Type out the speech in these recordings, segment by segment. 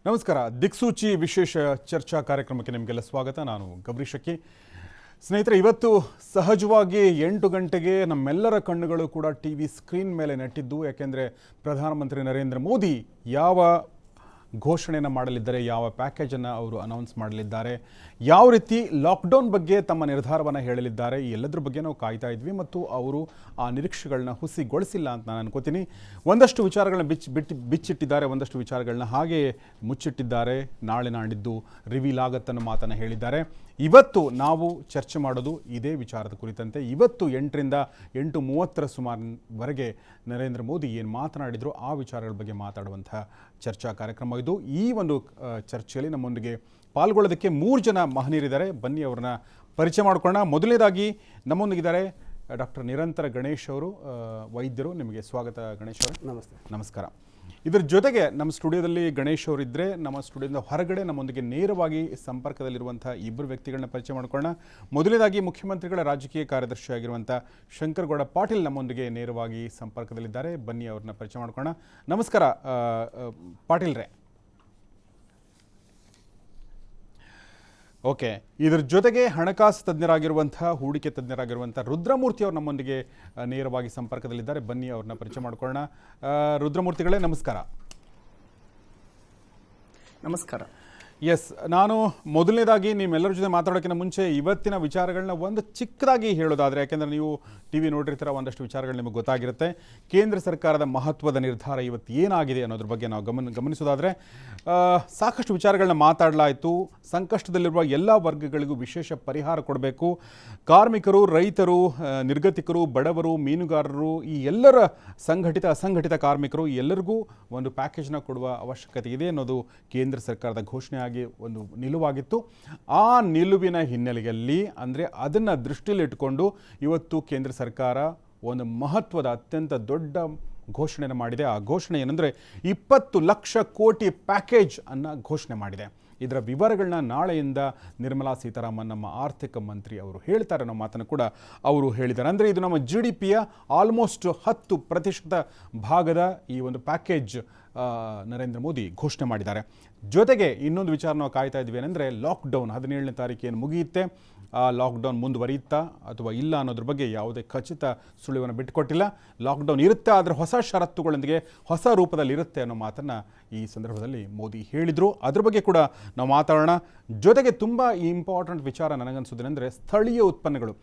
ನಮಸ್ಕಾರ. ದಿಕ್ಸೂಚಿ ವಿಶೇಷ ಚರ್ಚಾ ಕಾರ್ಯಕ್ರಮಕ್ಕೆ ನಿಮಗೆಲ್ಲ ಸ್ವಾಗತ. ನಾನು ಗಬರೀಶ್ ಅಕ್ಕಿ. ಸ್ನೇಹಿತರೆ, ಇವತ್ತು ಸಹಜವಾಗಿ 8 ಗಂಟೆಗೆ ನಮ್ಮೆಲ್ಲರ ಕಣ್ಣುಗಳು ಕೂಡ TV ಸ್ಕ್ರೀನ್ ಮೇಲೆ ನೆಟ್ಟಿದ್ದು. ಯಾಕೆಂದರೆ ಪ್ರಧಾನಮಂತ್ರಿ ನರೇಂದ್ರ ಮೋದಿ ಯಾವ ಘೋಷಣೆಯನ್ನು ಮಾಡಲಿದ್ದಾರೆ, ಯಾವ ಪ್ಯಾಕೇಜನ್ನು ಅವರು ಅನೌನ್ಸ್ ಮಾಡಲಿದ್ದಾರೆ, ಯಾವ ರೀತಿ ಲಾಕ್ಡೌನ್ ಬಗ್ಗೆ ತಮ್ಮ ನಿರ್ಧಾರವನ್ನು ಹೇಳಲಿದ್ದಾರೆ, ಈ ಎಲ್ಲದರ ಬಗ್ಗೆ ನಾವು ಕಾಯ್ತಾ ಇದ್ವಿ ಮತ್ತು ಅವರು ಆ ನಿರೀಕ್ಷೆಗಳನ್ನ ಹುಸಿಗೊಳಿಸಿಲ್ಲ ಅಂತ ನಾನು ಅನ್ಕೋತೀನಿ. ಒಂದಷ್ಟು ವಿಚಾರಗಳನ್ನ ಬಿಚ್ಚಿಟ್ಟಿದ್ದಾರೆ, ಒಂದಷ್ಟು ವಿಚಾರಗಳನ್ನ ಹಾಗೆ ಮುಚ್ಚಿಟ್ಟಿದ್ದಾರೆ. ನಾಳೆ ನಾಡಿದ್ದು ರಿವೀಲ್ ಆಗತ್ತನ್ನೋ ಮಾತನ್ನು ಹೇಳಿದ್ದಾರೆ. ಇವತ್ತು ನಾವು ಚರ್ಚೆ ಮಾಡೋದು ಇದೇ ವಿಚಾರದ ಕುರಿತಂತೆ. ಇವತ್ತು 8ರಿಂದ 8:30 ಸುಮಾರಿನವರೆಗೆ ನರೇಂದ್ರ ಮೋದಿ ಏನು ಮಾತನಾಡಿದ್ರು ಆ ವಿಚಾರಗಳ ಬಗ್ಗೆ ಮಾತಾಡುವಂತಹ ಚರ್ಚಾ ಕಾರ್ಯಕ್ರಮ ಇದು. ಈ ಒಂದು ಚರ್ಚೆಯಲ್ಲಿ ನಮ್ಮೊಂದಿಗೆ ಪಾಲ್ಗೊಳ್ಳೋದಕ್ಕೆ 3 ಜನ ಮಹನೀಯರಿದ್ದಾರೆ. ಬನ್ನಿ ಅವ್ರನ್ನ ಪರಿಚಯ ಮಾಡ್ಕೊಳ್ಳೋಣ. ಮೊದಲನೇದಾಗಿ ನಮ್ಮೊಂದಿಗಿದ್ದಾರೆ ಡಾಕ್ಟರ್ ನಿರಂತರ ಗಣೇಶ್ ಅವರು, ವೈದ್ಯರು. ನಿಮಗೆ ಸ್ವಾಗತ ಗಣೇಶ್ ಅವರು. ನಮಸ್ತೆ. ನಮಸ್ಕಾರ. ಇದರ ಜೊತೆಗೆ ನಮ್ಮ ಸ್ಟುಡಿಯೋದಲ್ಲಿ ಗಣೇಶ್ ಅವರಿದ್ದರೆ, ನಮ್ಮ ಸ್ಟುಡಿಯೋದಿಂದ ಹೊರಗಡೆ ನಮ್ಮೊಂದಿಗೆ ನೇರವಾಗಿ ಸಂಪರ್ಕದಲ್ಲಿರುವಂಥ ಇಬ್ಬರು ವ್ಯಕ್ತಿಗಳನ್ನ ಪರಿಚಯ ಮಾಡ್ಕೊಳ್ಳೋಣ. ಮೊದಲನೇದಾಗಿ ಮುಖ್ಯಮಂತ್ರಿಗಳ ರಾಜಕೀಯ ಕಾರ್ಯದರ್ಶಿ ಆಗಿರುವಂಥ ಶಂಕರಗೌಡ ಪಾಟೀಲ್ ನಮ್ಮೊಂದಿಗೆ ನೇರವಾಗಿ ಸಂಪರ್ಕದಲ್ಲಿದ್ದಾರೆ. ಬನ್ನಿ ಅವ್ರನ್ನ ಪರಿಚಯ ಮಾಡ್ಕೊಳ್ಳೋಣ. ನಮಸ್ಕಾರ ಪಾಟೀಲ್ರೇ. ಓಕೆ. ಇದರ ಜೊತೆಗೆ ಹಣಕಾಸು ತಜ್ಞರಾಗಿರುವಂಥ, ಹೂಡಿಕೆ ತಜ್ಞರಾಗಿರುವಂಥ ರುದ್ರಮೂರ್ತಿ ಅವರು ನಮ್ಮೊಂದಿಗೆ ನೇರವಾಗಿ ಸಂಪರ್ಕದಲ್ಲಿದ್ದಾರೆ. ಬನ್ನಿ ಅವ್ರನ್ನ ಪರಿಚಯ ಮಾಡ್ಕೊಳ್ಳೋಣ. ರುದ್ರಮೂರ್ತಿಗಳೇ, ನಮಸ್ಕಾರ. ನಮಸ್ಕಾರ. ಎಸ್, ನಾನು ಮೊದಲನೇದಾಗಿ ನಿಮ್ಮೆಲ್ಲರ ಜೊತೆ ಮಾತಾಡೋಕ್ಕಿಂತ ಮುಂಚೆ ಇವತ್ತಿನ ವಿಚಾರಗಳನ್ನ ಒಂದು ಚಿಕ್ಕದಾಗಿ ಹೇಳೋದಾದರೆ, ಯಾಕೆಂದರೆ ನೀವು TV ನೋಡಿರ್ತೀರ, ಒಂದಷ್ಟು ವಿಚಾರಗಳು ನಿಮಗೆ ಗೊತ್ತಾಗಿರುತ್ತೆ. ಕೇಂದ್ರ ಸರ್ಕಾರದ ಮಹತ್ವದ ನಿರ್ಧಾರ ಇವತ್ತು ಏನಾಗಿದೆ ಅನ್ನೋದ್ರ ಬಗ್ಗೆ ನಾವು ಗಮನಿಸೋದಾದರೆ, ಸಾಕಷ್ಟು ವಿಚಾರಗಳನ್ನ ಮಾತಾಡಲಾಯಿತು. ಸಂಕಷ್ಟದಲ್ಲಿರುವ ಎಲ್ಲ ವರ್ಗಗಳಿಗೂ ವಿಶೇಷ ಪರಿಹಾರ ಕೊಡಬೇಕು. ಕಾರ್ಮಿಕರು, ರೈತರು, ನಿರ್ಗತಿಕರು, ಬಡವರು, ಮೀನುಗಾರರು, ಈ ಎಲ್ಲರ ಸಂಘಟಿತ ಅಸಂಘಟಿತ ಕಾರ್ಮಿಕರು ಎಲ್ಲರಿಗೂ ಒಂದು ಪ್ಯಾಕೇಜ್ನ ಕೊಡುವ ಅವಶ್ಯಕತೆ ಇದೆ ಅನ್ನೋದು ಕೇಂದ್ರ ಸರ್ಕಾರದ ಘೋಷಣೆಯಾಗಿ ಒಂದು ನಿಲುವಾಗಿತ್ತು. ಆ ನಿಲುವಿನ ಹಿನ್ನೆಲೆಯಲ್ಲಿ, ಅಂದರೆ ಅದನ್ನು ದೃಷ್ಟಿಯಲ್ಲಿಟ್ಟುಕೊಂಡು ಇವತ್ತು ಕೇಂದ್ರ ಸರ್ಕಾರ ಒಂದು ಮಹತ್ವದ ಅತ್ಯಂತ ದೊಡ್ಡ ಘೋಷಣೆಯನ್ನು ಮಾಡಿದೆ. ಆ ಘೋಷಣೆ ಏನಂದರೆ 20 ಲಕ್ಷ ಕೋಟಿ ಪ್ಯಾಕೇಜ್ ಅನ್ನು ಘೋಷಣೆ ಮಾಡಿದೆ. ಇದರ ವಿವರಗಳನ್ನ ನಾಳೆಯಿಂದ ನಿರ್ಮಲಾ ಸೀತಾರಾಮನ್, ನಮ್ಮ ಆರ್ಥಿಕ ಮಂತ್ರಿ, ಅವರು ಹೇಳ್ತಾರೆ ಅನ್ನೋ ಮಾತನ್ನು ಕೂಡ ಅವರು ಹೇಳಿದ್ದಾರೆ. ಅಂದರೆ ಇದು ನಮ್ಮ GDPಯ ಆಲ್ಮೋಸ್ಟ್ 10% ಭಾಗದ ಈ ಒಂದು ಪ್ಯಾಕೇಜ್ ನರೇಂದ್ರ ಮೋದಿ ಘೋಷಣೆ ಮಾಡಿದ್ದಾರೆ. ಜೊತೆಗೆ ಇನ್ನೊಂದು ವಿಚಾರ ನಾವು ಕಾಯ್ತಾ ಇದ್ವಿ, ಏನಂದರೆ ಲಾಕ್ಡೌನ್ 17ನೇ ತಾರೀಕು ಏನು ಮುಗಿಯುತ್ತೆ, ಆ ಲಾಕ್ಡೌನ್ ಮುಂದುವರಿಯುತ್ತಾ ಅಥವಾ ಇಲ್ಲ ಅನ್ನೋದ್ರ ಬಗ್ಗೆ ಯಾವುದೇ ಖಚಿತ ಸುಳಿವನ್ನು ಬಿಟ್ಟುಕೊಟ್ಟಿಲ್ಲ. ಲಾಕ್ಡೌನ್ ಇರುತ್ತೆ, ಆದರೆ ಹೊಸ ಷರತ್ತುಗಳೊಂದಿಗೆ, ಹೊಸ ರೂಪದಲ್ಲಿ ಇರುತ್ತೆ ಅನ್ನೋ ಮಾತನ್ನು ಈ ಸಂದರ್ಭದಲ್ಲಿ ಮೋದಿ ಹೇಳಿದರು. ಅದ್ರ ಬಗ್ಗೆ ಕೂಡ ನಾವು ಮಾತಾಡೋಣ. ಜೊತೆಗೆ ತುಂಬ ಇಂಪಾರ್ಟೆಂಟ್ ವಿಚಾರ ನನಗನ್ಸೋದೇನೆಂದರೆ, ಸ್ಥಳೀಯ ಉತ್ಪನ್ನಗಳು,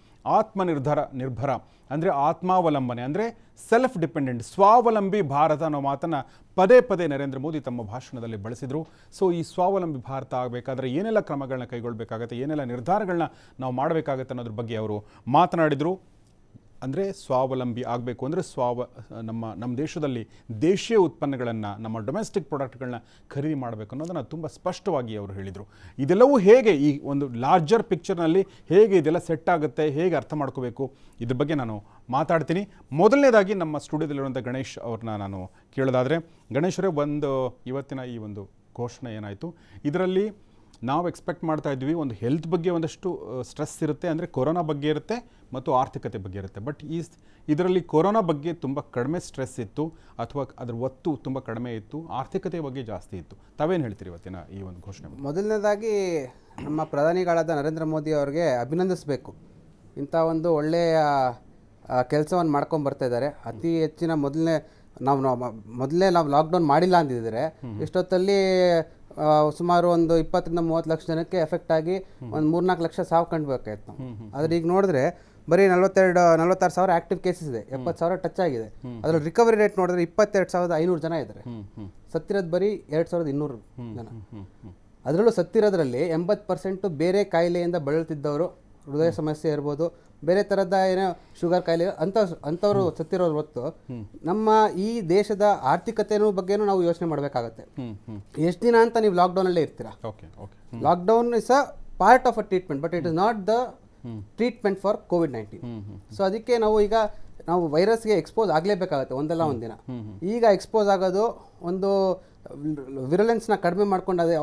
ನಿರ್ಭರ ಅಂದರೆ ಆತ್ಮಾವಲಂಬನೆ, ಅಂದರೆ ಸೆಲ್ಫ್ ಡಿಪೆಂಡೆಂಟ್, ಸ್ವಾವಲಂಬಿ ಭಾರತ ಅನ್ನೋ ಮಾತನ್ನು ಪದೇ ಪದೇ ನರೇಂದ್ರ ಮೋದಿ ತಮ್ಮ ಭಾಷಣದಲ್ಲಿ ಬಳಸಿದರು. ಸೊ ಈ ಸ್ವಾವಲಂಬಿ ಭಾರತ ಆಗಬೇಕಾದ್ರೆ ಏನೆಲ್ಲ ಕ್ರಮಗಳನ್ನ ಕೈಗೊಳ್ಳಬೇಕಾಗತ್ತೆ, ಏನೆಲ್ಲ ನಿರ್ಧಾರಗಳನ್ನ ನಾವು ಮಾಡಬೇಕಾಗತ್ತೆ ಅನ್ನೋದ್ರ ಬಗ್ಗೆ ಅವರು ಮಾತನಾಡಿದರು. ಅಂದರೆ ಸ್ವಾವಲಂಬಿ ಆಗಬೇಕು ಅಂದರೆ ನಮ್ಮ ದೇಶದಲ್ಲಿ ದೇಶೀಯ ಉತ್ಪನ್ನಗಳನ್ನು, ನಮ್ಮ ಡೊಮೆಸ್ಟಿಕ್ ಪ್ರಾಡಕ್ಟ್ಗಳನ್ನ ಖರೀದಿ ಮಾಡಬೇಕು ಅನ್ನೋದನ್ನು ತುಂಬ ಸ್ಪಷ್ಟವಾಗಿ ಅವರು ಹೇಳಿದರು. ಇದೆಲ್ಲವೂ ಹೇಗೆ ಈ ಒಂದು ಲಾರ್ಜರ್ ಪಿಕ್ಚರ್ನಲ್ಲಿ ಹೇಗೆ ಇದೆಲ್ಲ ಸೆಟ್ ಆಗುತ್ತೆ, ಹೇಗೆ ಅರ್ಥ ಮಾಡ್ಕೋಬೇಕು, ಇದ್ರ ಬಗ್ಗೆ ನಾನು ಮಾತಾಡ್ತೀನಿ. ಮೊದಲನೇದಾಗಿ ನಮ್ಮ ಸ್ಟುಡಿಯೋದಲ್ಲಿರುವಂಥ ಗಣೇಶ್ ಅವ್ರನ್ನ ನಾನು ಕೇಳೋದಾದರೆ, ಗಣೇಶರೇ, ಇವತ್ತಿನ ಈ ಒಂದು ಘೋಷಣೆ ಏನಾಯಿತು, ಇದರಲ್ಲಿ ನಾವು ಎಕ್ಸ್ಪೆಕ್ಟ್ ಮಾಡ್ತಾ ಇದ್ವಿ ಒಂದು ಹೆಲ್ತ್ ಬಗ್ಗೆ ಒಂದಷ್ಟು ಸ್ಟ್ರೆಸ್ ಇರುತ್ತೆ, ಅಂದರೆ ಕೊರೋನಾ ಬಗ್ಗೆ ಇರುತ್ತೆ ಮತ್ತು ಆರ್ಥಿಕತೆ ಬಗ್ಗೆ ಇರುತ್ತೆ. ಬಟ್ ಇದರಲ್ಲಿ ಕೊರೋನಾ ಬಗ್ಗೆ ತುಂಬ ಕಡಿಮೆ ಸ್ಟ್ರೆಸ್ ಇತ್ತು, ಅಥವಾ ಅದರ ಒತ್ತು ತುಂಬ ಕಡಿಮೆ ಇತ್ತು, ಆರ್ಥಿಕತೆ ಬಗ್ಗೆ ಜಾಸ್ತಿ ಇತ್ತು. ತಾವೇನು ಹೇಳ್ತೀರಿ ಇವತ್ತಿನ ಈ ಒಂದು ಘೋಷಣೆ? ಮೊದಲನೇದಾಗಿ ನಮ್ಮ ಪ್ರಧಾನಿಗಳಾದ ನರೇಂದ್ರ ಮೋದಿ ಅವರಿಗೆ ಅಭಿನಂದಿಸಬೇಕು. ಇಂಥ ಒಂದು ಒಳ್ಳೆಯ ಕೆಲಸವನ್ನು ಮಾಡ್ಕೊಂಡು ಬರ್ತಾ ಇದ್ದಾರೆ. ಅತಿ ಹೆಚ್ಚಿನ ಮೊದಲೇ ನಾವು ಲಾಕ್ಡೌನ್ ಮಾಡಿಲ್ಲ ಅಂದಿದ್ದರೆ ಇಷ್ಟೊತ್ತಲ್ಲಿ ಸುಮಾರು ಒಂದು 20ರಿಂದ 30 ಲಕ್ಷ ಜನಕ್ಕೆ ಎಫೆಕ್ಟ್ ಆಗಿ ಒಂದು 3-4 ಲಕ್ಷ ಸಾವು ಕಂಡುಬೇಕಾಯ್ತು ನಾವು. ಆದರೆ ಈಗ ನೋಡಿದ್ರೆ ಬರೀ 46 ಸಾವಿರ ಆಕ್ಟಿವ್ ಕೇಸಸ್ ಇದೆ, 70 ಸಾವಿರ ಟಚ್ ಆಗಿದೆ. ಅದರಲ್ಲಿ ರಿಕವರಿ ರೇಟ್ ನೋಡಿದ್ರೆ 22,500 ಜನ ಇದ್ದಾರೆ. ಸತ್ತಿರೋದು ಬರೀ 2,200 ಜನ. ಅದರಲ್ಲೂ ಸತ್ತಿರೋದ್ರಲ್ಲಿ 80% ಬೇರೆ ಕಾಯಿಲೆಯಿಂದ ಬಳಲ್ತಿದ್ದವರು, ಹೃದಯ ಸಮಸ್ಯೆ ಇರ್ಬೋದು, ಬೇರೆ ಥರದ ಏನೋ ಶುಗರ್ ಕಾಯಿಲೆ ಅಂಥವ್ರು ಸತ್ತಿರೋರು ಹೊತ್ತು ನಮ್ಮ ಈ ದೇಶದ ಆರ್ಥಿಕತೆನೂ ಬಗ್ಗೆನೂ ನಾವು ಯೋಚನೆ ಮಾಡಬೇಕಾಗತ್ತೆ. ಎಷ್ಟು ದಿನ ಅಂತ ನೀವು ಲಾಕ್ಡೌನಲ್ಲೇ ಇರ್ತೀರಾ? Lockdown is a part of a treatment, but it is not the treatment for COVID-19. So ಅದಕ್ಕೆ ನಾವು ವೈರಸ್ಗೆ ಎಕ್ಸ್ಪೋಸ್ ಆಗಲೇಬೇಕಾಗತ್ತೆ ಒಂದಲ್ಲ ಒಂದಿನ. ಈಗ ಎಕ್ಸ್ಪೋಸ್ ಆಗೋದು ಒಂದು ವಿರಲೆನ್ಸ್ನ ಕಡಿಮೆ ಮಾಡ್ಕೊಂಡು, ಅದೇ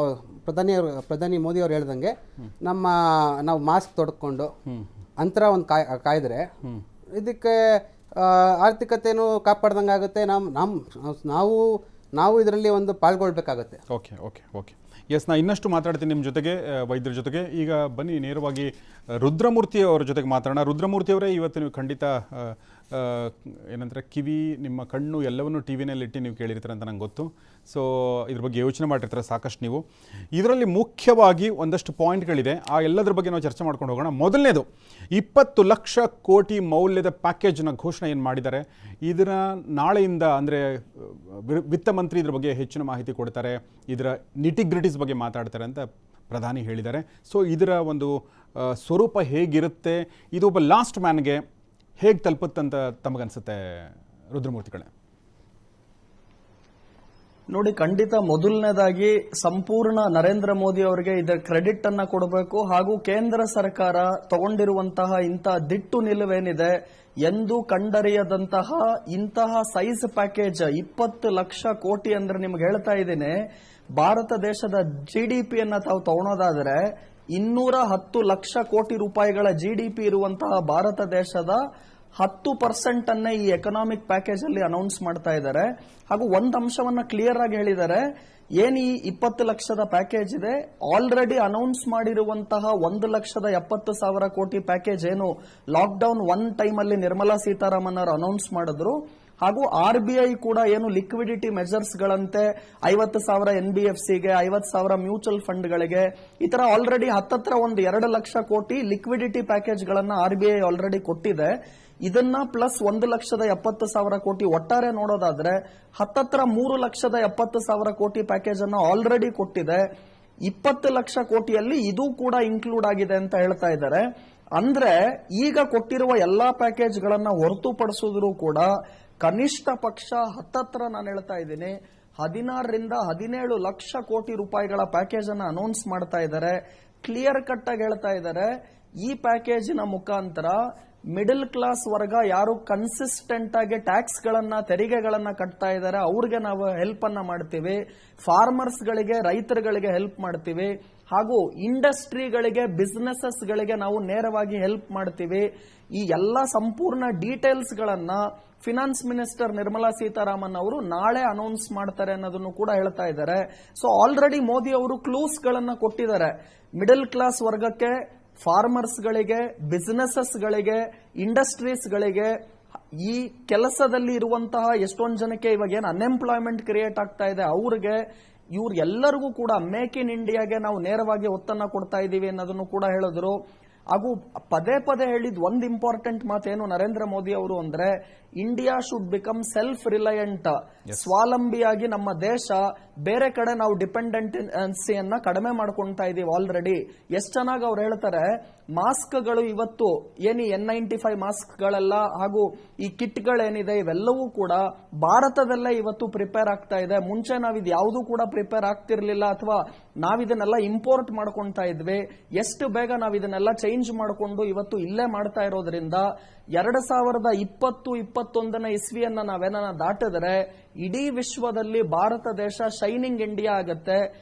ಪ್ರಧಾನಿ ಮೋದಿ ಅವ್ರು ಹೇಳ್ದಂಗೆ ನಾವು ಮಾಸ್ಕ್ ತೊಡ್ಕೊಂಡು ಅಂತರ ಒಂದು ಕಾಯ್ದರೆ ಇದಕ್ಕೆ ಆರ್ಥಿಕತೆನೂ ಕಾಪಾಡ್ದಂಗೆ ಆಗುತ್ತೆ. ನಾವು ನಾವು ಇದರಲ್ಲಿ ಒಂದು ಪಾಲ್ಗೊಳ್ಬೇಕಾಗತ್ತೆ. ಓಕೆ ಓಕೆ ಓಕೆ ಎಸ್, ನಾ ಇನ್ನಷ್ಟು ಮಾತಾಡ್ತೀನಿ ನಿಮ್ಮ ಜೊತೆಗೆ, ವೈದ್ಯರ ಜೊತೆಗೆ. ಈಗ ಬನ್ನಿ ನೇರವಾಗಿ ರುದ್ರಮೂರ್ತಿ ಅವರ ಜೊತೆಗೆ ಮಾತಾಡೋಣ. ರುದ್ರಮೂರ್ತಿ ಅವರೇ, ಇವತ್ತು ನೀವು ಖಂಡಿತ ಏನಂದರೆ ಕಿವಿ, ನಿಮ್ಮ ಕಣ್ಣು ಎಲ್ಲವನ್ನೂ ಟಿ ವಿನಲ್ಲಿಟ್ಟು ನೀವು ಕೇಳಿರ್ತೀರ ಅಂತ ನಂಗೆ ಗೊತ್ತು. ಸೊ ಇದ್ರ ಬಗ್ಗೆ ಯೋಚನೆ ಮಾಡಿರ್ತಾರೆ ಸಾಕಷ್ಟು ನೀವು. ಇದರಲ್ಲಿ ಮುಖ್ಯವಾಗಿ ಒಂದಷ್ಟು ಪಾಯಿಂಟ್ಗಳಿದೆ, ಆ ಎಲ್ಲದ್ರ ಬಗ್ಗೆ ನಾವು ಚರ್ಚೆ ಮಾಡ್ಕೊಂಡು ಹೋಗೋಣ. ಮೊದಲನೇದು, 20 ಲಕ್ಷ ಕೋಟಿ ಮೌಲ್ಯದ ಪ್ಯಾಕೇಜ್ನ ಘೋಷಣೆ ಏನು ಮಾಡಿದ್ದಾರೆ, ಇದರ ನಾಳೆಯಿಂದ ಅಂದರೆ ವಿತ್ತ ಮಂತ್ರಿ ಇದ್ರ ಬಗ್ಗೆ ಹೆಚ್ಚಿನ ಮಾಹಿತಿ ಕೊಡ್ತಾರೆ, ಇದರ ನಿಟಿಗ್ರಿಟೀಸ್ ಬಗ್ಗೆ ಮಾತಾಡ್ತಾರೆ ಅಂತ ಪ್ರಧಾನಿ ಹೇಳಿದ್ದಾರೆ. ಸೊ ಇದರ ಒಂದು ಸ್ವರೂಪ ಹೇಗಿರುತ್ತೆ, ಇದು ಒಬ್ಬ ಲಾಸ್ಟ್ ಮ್ಯಾನ್ಗೆ ಹೇಗೆ ತಲುಪುತ್ತಂತ ತಮಗನ್ಸುತ್ತೆ ರುದ್ರಮೂರ್ತಿಗಳೇ? ನೋಡಿ, ಖಂಡಿತ ಮೊದಲನೇದಾಗಿ ಸಂಪೂರ್ಣ ನರೇಂದ್ರ ಮೋದಿ ಅವರಿಗೆ ಇದರ ಕ್ರೆಡಿಟ್ ಅನ್ನ ಕೊಡಬೇಕು. ಹಾಗೂ ಕೇಂದ್ರ ಸರ್ಕಾರ ತಗೊಂಡಿರುವಂತಹ ಇಂತಹ ದಿಟ್ಟು ನಿಲುವೇನಿದೆ, ಎಂದು ಕಂಡರಿಯದಂತಹ ಇಂತಹ ಸೈಜ್ ಪ್ಯಾಕೇಜ್ 20 ಲಕ್ಷ ಕೋಟಿ ಅಂದ್ರೆ ನಿಮ್ಗೆ ಹೇಳ್ತಾ ಇದ್ದೀನಿ, ಭಾರತ ದೇಶದ GDP ಅನ್ನ ತಾವು ತಗೊಳೋದಾದ್ರೆ 210 ಲಕ್ಷ ಕೋಟಿ ರೂಪಾಯಿಗಳ GDP ಇರುವಂತಹ ಭಾರತ ದೇಶದ 10% ಅನ್ನೇ ಈ ಎಕನಾಮಿಕ್ ಪ್ಯಾಕೇಜ್ ಅಲ್ಲಿ ಅನೌನ್ಸ್ ಮಾಡ್ತಾ ಇದ್ದಾರೆ. ಹಾಗೂ ಒಂದು ಅಂಶವನ್ನ ಕ್ಲಿಯರ್ ಆಗಿ ಹೇಳಿದ್ದಾರೆ, ಏನ್ ಈ 20 ಲಕ್ಷದ ಪ್ಯಾಕೇಜ್ ಇದೆ, ಆಲ್ರೆಡಿ ಅನೌನ್ಸ್ ಮಾಡಿರುವಂತಹ 1,70,000 ಕೋಟಿ ಪ್ಯಾಕೇಜ್ ಏನು ಲಾಕ್ಡೌನ್ 1 ಟೈಮ್ ಅಲ್ಲಿ ನಿರ್ಮಲಾ ಸೀತಾರಾಮನ್ ಅವರು ಅನೌನ್ಸ್ ಮಾಡಿದ್ರು, ಹಾಗೂ RBI ಕೂಡ ಏನು ಲಿಕ್ವಿಡಿಟಿ ಮೆಜರ್ಸ್ ಗಳಂತೆ 50,000 NBFCಗೆ, 50,000 ಮ್ಯೂಚುವಲ್ ಫಂಡ್ಗಳಿಗೆ, ಈ ತರ ಆಲ್ರೆಡಿ ಹತ್ತತ್ರ ಒಂದು 2 ಲಕ್ಷ ಕೋಟಿ ಲಿಕ್ವಿಡಿಟಿ ಪ್ಯಾಕೇಜ್ ಗಳನ್ನ RBI ಆಲ್ರೆಡಿ ಕೊಟ್ಟಿದೆ. ಇದನ್ನ ಪ್ಲಸ್ 1,70,000 ಕೋಟಿ ಒಟ್ಟಾರೆ ನೋಡೋದಾದ್ರೆ ಹತ್ತತ್ರ 3,70,000 ಕೋಟಿ ಪ್ಯಾಕೇಜ್ ಅನ್ನ ಆಲ್ರೆಡಿ ಕೊಟ್ಟಿದೆ. 20 ಲಕ್ಷ ಕೋಟಿಯಲ್ಲಿ ಇದು ಕೂಡ ಇನ್ಕ್ಲೂಡ್ ಆಗಿದೆ ಅಂತ ಹೇಳ್ತಾ ಇದ್ದಾರೆ. ಅಂದ್ರೆ ಈಗ ಕೊಟ್ಟಿರುವ ಎಲ್ಲಾ ಪ್ಯಾಕೇಜ್ ಗಳನ್ನ ಹೊರತುಪಡಿಸಿದ್ರು ಕೂಡ ಕನಿಷ್ಠ ಪಕ್ಷ ಹತ್ತತ್ರ ನಾನು ಹೇಳ್ತಾ ಇದ್ದೀನಿ 16 ರಿಂದ 17 ಲಕ್ಷ ಕೋಟಿ ರೂಪಾಯಿಗಳ ಪ್ಯಾಕೇಜ್ ಅನ್ನ ಅನೌನ್ಸ್ ಮಾಡ್ತಾ ಇದ್ದಾರೆ. ಕ್ಲಿಯರ್ ಕಟ್ ಆಗಿ ಹೇಳ್ತಾ ಇದ್ದಾರೆ, ಈ ಪ್ಯಾಕೇಜಿನ ಮುಖಾಂತರ ಮಿಡಲ್ ಕ್ಲಾಸ್ ವರ್ಗ ಯಾರು ಕನ್ಸಿಸ್ಟೆಂಟ್ ಆಗಿ ಟ್ಯಾಕ್ಸ್ ಗಳನ್ನ, ತೆರಿಗೆಗಳನ್ನ ಕಟ್ತಾ ಇದ್ದಾರೆ ಅವ್ರಿಗೆ ನಾವು ಹೆಲ್ಪ್ ಅನ್ನ ಮಾಡ್ತೀವಿ, ಫಾರ್ಮರ್ಸ್ ಗಳಿಗೆ, ರೈತರುಗಳಿಗೆ ಹೆಲ್ಪ್ ಮಾಡ್ತೀವಿ, ಹಾಗೂ ಇಂಡಸ್ಟ್ರಿಗಳಿಗೆ, ಬಿಸಿನೆಸಸ್ ಗಳಿಗೆ ನಾವು ನೇರವಾಗಿ ಹೆಲ್ಪ್ ಮಾಡ್ತೀವಿ. ಈ ಎಲ್ಲ ಸಂಪೂರ್ಣ ಡೀಟೇಲ್ಸ್ ಗಳನ್ನ ಫಿನಾನ್ಸ್ ಮಿನಿಸ್ಟರ್ ನಿರ್ಮಲಾ ಸೀತಾರಾಮನ್ ಅವರು ನಾಳೆ ಅನೌನ್ಸ್ ಮಾಡ್ತಾರೆ ಅನ್ನೋದನ್ನು ಕೂಡ ಹೇಳ್ತಾ ಇದ್ದಾರೆ. ಸೊ ಆಲ್ರೆಡಿ ಮೋದಿ ಅವರು ಕ್ಲೂಸ್ ಗಳನ್ನ ಕೊಟ್ಟಿದ್ದಾರೆ, ಮಿಡಲ್ ಕ್ಲಾಸ್ ವರ್ಗಕ್ಕೆ, ಫಾರ್ಮರ್ಸ್ ಗಳಿಗೆ, ಬಿಸಿನೆಸಸ್ ಗಳಿಗೆ, ಇಂಡಸ್ಟ್ರೀಸ್ ಗಳಿಗೆ, ಈ ಕೆಲಸದಲ್ಲಿ ಇರುವಂತಹ ಎಷ್ಟೊಂದು ಜನಕ್ಕೆ ಇವಾಗ ಏನು ಅನ್ಎಂಪ್ಲಾಯ್ಮೆಂಟ್ ಕ್ರಿಯೇಟ್ ಆಗ್ತಾ ಇದೆ ಅವ್ರಿಗೆ, ಇವ್ರೆಲ್ಲರಿಗೂ ಕೂಡ ಮೇಕ್ ಇನ್ ಇಂಡಿಯಾಗೆ ನಾವು ನೇರವಾಗಿ ಒತ್ತನ್ನ ಕೊಡ್ತಾ ಇದ್ದೀವಿ ಅನ್ನೋದನ್ನು ಕೂಡ ಹೇಳಿದ್ರು. ಹಾಗೂ ಪದೇ ಪದೇ ಹೇಳಿದ್ ಒಂದು ಇಂಪಾರ್ಟೆಂಟ್ ಮಾತೇನು ನರೇಂದ್ರ ಮೋದಿ ಅವರು ಅಂದ್ರೆ, ಇಂಡಿಯಾ ಶುಡ್ ಬಿಕಮ್ ಸೆಲ್ಫ್ ರಿಲಯಂಟ್, ಸ್ವಾವಲಂಬಿಯಾಗಿ ನಮ್ಮ ದೇಶ ಬೇರೆ ಕಡೆ ನಾವು ಡಿಪೆಂಡೆನ್ಸಿಯನ್ನ ಕಡಿಮೆ ಮಾಡ್ಕೊಂತಾ ಇದೀವಿ ಆಲ್ರೆಡಿ. ಎಷ್ಟು ಚೆನ್ನಾಗಿ ಅವ್ರು ಹೇಳ್ತಾರೆ, ಮಾಸ್ಕ್ಗಳು ಇವತ್ತು ಏನು N95 ಮಾಸ್ಕ್ಗಳೆಲ್ಲ ಹಾಗೂ ಈ ಕಿಟ್ಗಳೇನಿದೆ ಇವೆಲ್ಲವೂ ಕೂಡ ಭಾರತದಲ್ಲೇ ಇವತ್ತು ಪ್ರಿಪೇರ್ ಆಗ್ತಾ ಇದೆ. ಮುಂಚೆ ನಾವಿದ್ ಯಾವುದು ಕೂಡ ಪ್ರಿಪೇರ್ ಆಗ್ತಿರ್ಲಿಲ್ಲ, ಅಥವಾ ನಾವಿದನ್ನೆಲ್ಲ ಇಂಪೋರ್ಟ್ ಮಾಡ್ಕೊಂತಾ ಇದ್ವಿ. ಎಷ್ಟು ಬೇಗ ನಾವಿದನ್ನೆಲ್ಲ ಚೇಂಜ್ ಮಾಡಿಕೊಂಡು ಇವತ್ತು ಇಲ್ಲೇ ಮಾಡ್ತಾ ಇರೋದ್ರಿಂದ 2020-21 ಇಸ್ವಿಯನ್ನ ನಾವೇನ ದಾಟಿದ್ರೆ ಇಡೀ ವಿಶ್ವದಲ್ಲಿ ಭಾರತ ದೇಶ ಶೈನಿಂಗ್ ಇಂಡಿಯಾ ಆಗತ್ತೆ,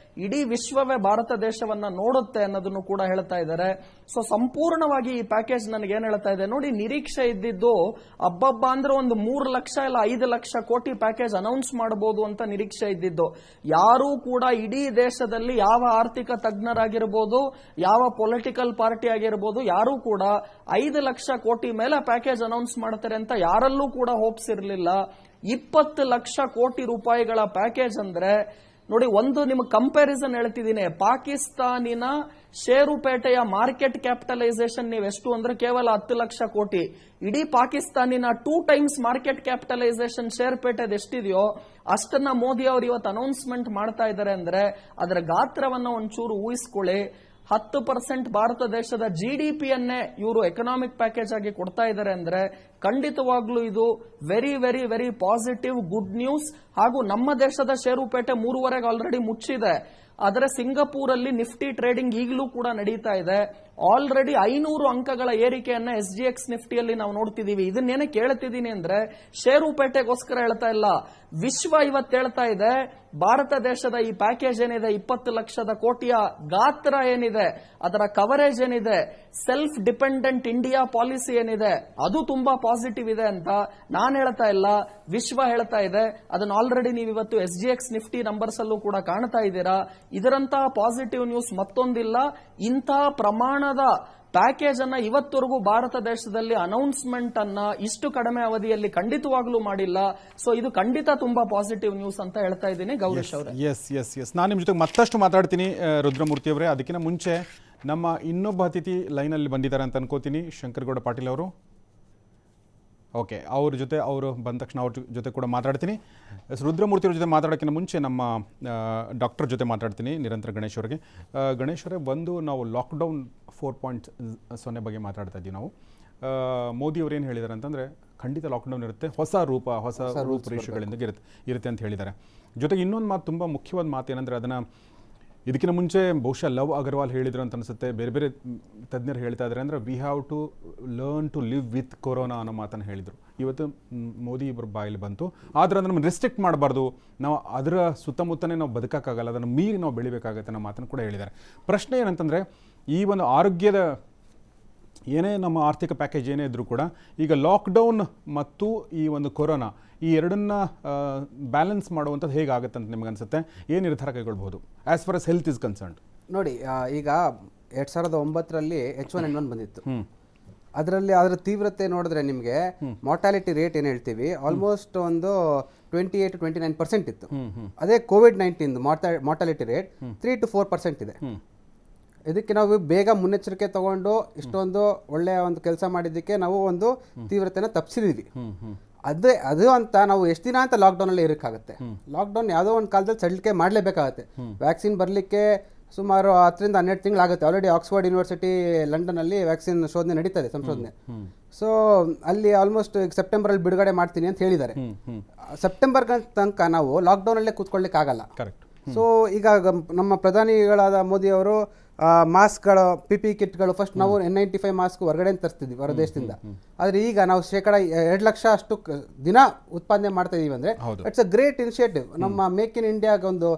ಇಡೀ ವಿಶ್ವವೇ ಭಾರತ ದೇಶವನ್ನ ನೋಡುತ್ತೆ ಅನ್ನೋದನ್ನು ಕೂಡ ಹೇಳ್ತಾ ಇದ್ದಾರೆ. ಸೊ ಸಂಪೂರ್ಣವಾಗಿ ಈ ಪ್ಯಾಕೇಜ್ ನನಗೆ ಏನ್ ಹೇಳ್ತಾ ಇದೆ ನೋಡಿ, ನಿರೀಕ್ಷೆ ಇದ್ದಿದ್ದು ಅಬ್ಬಬ್ಬ ಅಂದ್ರೆ ಒಂದು 3 ಲಕ್ಷ ಇಲ್ಲ 5 ಲಕ್ಷ ಕೋಟಿ ಪ್ಯಾಕೇಜ್ ಅನೌನ್ಸ್ ಮಾಡಬಹುದು ಅಂತ ನಿರೀಕ್ಷೆ ಇದ್ದಿದ್ದು. ಯಾರೂ ಕೂಡ ಇಡೀ ದೇಶದಲ್ಲಿ ಯಾವ ಆರ್ಥಿಕ ತಜ್ಞರಾಗಿರ್ಬೋದು, ಯಾವ ಪೊಲಿಟಿಕಲ್ ಪಾರ್ಟಿ ಆಗಿರ್ಬೋದು, ಯಾರೂ ಕೂಡ 5 ಲಕ್ಷ ಕೋಟಿ ಮೇಲೆ ಪ್ಯಾಕೇಜ್ ಅನೌನ್ಸ್ ಮಾಡ್ತಾರೆ ಅಂತ ಯಾರಲ್ಲೂ ಕೂಡ ಹೋಪ್ಸ್ ಇರಲಿಲ್ಲ. 20 ಲಕ್ಷ ಕೋಟಿ ರೂಪಾಯಿಗಳ ಪ್ಯಾಕೇಜ್ ಅಂದ್ರೆ ನೋಡಿ, ಒಂದು ನಿಮಗೆ ಕಂಪ್ಯಾರಿಸನ್ ಹೇಳ್ತಿದ್ದೀನಿ, ಪಾಕಿಸ್ತಾನಿನ ಷೇರುಪೇಟೆಯ ಮಾರ್ಕೆಟ್ ಕ್ಯಾಪಿಟಲೈಸೇಷನ್ ನೀವೆಷ್ಟು ಅಂದ್ರೆ ಕೇವಲ 10 ಲಕ್ಷ ಕೋಟಿ. ಇಡೀ ಪಾಕಿಸ್ತಾನಿನ 2 ಟೈಮ್ಸ್ ಮಾರ್ಕೆಟ್ ಕ್ಯಾಪಿಟಲೈಸೇಷನ್ ಷೇರುಪೇಟೆದು ಎಷ್ಟಿದೆಯೋ ಅಷ್ಟನ್ನ ಮೋದಿ ಅವರು ಇವತ್ತು ಅನೌನ್ಸ್ಮೆಂಟ್ ಮಾಡ್ತಾ ಇದ್ದಾರೆ ಅಂದ್ರೆ ಅದರ ಗಾತ್ರವನ್ನ ಒಂಚೂರು ಊಹಿಸ್ಕೊಳ್ಳಿ. 10% ಭಾರತ ದೇಶದ GDPಯನ್ನೇ ಇವರು ಎಕನಾಮಿಕ್ ಪ್ಯಾಕೇಜ್ ಆಗಿ ಕೊಡ್ತಾ ಇದ್ದಾರೆ ಅಂದ್ರೆ ಖಂಡಿತವಾಗ್ಲೂ ಇದು very very very positive good news. ಹಾಗೂ ನಮ್ಮ ದೇಶದ ಷೇರುಪೇಟೆ 3ವರೆಗೆ ಆಲ್ರೆಡಿ ಮುಚ್ಚಿದೆ. ಆದರೆ ಸಿಂಗಪೂರಲ್ಲಿ ನಿಫ್ಟಿ ಟ್ರೇಡಿಂಗ್ ಈಗಲೂ ಕೂಡ ನಡೀತಾ ಇದೆ. ಆಲ್ರೆಡಿ 500 ಅಂಕಗಳ ಏರಿಕೆಯನ್ನ SGX ನಿಫ್ಟಿಯಲ್ಲಿ ನಾವು ನೋಡ್ತಿದೀವಿ. ಇದನ್ನೇನೆ ಕೇಳ್ತಿದ್ದೀನಿ ಅಂದ್ರೆ ಷೇರುಪೇಟೆಗೋಸ್ಕರ ಹೇಳ್ತಾ ಇಲ್ಲ, ವಿಶ್ವ ಇವತ್ತು ಹೇಳ್ತಾ ಇದೆ ಭಾರತ ದೇಶದ ಈ ಪ್ಯಾಕೇಜ್ ಏನಿದೆ, 20 ಲಕ್ಷದ ಕೋಟಿಯ ಗಾತ್ರ ಏನಿದೆ, ಅದರ ಕವರೇಜ್ ಏನಿದೆ, ಸೆಲ್ಫ್ ಡಿಪೆಂಡೆಂಟ್ ಇಂಡಿಯಾ ಪಾಲಿಸಿ ಏನಿದೆ, ಅದು ತುಂಬಾ ಪಾಸಿಟಿವ್ ಇದೆ ಅಂತ ನಾನು ಹೇಳ್ತಾ ಇಲ್ಲ, ವಿಶ್ವ ಹೇಳ್ತಾ ಇದೆ. ಅದನ್ನ ಆಲ್ರೆಡಿ ನೀವು ಇವತ್ತು SGX ನಿಫ್ಟಿ ನಂಬರ್ಸ್ ಅಲ್ಲೂ ಕೂಡ ಕಾಣ್ತಾ ಇದ್ದೀರಾ. ಇದರಂತಹ ಪಾಸಿಟಿವ್ ನ್ಯೂಸ್ ಮತ್ತೊಂದಿಲ್ಲ. ಇಂತಹ ಪ್ರಮಾಣದ ಪ್ಯಾಕೇಜ್ ಅನ್ನ ಇವತ್ತವರೆಗೂ ಭಾರತ ದೇಶದಲ್ಲಿ ಅನೌನ್ಸ್ಮೆಂಟ್ ಅನ್ನ ಇಷ್ಟು ಕಡಿಮೆ ಅವಧಿಯಲ್ಲಿ ಖಂಡಿತವಾಗ್ಲೂ ಮಾಡಿಲ್ಲ. ಸೊ ಇದು ಖಂಡಿತ ತುಂಬಾ ಪಾಸಿಟಿವ್ ನ್ಯೂಸ್ ಅಂತ ಹೇಳ್ತಾ ಇದ್ದೀನಿ ಗೌರೀಶ್ ಅವರೇ. ಎಸ್ ನಾನು ನಿಮ್ಮ ಜೊತೆ ಮತ್ತಷ್ಟು ಮಾತಾಡ್ತೀನಿ ರುದ್ರಮೂರ್ತಿ ಅವರೇ. ಅದಕ್ಕಿಂತ ಮುಂಚೆ ನಮ್ಮ ಇನ್ನೊಬ್ಬ ಅತಿಥಿ ಲೈನಲ್ಲಿ ಬಂದಿದ್ದಾರೆ ಅಂತ ಅನ್ಕೋತೀನಿ, ಶಂಕರಗೌಡ ಪಾಟೀಲ್ ಅವರು. ಓಕೆ, ಅವ್ರ ಜೊತೆ ಅವರು ಬಂದ ತಕ್ಷಣ ಅವ್ರ ಜೊತೆ ಕೂಡ ಮಾತಾಡ್ತೀನಿ. ರುದ್ರಮೂರ್ತಿ ಅವ್ರ ಜೊತೆ ಮಾತಾಡೋಕ್ಕಿಂತ ಮುಂಚೆ ನಮ್ಮ ಡಾಕ್ಟರ್ ಜೊತೆ ಮಾತಾಡ್ತೀನಿ, ನಿರಂತರ ಗಣೇಶ್ ಅವರಿಗೆ. ಗಣೇಶ್ ಅವರೇ, ನಾವು ಲಾಕ್ಡೌನ್ 4.0 ಬಗ್ಗೆ ಮಾತಾಡ್ತಾ ಇದ್ದೀವಿ ನಾವು. ಮೋದಿ ಅವರು ಏನು ಹೇಳಿದ್ದಾರೆ ಅಂತಂದರೆ, ಖಂಡಿತ ಲಾಕ್ಡೌನ್ ಇರುತ್ತೆ, ಹೊಸ ರೂಪರೇಷೆಗಳಿಂದ ಇರುತ್ತೆ ಅಂತ ಹೇಳಿದ್ದಾರೆ. ಜೊತೆಗೆ ಇನ್ನೊಂದು ಮಾತು, ತುಂಬ ಮುಖ್ಯವಾದ ಮಾತು ಏನಂದರೆ, ಅದನ್ನು ಇದಕ್ಕಿಂತ ಮುಂಚೆ ಬಹುಶಃ ಲವ್ ಅಗರ್ವಾಲ್ ಹೇಳಿದ್ರು ಅಂತ ಅನಿಸುತ್ತೆ, ಬೇರೆ ಬೇರೆ ತಜ್ಞರು ಹೇಳ್ತಾ ಇದ್ದಾರೆ. ಅಂದರೆ we have to learn to live with corona ಅನ್ನೋ ಮಾತನ್ನು ಹೇಳಿದರು. ಇವತ್ತು ಮೋದಿ ಇಬ್ಬರು ಬಾಯಲ್ಲಿ ಬಂತು. ಆದರೆ ಅದನ್ನು ರೆಸ್ಟ್ರಿಕ್ಟ್ ಮಾಡಬಾರ್ದು, ನಾವು ಅದರ ಸುತ್ತಮುತ್ತನೇ ನಾವು ಬದುಕೋಕ್ಕಾಗಲ್ಲ, ಅದನ್ನು ಮೀರಿ ನಾವು ಬೆಳಿಬೇಕಾಗತ್ತೆ ಅನ್ನೋ ಮಾತನ್ನು ಕೂಡ ಹೇಳಿದ್ದಾರೆ. ಪ್ರಶ್ನೆ ಏನಂತಂದರೆ, ಈ ಒಂದು ಆರೋಗ್ಯದ ಏನೇ ನಮ್ಮ ಆರ್ಥಿಕ ಪ್ಯಾಕೇಜ್ ಏನೇ ಇದ್ದರೂ ಕೂಡ ಈಗ ಲಾಕ್ಡೌನ್ ಮತ್ತು ಈ ಒಂದು ಕೊರೋನಾ, ಈ ಎರಡನ್ನ ಬ್ಯಾಲೆನ್ಸ್ ಮಾಡುವಂಥದ್ದು ಹೇಗಾಗುತ್ತೆ ಅಂತ ನಿಮ್ಗೆ ಅನಿಸುತ್ತೆ? ಏನು ನಿರ್ಧಾರ ಕೈಗೊಳ್ಬಹುದು as far as health is concerned? ನೋಡಿ, ಈಗ 2009ರಲ್ಲಿ H1N1 ಬಂದಿತ್ತು. ಅದರಲ್ಲಿ ಅದರ ತೀವ್ರತೆ ನೋಡಿದ್ರೆ ನಿಮಗೆ ಮಾರ್ಟಾಲಿಟಿ ರೇಟ್ ಏನು ಹೇಳ್ತೀವಿ, ಆಲ್ಮೋಸ್ಟ್ ಒಂದು 28 to 29% ಇತ್ತು. ಅದೇ COVID-19 ಮಾರ್ಟಾಲಿಟಿ ರೇಟ್ 3 to 4% ಇದೆ. ಇದಕ್ಕೆ ನಾವು ಬೇಗ ಮುನ್ನೆಚ್ಚರಿಕೆ ತಗೊಂಡು ಇಷ್ಟೊಂದು ಒಳ್ಳೆಯ ಒಂದು ಕೆಲಸ ಮಾಡಿದ್ದಕ್ಕೆ ನಾವು ಒಂದು ತೀವ್ರತೆನ ತಪ್ಪಿಸಿದೀವಿ. ಅದು ಅಂತ ನಾವು ಎಷ್ಟು ದಿನ ಅಂತ ಲಾಕ್ಡೌನಲ್ಲಿ ಇರೋಕ್ಕಾಗುತ್ತೆ? ಲಾಕ್ಡೌನ್ ಯಾವುದೋ ಒಂದು ಕಾಲದಲ್ಲಿ ಸಡಿಲಿಕೆ ಮಾಡಲೇಬೇಕಾಗತ್ತೆ. ವ್ಯಾಕ್ಸಿನ್ ಬರಲಿಕ್ಕೆ ಸುಮಾರು 10 ರಿಂದ 12 ತಿಂಗಳಾಗುತ್ತೆ. ಆಲ್ರೆಡಿ ಆಕ್ಸ್ಫರ್ಡ್ ಯೂನಿವರ್ಸಿಟಿ ಲಂಡನಲ್ಲಿ ವ್ಯಾಕ್ಸಿನ್ ಶೋಧನೆ ನಡೀತದೆ, ಸಂಶೋಧನೆ. ಸೊ ಅಲ್ಲಿ ಆಲ್ಮೋಸ್ಟ್ ಸೆಪ್ಟೆಂಬರಲ್ಲಿ ಬಿಡುಗಡೆ ಮಾಡ್ತೀನಿ ಅಂತ ಹೇಳಿದ್ದಾರೆ. ಸೆಪ್ಟೆಂಬರ್ ತನಕ ನಾವು ಲಾಕ್ಡೌನಲ್ಲೇ ಕೂತ್ಕೊಳ್ಳಿಕ್ಕೆ ಆಗಲ್ಲ. ಸೊ ಈಗ ನಮ್ಮ ಪ್ರಧಾನಿಗಳಾದ ಮೋದಿ ಅವರು ಮಾಸ್ಕ್ಗಳು, PPE ಕಿಟ್ಗಳು, ಫಸ್ಟ್ ನಾವು N95 ಮಾಸ್ಕ್ ಹೊರಗಡೆ ತರಿಸ್ತಿದ್ವಿ ಹೊರ ದೇಶದಿಂದ. ಆದರೆ ಈಗ ನಾವು 2 ಲಕ್ಷ ಅಷ್ಟು ದಿನ ಉತ್ಪಾದನೆ ಮಾಡ್ತಾ ಇದೀವಿ ಅಂದ್ರೆ ಇಟ್ಸ್ ಅ ಗ್ರೇಟ್ ಇನಿಷಿಯೇಟಿವ್. ನಮ್ಮ ಮೇಕ್ ಇನ್ ಇಂಡಿಯಾಗೆ ಒಂದು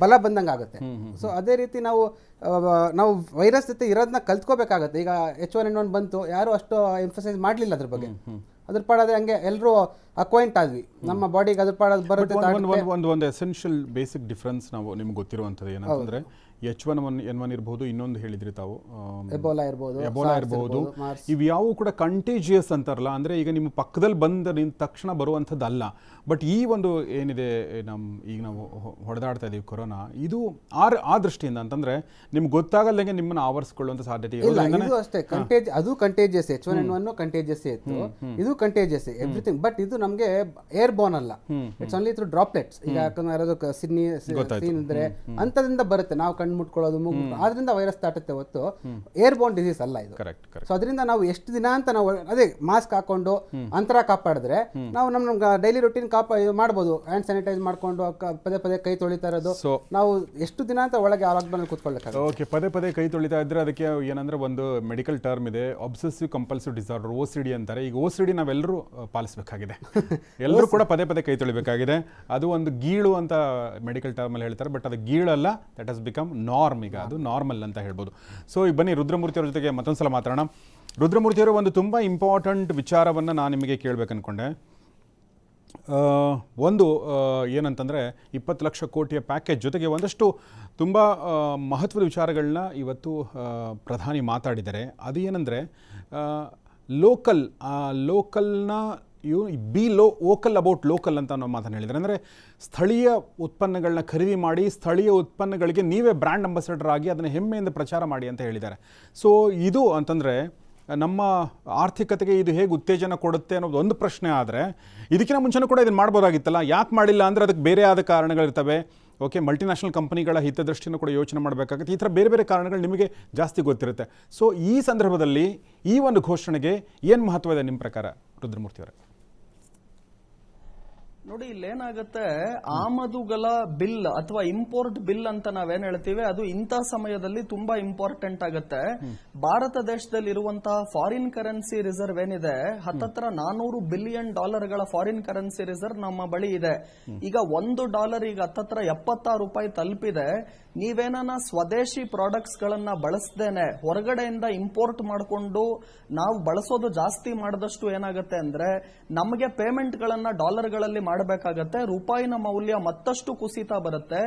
ಬಲ ಬಂದಂಗೆ ಆಗುತ್ತೆ. ಸೊ ಅದೇ ರೀತಿ ನಾವು ವೈರಸ್ ಜೊತೆ ಇರೋದನ್ನ ಕಲ್ತ್ಕೋಬೇಕಾಗತ್ತೆ. ಈಗ H1N1 ಬಂತು, ಯಾರು ಅಷ್ಟು ಎಂಫಸೈಸ್ ಮಾಡಲಿಲ್ಲ ಅದ್ರ ಬಗ್ಗೆ. ಅದ್ರ ಪಾಡೋದೇ ಹಂಗೆ ಎಲ್ಲರೂ ಅಕ್ವೈಂಟ್ ಆದ್ವಿ, ನಮ್ಮ ಬಾಡಿಗೆ ಅದ್ರ ಪಾಡೋದು ಬರುತ್ತೆ. ಒಂದು ಎಸೆನ್ಷಿಯಲ್ ಬೇಸಿಕ್ ಡಿಫ್ರೆನ್ಸ್ ನಾವು ನಿಮ್ಗೆ ಗೊತ್ತಿರುವಂಥದ್ದು ಏನಂತಂದ್ರೆ, H1N1 ಇರ್ಬೋದು, ಇನ್ನೊಂದು ಹೇಳಿದ್ರಿ ತಾವು ಎಬೋಲಾ ಇರ್ಬೋದು, ಇವು ಯಾವು ಕೂಡ ಕಂಟೇಜಿಯಸ್ ಅಂತಾರಲ್ಲ, ಅಂದರೆ ಈಗ ನಿಮ್ಮ ಪಕ್ಕದಲ್ಲಿ ಬಂದ ನಿಂತ ತಕ್ಷಣ ಬರುವಂಥದ್ದು ಅಲ್ಲ. ಬಟ್ ಈ ಒಂದು ಏನಿದೆ ಈಗ ನಾವು ಹೊಡೆದಾಡ್ತಾ ಇದೀವಿ ಕೊರೋನಾ, ಇದು ಆ ದೃಷ್ಟಿಯಿಂದ ಅಂತಂದ್ರೆ ನಿಮ್ಗೆ ಗೊತ್ತಾಗಲ್ಲಂಗೆ ನಿಮ್ಮನ್ನ ಆವರಿಸ್ಕೊಳ್ಳುವಂಥ ಸಾಧ್ಯತೆ ಇದು ಅಷ್ಟೇ. ಅದು ಕಂಟೇಜಿಯಸ್, H1N1 ಕಂಟೇಜಿಯಸ್ ಇತ್ತು, ಇದು ಕಂಟೇಜಿಯಸ್ ಎವ್ರಿಥಿಂಗ್. ಬಟ್ ಇದು ನಮಗೆ ಏರ್ ಬೋನ್ ಅಲ್ಲ, ಇಟ್ಸ್ ಓನ್ಲಿ ಥ್ರೂ ಡ್ರಾಪ್ಲೆಟ್ಸ್. ಈಗ ಯಾಕಂದ್ರೆ ಸೀನ್ ಇದ್ರೆ ಅಂಥದ್ರಿಂದ ಬರುತ್ತೆ, ನಾವು ಕಣ್ಣು ಮುಟ್ಕೊಳ್ಳೋದು, ಆದ್ರಿಂದ ವೈರಸ್ ದಾಟುತ್ತೆ ಹೊತ್ತು ಏರ್ ಬೋನ್ ಡಿಸೀಸ್ ಅಲ್ಲ ಇದು. ಸೊ ಅದರಿಂದ ನಾವು ಎಷ್ಟು ದಿನ ಅಂತ ನಾವು ಅದೇ ಮಾಸ್ಕ್ ಹಾಕೊಂಡು ಅಂತರ ಕಾಪಾಡಿದ್ರೆ ನಾವು ನಮ್ಮ ಡೈಲಿ ರೂಟೀನ್ ಮಾಡ್ಬೋದು. ಹ್ಯಾಂಡ್ ಸ್ಯಾನಿಟೈಸ್ ಮಾಡ್ಕೊಂಡು ಪದೇ ಕೈ ತೊಳಿತಾ ಇರೋದು, ನಾವು ಎಷ್ಟು ದಿನ ಅಂತ ಒಳಗೆ ಲಾಕ್ಡೌನ್ ಕೂತ್ಕೊಳ್ಳೋಕೆ. ಓಕೆ, ಪದೇ ಕೈ ತೊಳಿತಾ ಇದ್ರೆ ಅದಕ್ಕೆ ಏನಂದ್ರೆ ಒಂದು ಮೆಡಿಕಲ್ ಟರ್ಮ್ ಇದೆ, ಅಬ್ಸೆಸಿವ್ ಕಂಪಲ್ಸಿವ್ ಡಿಸಾರ್ಡರ್, OCD ಅಂತಾರೆ. ಈಗ OCD ನಾವೆಲ್ಲರೂ ಪಾಲಿಸಬೇಕಾಗಿದೆ, ಎಲ್ಲರೂ ಕೂಡ ಪದೇ ಕೈ ತೊಳಿಬೇಕಾಗಿದೆ. ಅದು ಒಂದು ಗೀಳು ಅಂತ ಮೆಡಿಕಲ್ ಟರ್ಮ್ ಅಲ್ಲಿ ಹೇಳ್ತಾರೆ, ಬಟ್ ಅದು ಗೀಳಲ್ಲ, ದಟ್ ಹಸ್ ಬಿಕಮ್ ನಾರ್ಮ್. ಈಗ ಅದು ನಾರ್ಮಲ್ ಅಂತ ಹೇಳ್ಬೋದು. ಸೊ ಈಗ ಬನ್ನಿ ರುದ್ರಮೂರ್ತಿ ಅವ್ರ ಜೊತೆಗೆ ಮತ್ತೊಂದ್ಸಲ ಮಾತಾಡೋಣ. ರುದ್ರಮೂರ್ತಿ ಅವರು, ಒಂದು ತುಂಬ ಇಂಪಾರ್ಟೆಂಟ್ ವಿಚಾರವನ್ನು ನಾನು ನಿಮಗೆ ಕೇಳಬೇಕು ಅನ್ಕೊಂಡೆ. ಒಂದು ಏನಂತಂದರೆ 20 ಲಕ್ಷ ಕೋಟಿಯ ಪ್ಯಾಕೇಜ್ ಜೊತೆಗೆ ಒಂದಷ್ಟು ತುಂಬ ಮಹತ್ವದ ವಿಚಾರಗಳನ್ನ ಇವತ್ತು ಪ್ರಧಾನಿ ಮಾತಾಡಿದ್ದಾರೆ. ಅದು ಏನಂದರೆ ಲೋಕಲ್ನ ವೋಕಲ್ ಅಬೌಟ್ ಲೋಕಲ್ ಅಂತ ಅನ್ನೋ ಮಾತನ್ನು ಹೇಳಿದ್ದಾರೆ. ಅಂದರೆ ಸ್ಥಳೀಯ ಉತ್ಪನ್ನಗಳನ್ನ ಖರೀದಿ ಮಾಡಿ, ಸ್ಥಳೀಯ ಉತ್ಪನ್ನಗಳಿಗೆ ನೀವೇ ಬ್ರ್ಯಾಂಡ್ ಅಂಬಾಸಿಡರ್ ಆಗಿ ಅದನ್ನು ಹೆಮ್ಮೆಯಿಂದ ಪ್ರಚಾರ ಮಾಡಿ ಅಂತ ಹೇಳಿದ್ದಾರೆ. ಸೊ ಇದು ಅಂತಂದರೆ ನಮ್ಮ ಆರ್ಥಿಕತೆಗೆ ಇದು ಹೇಗೆ ಉತ್ತೇಜನ ಕೊಡುತ್ತೆ ಅನ್ನೋದು ಒಂದು ಪ್ರಶ್ನೆ. ಆದರೆ ಇದಕ್ಕಿಂತ ಮುಂಚೆನೂ ಕೂಡ ಇದನ್ನು ಮಾಡ್ಬೋದಾಗಿತ್ತಲ್ಲ, ಯಾಕೆ ಮಾಡಿಲ್ಲ ಅಂದರೆ ಅದಕ್ಕೆ ಬೇರೆ ಆದ ಕಾರಣಗಳಿರ್ತವೆ. ಓಕೆ, ಮಲ್ಟಿನ್ಯಾಷನಲ್ ಕಂಪನಿಗಳ ಹಿತದೃಷ್ಟಿಯನ್ನು ಕೂಡ ಯೋಚನೆ ಮಾಡಬೇಕಾಗುತ್ತೆ. ಈ ಥರ ಬೇರೆ ಕಾರಣಗಳು ನಿಮಗೆ ಜಾಸ್ತಿ ಗೊತ್ತಿರುತ್ತೆ. ಸೊ ಈ ಸಂದರ್ಭದಲ್ಲಿ ಈ ಒಂದು ಘೋಷಣೆಗೆ ಏನು ಮಹತ್ವ ಇದೆ ನಿಮ್ಮ ಪ್ರಕಾರ ರುದ್ರಮೂರ್ತಿ ಅವರೇ? ನೋಡಿ, ಇಲ್ಲೇನಾಗತ್ತೆ, ಆಮದುಗಳ ಬಿಲ್ ಅಥವಾ ಇಂಪೋರ್ಟ್ ಬಿಲ್ ಅಂತ ನಾವೇನ್ ಹೇಳ್ತೀವಿ, ಅದು ಇಂಥ ಸಮಯದಲ್ಲಿ ತುಂಬಾ ಇಂಪಾರ್ಟೆಂಟ್ ಆಗುತ್ತೆ. ಭಾರತ ದೇಶದಲ್ಲಿ ಇರುವಂತಹ ಫಾರಿನ್ ಕರೆನ್ಸಿ ರಿಸರ್ವ್ ಏನಿದೆ, ಹತ್ತತ್ರ $400 ಬಿಲಿಯನ್ ಫಾರಿನ್ ಕರೆನ್ಸಿ ರಿಸರ್ವ್ ನಮ್ಮ ಬಳಿ ಇದೆ. ಈಗ $1 ಈಗ ಹತ್ತತ್ರ $76 ತಲುಪಿದೆ. ನೀವೇನ ಸ್ವದೇಶಿ ಪ್ರಾಡಕ್ಟ್ಸ್ ಗಳನ್ನ ಬಳಸದೇನೆ ಹೊರಗಡೆಯಿಂದ ಇಂಪೋರ್ಟ್ ಮಾಡಿಕೊಂಡು ನಾವು ಬಳಸೋದು ಜಾಸ್ತಿ ಮಾಡಿದಷ್ಟು ಏನಾಗುತ್ತೆ ಅಂದ್ರೆ ನಮಗೆ ಪೇಮೆಂಟ್ ಗಳನ್ನ ಡಾಲರ್ಗಳಲ್ಲಿ ಮಾಡಬೇಕಾಗತ್ತೆ. ರೂಪಾಯಿನ ಮೌಲ್ಯ ಮತ್ತಷ್ಟು ಕುಸಿತಾ ಬರುತ್ತೆ.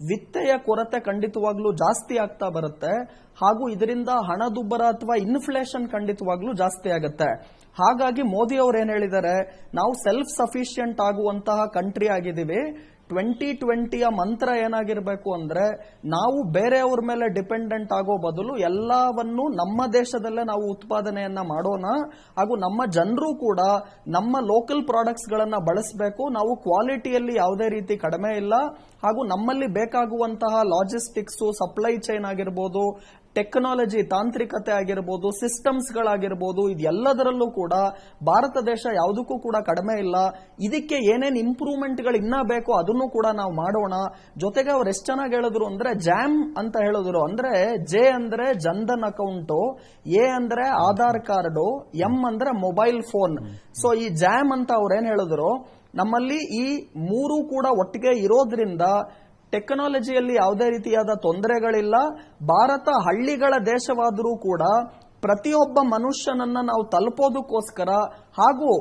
ವಿತ್ತೆಯ ಕೊರತೆ ಖಂಡಿತವಾಗ್ಲೂ ಜಾಸ್ತಿ ಆಗ್ತಾ ಬರುತ್ತೆ. ಹಾಗೂ ಇದರಿಂದ ಹಣದುಬ್ಬರ ಅಥವಾ ಇನ್ಫ್ಲೇಷನ್ ಖಂಡಿತವಾಗ್ಲೂ ಜಾಸ್ತಿ ಆಗುತ್ತೆ. ಹಾಗಾಗಿ ಮೋದಿ ಅವರು ಏನ್ ಹೇಳಿದ್ದಾರೆ, ನಾವು ಸೆಲ್ಫ್ ಸಫಿಶಿಯಂಟ್ ಆಗುವಂತಹ ಕಂಟ್ರಿ ಆಗಿದ್ದೀವಿ. 2020ಯ ಮಂತ್ರ ಏನಾಗಿರ್ಬೇಕು ಅಂದ್ರೆ, ನಾವು ಬೇರೆಯವ್ರ ಮೇಲೆ ಡಿಪೆಂಡೆಂಟ್ ಆಗೋ ಬದಲು ಎಲ್ಲವನ್ನು ನಮ್ಮ ದೇಶದಲ್ಲೇ ನಾವು ಉತ್ಪಾದನೆಯನ್ನ ಮಾಡೋಣ. ಹಾಗೂ ನಮ್ಮ ಜನರು ಕೂಡ ನಮ್ಮ ಲೋಕಲ್ ಪ್ರಾಡಕ್ಟ್ಸ್ ಗಳನ್ನ ಬಳಸಬೇಕು. ನಾವು ಕ್ವಾಲಿಟಿಯಲ್ಲಿ ಯಾವುದೇ ರೀತಿ ಕಡಿಮೆ ಇಲ್ಲ. ಹಾಗೂ ನಮ್ಮಲ್ಲಿ ಬೇಕಾಗುವಂತಹ ಲಾಜಿಸ್ಟಿಕ್ಸ್, ಸಪ್ಲೈ ಚೈನ್ ಆಗಿರ್ಬೋದು, ಟೆಕ್ನಾಲಜಿ ತಾಂತ್ರಿಕತೆ ಆಗಿರ್ಬೋದು, ಸಿಸ್ಟಮ್ಸ್ ಗಳಾಗಿರ್ಬೋದು, ಇದೆಲ್ಲದರಲ್ಲೂ ಕೂಡ ಭಾರತ ದೇಶ ಯಾವುದಕ್ಕೂ ಕೂಡ ಕಡಿಮೆ ಇಲ್ಲ. ಇದಕ್ಕೆ ಏನೇನ್ ಇಂಪ್ರೂವ್ಮೆಂಟ್ ಗಳು ಇನ್ನ ಬೇಕೋ ಅದನ್ನು ಕೂಡ ನಾವು ಮಾಡೋಣ. ಜೊತೆಗೆ ಅವ್ರು ಎಷ್ಟು ಚೆನ್ನಾಗಿ ಹೇಳಿದ್ರು ಅಂದ್ರೆ, ಜಾಮ್ ಅಂತ ಹೇಳಿದ್ರು. ಅಂದ್ರೆ ಜೆ ಅಂದ್ರೆ ಜನ್ಧನ್ ಅಕೌಂಟ್, ಎ ಅಂದ್ರೆ ಆಧಾರ್ ಕಾರ್ಡ್, ಎಂ ಅಂದ್ರೆ ಮೊಬೈಲ್ ಫೋನ್. ಸೊ ಈ ಜಾಮ್ ಅಂತ ಅವ್ರೇನ್ ಹೇಳಿದ್ರು, ನಮ್ಮಲ್ಲಿ ಈ ಮೂರು ಕೂಡ ಒಟ್ಟಿಗೆ ಇರೋದ್ರಿಂದ ಟೆಕ್ನಾಲಜಿಯಲ್ಲಿ ಯಾವುದೇ ರೀತಿಯಾದ ತೊಂದರೆಗಳಿಲ್ಲ. ಭಾರತ ಹಳ್ಳಿಗಳ ದೇಶವಾದರೂ ಕೂಡ ಪ್ರತಿಯೊಬ್ಬ ಮನುಷ್ಯನನ್ನ ನಾವು ತಲುಪೋದಕ್ಕೋಸ್ಕರ ಹಾಗೂ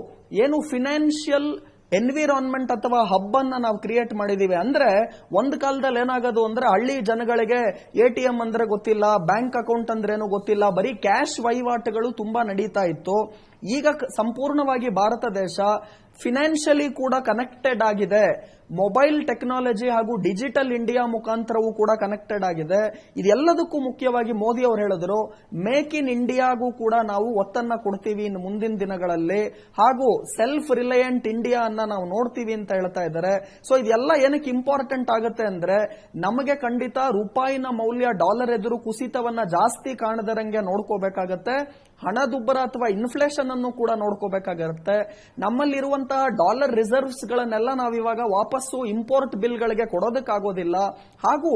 ಏನು ಫಿನಾನ್ಷಿಯಲ್ ಎನ್ವಿರಾನ್ಮೆಂಟ್ ಅಥವಾ ಹಬ್ ಅನ್ನ ನಾವು ಕ್ರಿಯೇಟ್ ಮಾಡಿದೀವಿ. ಅಂದ್ರೆ ಒಂದು ಕಾಲದಲ್ಲಿ ಏನಾಗೋದು ಅಂದ್ರೆ, ಹಳ್ಳಿ ಜನಗಳಿಗೆ ATM ಅಂದ್ರೆ ಗೊತ್ತಿಲ್ಲ, ಬ್ಯಾಂಕ್ ಅಕೌಂಟ್ ಅಂದ್ರೆ ಏನು ಗೊತ್ತಿಲ್ಲ, ಬರೀ ಕ್ಯಾಶ್ ವಹಿವಾಟುಗಳು ತುಂಬಾ ನಡೀತಾ ಇತ್ತು. ಈಗ ಸಂಪೂರ್ಣವಾಗಿ ಭಾರತ ದೇಶ ಫಿನಾನ್ಷಿಯಲಿ ಕೂಡ ಕನೆಕ್ಟೆಡ್ ಆಗಿದೆ. ಮೊಬೈಲ್ ಟೆಕ್ನಾಲಜಿ ಹಾಗೂ ಡಿಜಿಟಲ್ ಇಂಡಿಯಾ ಮುಖಾಂತರವೂ ಕೂಡ ಕನೆಕ್ಟೆಡ್ ಆಗಿದೆ. ಇದೆಲ್ಲದಕ್ಕೂ ಮುಖ್ಯವಾಗಿ ಮೋದಿ ಅವರು ಹೇಳಿದ್ರು, ಮೇಕ್ ಇನ್ ಇಂಡಿಯಾಗೂ ಕೂಡ ನಾವು ಒತ್ತನ್ನ ಕೊಡ್ತೀವಿ ಇನ್ನು ಮುಂದಿನ ದಿನಗಳಲ್ಲಿ. ಹಾಗೂ ಸೆಲ್ಫ್ ರಿಲಯಂಟ್ ಇಂಡಿಯಾ ಅನ್ನ ನಾವು ನೋಡ್ತೀವಿ ಅಂತ ಹೇಳ್ತಾ ಇದ್ದಾರೆ. ಸೊ ಇದೆಲ್ಲ ಏನಕ್ಕೆ ಇಂಪಾರ್ಟೆಂಟ್ ಆಗುತ್ತೆ ಅಂದ್ರೆ, ನಮಗೆ ಖಂಡಿತ ರೂಪಾಯಿನ ಮೌಲ್ಯ ಡಾಲರ್ ಎದುರು ಕುಸಿತವನ್ನ ಜಾಸ್ತಿ ಕಾಣದರಂಗೆ ನೋಡ್ಕೋಬೇಕಾಗತ್ತೆ. ಹಣದುಬ್ಬರ ಅಥವಾ ಇನ್ಫ್ಲೇಷನ್ ಅನ್ನು ಕೂಡ ನೋಡ್ಕೋಬೇಕಾಗಿರುತ್ತೆ. ನಮ್ಮಲ್ಲಿರುವಂತಹ ಡಾಲರ್ ರಿಸರ್ವ್ಸ್ ಗಳನ್ನೆಲ್ಲ ನಾವಿವಾಗ ವಾಪಸ್ಸು ಇಂಪೋರ್ಟ್ ಬಿಲ್ ಗಳಿಗೆ ಕೊಡೋದಕ್ಕಾಗೋದಿಲ್ಲ. ಹಾಗೂ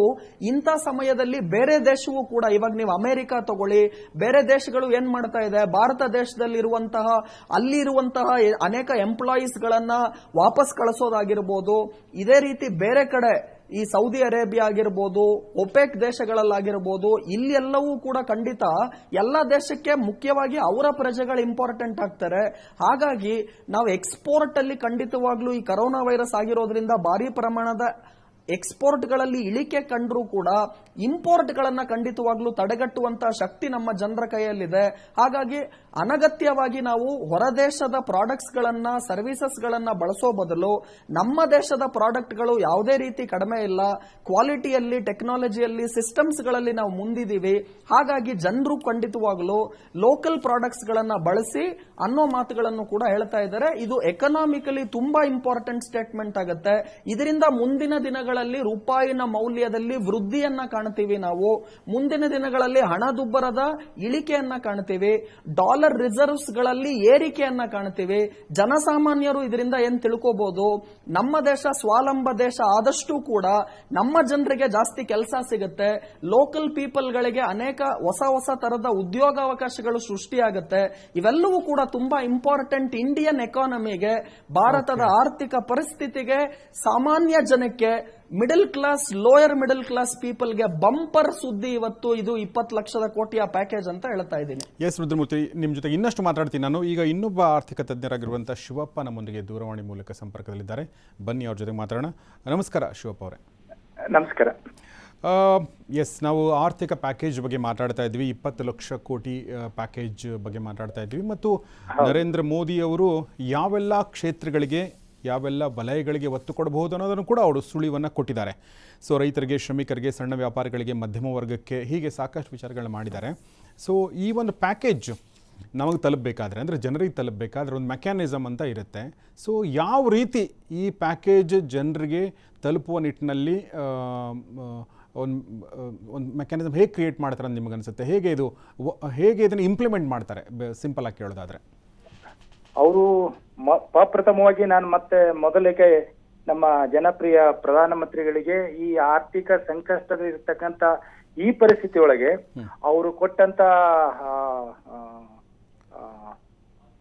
ಇಂಥ ಸಮಯದಲ್ಲಿ ಬೇರೆ ದೇಶವೂ ಕೂಡ, ಇವಾಗ ನೀವು ಅಮೆರಿಕ ತಗೊಳ್ಳಿ, ಬೇರೆ ದೇಶಗಳು ಏನ್ ಮಾಡ್ತಾ ಇದೆ, ಭಾರತ ದೇಶದಲ್ಲಿರುವಂತಹ ಅಲ್ಲಿರುವಂತಹ ಅನೇಕ ಎಂಪ್ಲಾಯೀಸ್ ಗಳನ್ನ ವಾಪಸ್ ಕಳಿಸೋದಾಗಿರ್ಬೋದು. ಇದೇ ರೀತಿ ಬೇರೆ ಕಡೆ ಈ ಸೌದಿ ಅರೇಬಿಯಾ ಆಗಿರ್ಬೋದು, ಒಪೆಕ್ ದೇಶಗಳಲ್ಲಾಗಿರ್ಬೋದು, ಇಲ್ಲೆಲ್ಲವೂ ಕೂಡ ಖಂಡಿತ ಎಲ್ಲ ದೇಶಕ್ಕೆ ಮುಖ್ಯವಾಗಿ ಅವರ ಪ್ರಜೆಗಳು ಇಂಪಾರ್ಟೆಂಟ್ ಆಗ್ತಾರೆ. ಹಾಗಾಗಿ ನಾವು ಎಕ್ಸ್ಪೋರ್ಟ್ ಅಲ್ಲಿ ಖಂಡಿತವಾಗ್ಲೂ ಈ ಕರೋನಾ ವೈರಸ್ ಆಗಿರೋದ್ರಿಂದ ಭಾರಿ ಪ್ರಮಾಣದ ಎಕ್ಸ್ಪೋರ್ಟ್ ಗಳಲ್ಲಿ ಇಳಿಕೆ ಕಂಡ್ರೂ ಕೂಡ ಇಂಪೋರ್ಟ್ ಗಳನ್ನ ಖಂಡಿತವಾಗ್ಲೂ ತಡೆಗಟ್ಟುವಂತಹ ಶಕ್ತಿ ನಮ್ಮ ಜನರ ಕೈಯಲ್ಲಿದೆ. ಹಾಗಾಗಿ ಅನಗತ್ಯವಾಗಿ ನಾವು ಹೊರದೇಶದ ಪ್ರಾಡಕ್ಟ್ಸ್ ಗಳನ್ನ, ಸರ್ವಿಸಸ್ ಗಳನ್ನ ಬಳಸೋ ಬದಲು ನಮ್ಮ ದೇಶದ ಪ್ರಾಡಕ್ಟ್ ಗಳು ಯಾವುದೇ ರೀತಿ ಕಡಿಮೆ ಇಲ್ಲ. ಕ್ವಾಲಿಟಿಯಲ್ಲಿ, ಟೆಕ್ನಾಲಜಿಯಲ್ಲಿ, ಸಿಸ್ಟಮ್ಸ್ ಗಳಲ್ಲಿ ನಾವು ಮುಂದಿದ್ದೀವಿ. ಹಾಗಾಗಿ ಜನರು ಖಂಡಿತವಾಗ್ಲೂ ಲೋಕಲ್ ಪ್ರಾಡಕ್ಟ್ಸ್ ಗಳನ್ನ ಬಳಸಿ ಅನ್ನೋ ಮಾತುಗಳನ್ನು ಕೂಡ ಹೇಳ್ತಾ ಇದ್ದಾರೆ. ಇದು ಎಕನಾಮಿಕಲಿ ತುಂಬಾ ಇಂಪಾರ್ಟೆಂಟ್ ಸ್ಟೇಟ್ಮೆಂಟ್ ಆಗುತ್ತೆ. ಇದರಿಂದ ಮುಂದಿನ ದಿನಗಳಲ್ಲಿ ರೂಪಾಯಿನ ಮೌಲ್ಯದಲ್ಲಿ ವೃದ್ಧಿಯನ್ನ ಕಾಣ್ತೀವಿ. ನಾವು ಮುಂದಿನ ದಿನಗಳಲ್ಲಿ ಹಣದುಬ್ಬರದ ಇಳಿಕೆಯನ್ನ ಕಾಣ್ತೀವಿ. ಡಾಲರ್ ರಿಸರ್ವ್ಸ್ ಗಳಲ್ಲಿ ಏರಿಕೆಯನ್ನ ಕಾಣ್ತೀವಿ. ಜನಸಾಮಾನ್ಯರು ಇದರಿಂದ ಏನ್ ತಿಳ್ಕೋಬಹುದು, ನಮ್ಮ ದೇಶ ಸ್ವಾವಲಂಬ ದೇಶ ಆದಷ್ಟು ಕೂಡ ನಮ್ಮ ಜನರಿಗೆ ಜಾಸ್ತಿ ಕೆಲಸ ಸಿಗುತ್ತೆ. ಲೋಕಲ್ ಪೀಪಲ್ ಗಳಿಗೆ ಅನೇಕ ಹೊಸ ಹೊಸ ತರದ ಉದ್ಯೋಗಾವಕಾಶಗಳು ಸೃಷ್ಟಿಯಾಗುತ್ತೆ. ಇವೆಲ್ಲವೂ ಕೂಡ ತುಂಬಾ ಇಂಪಾರ್ಟೆಂಟ್ ಇಂಡಿಯನ್ ಎಕಾನಮಿಗೆ, ಭಾರತದ ಆರ್ಥಿಕ ಪರಿಸ್ಥಿತಿಗೆ, ಸಾಮಾನ್ಯ ಜನಕ್ಕೆ, middle class, lower middle class ಪೀಪಲ್ಗೆ ಬಂಪರ್ ಸುದ್ದಿ ಇವತ್ತು. ಇದು 20 ಲಕ್ಷದ ಕೋಟಿಯ ಪ್ಯಾಕೇಜ್ ಅಂತ ಹೇಳ್ತಾ ಇದ್ದೀನಿ. ಎಸ್ ರುದ್ರಮೂರ್ತಿ, ನಿಮ್ಮ ಜೊತೆ ಇನ್ನಷ್ಟು ಮಾತಾಡ್ತೀನಿ ನಾನು. ಈಗ ಇನ್ನೊಬ್ಬ ಆರ್ಥಿಕ ತಜ್ಞರಾಗಿರುವಂತಹ ಶಿವಪ್ಪ ನಮ್ಮೊಂದಿಗೆ ದೂರವಾಣಿ ಮೂಲಕ ಸಂಪರ್ಕದಲ್ಲಿದ್ದಾರೆ. ಬನ್ನಿ ಅವ್ರ ಜೊತೆ ಮಾತಾಡೋಣ. ನಮಸ್ಕಾರ ಶಿವಪ್ಪ ಅವರೇ. ನಮಸ್ಕಾರ. ಎಸ್, ನಾವು ಆರ್ಥಿಕ ಪ್ಯಾಕೇಜ್ ಬಗ್ಗೆ ಮಾತಾಡ್ತಾ ಇದ್ವಿ, 20 ಲಕ್ಷ ಕೋಟಿ ಪ್ಯಾಕೇಜ್ ಬಗ್ಗೆ ಮಾತಾಡ್ತಾ ಇದ್ವಿ. ಮತ್ತು ನರೇಂದ್ರ ಮೋದಿ ಅವರು ಯಾವೆಲ್ಲ ಕ್ಷೇತ್ರಗಳಿಗೆ, ಯಾವೆಲ್ಲ ವಲಯಗಳಿಗೆ ಒತ್ತು ಕೊಡಬಹುದು ಅನ್ನೋದನ್ನು ಕೂಡ ಅವರು ಸುಳಿವನ್ನು ಕೊಟ್ಟಿದ್ದಾರೆ. ಸೊ ರೈತರಿಗೆ, ಶ್ರಮಿಕರಿಗೆ, ಸಣ್ಣ ವ್ಯಾಪಾರಿಗಳಿಗೆ, ಮಧ್ಯಮ ವರ್ಗಕ್ಕೆ, ಹೀಗೆ ಸಾಕಷ್ಟು ವಿಚಾರಗಳನ್ನ ಮಾಡಿದ್ದಾರೆ. ಸೊ ಈ ಒಂದು ಪ್ಯಾಕೇಜ್ ನಮಗೆ ತಲುಪಬೇಕಾದ್ರೆ, ಅಂದರೆ ಜನರಿಗೆ ತಲುಪಬೇಕಾದ್ರೆ ಒಂದು ಮೆಕ್ಯಾನಿಸಮ್ ಅಂತ ಇರುತ್ತೆ. ಸೊ ಯಾವ ರೀತಿ ಈ ಪ್ಯಾಕೇಜ್ ಜನರಿಗೆ ತಲುಪುವ ನಿಟ್ಟಿನಲ್ಲಿ ಒಂದು ಮೆಕ್ಯಾನಿಸಮ್ ಹೇಗೆ ಕ್ರಿಯೇಟ್ ಮಾಡ್ತಾರೆ ಅಂತ ನಿಮಗನ್ಸುತ್ತೆ? ಹೇಗೆ ಇದನ್ನು ಇಂಪ್ಲಿಮೆಂಟ್ ಮಾಡ್ತಾರೆ, ಸಿಂಪಲ್ ಆಗಿ ಕೇಳೋದಾದರೆ? ಅವರು ಪ್ರಪ್ರಥಮವಾಗಿ ನಾನು ಮತ್ತೆ ಮೊದಲಿಗೆ ನಮ್ಮ ಜನಪ್ರಿಯ ಪ್ರಧಾನಮಂತ್ರಿಗಳಿಗೆ ಈ ಆರ್ಥಿಕ ಸಂಕಷ್ಟದಲ್ಲಿರ್ತಕ್ಕಂಥ ಈ ಪರಿಸ್ಥಿತಿ ಒಳಗೆ ಅವರು ಕೊಟ್ಟಂತ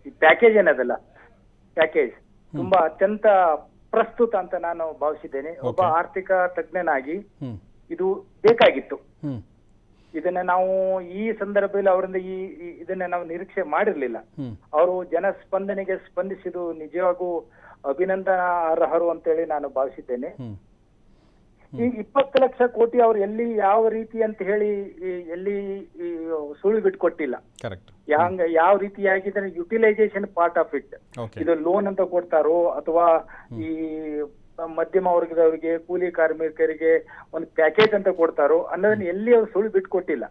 ಈ ಪ್ಯಾಕೇಜ್ ಏನದಲ್ಲ ಪ್ಯಾಕೇಜ್ ತುಂಬಾ ಅತ್ಯಂತ ಪ್ರಸ್ತುತ ಅಂತ ನಾನು ಭಾವಿಸಿದ್ದೇನೆ. ಒಬ್ಬ ಆರ್ಥಿಕ ತಜ್ಞನಾಗಿ ಇದು ಬೇಕಾಗಿತ್ತು. ಇದನ್ನ ನಾವು ಈ ಸಂದರ್ಭದಲ್ಲಿ ಅವರಿಂದ ಇದನ್ನ ನಾವು ನಿರೀಕ್ಷೆ ಮಾಡಿರ್ಲಿಲ್ಲ. ಅವರು ಜನ ಸ್ಪಂದನೆಗೆ ಸ್ಪಂದಿಸಿದ್ದು ನಿಜವಾಗೂ ಅಭಿನಂದನಾರ್ಹರು ಅಂತೇಳಿ ನಾನು ಭಾವಿಸಿದ್ದೇನೆ. ಈ 20 ಲಕ್ಷ ಕೋಟಿ ಅವ್ರು ಎಲ್ಲಿ ಯಾವ ರೀತಿ ಅಂತ ಹೇಳಿ ಎಲ್ಲಿ ಸುಳ್ಳು ಬಿಟ್ಕೊಟ್ಟಿಲ್ಲ. ಯಾವ ರೀತಿಯಾಗಿ ಯುಟಿಲೈಸೇಷನ್ ಪಾರ್ಟ್ ಆಫ್ ಇಟ್, ಇದು ಲೋನ್ ಅಂತ ಕೊಡ್ತಾರೋ ಅಥವಾ ಈ ಮಧ್ಯಮ ವರ್ಗದವರಿಗೆ ಕೂಲಿ ಕಾರ್ಮಿಕರಿಗೆ ಒಂದು ಪ್ಯಾಕೇಜ್ ಅಂತ ಕೊಡ್ತಾರೋ ಅನ್ನೋದನ್ನ ಎಲ್ಲಿ ಅವ್ರು ಸುಳ್ಳು ಬಿಟ್ಕೊಟ್ಟಿಲ್ಲ.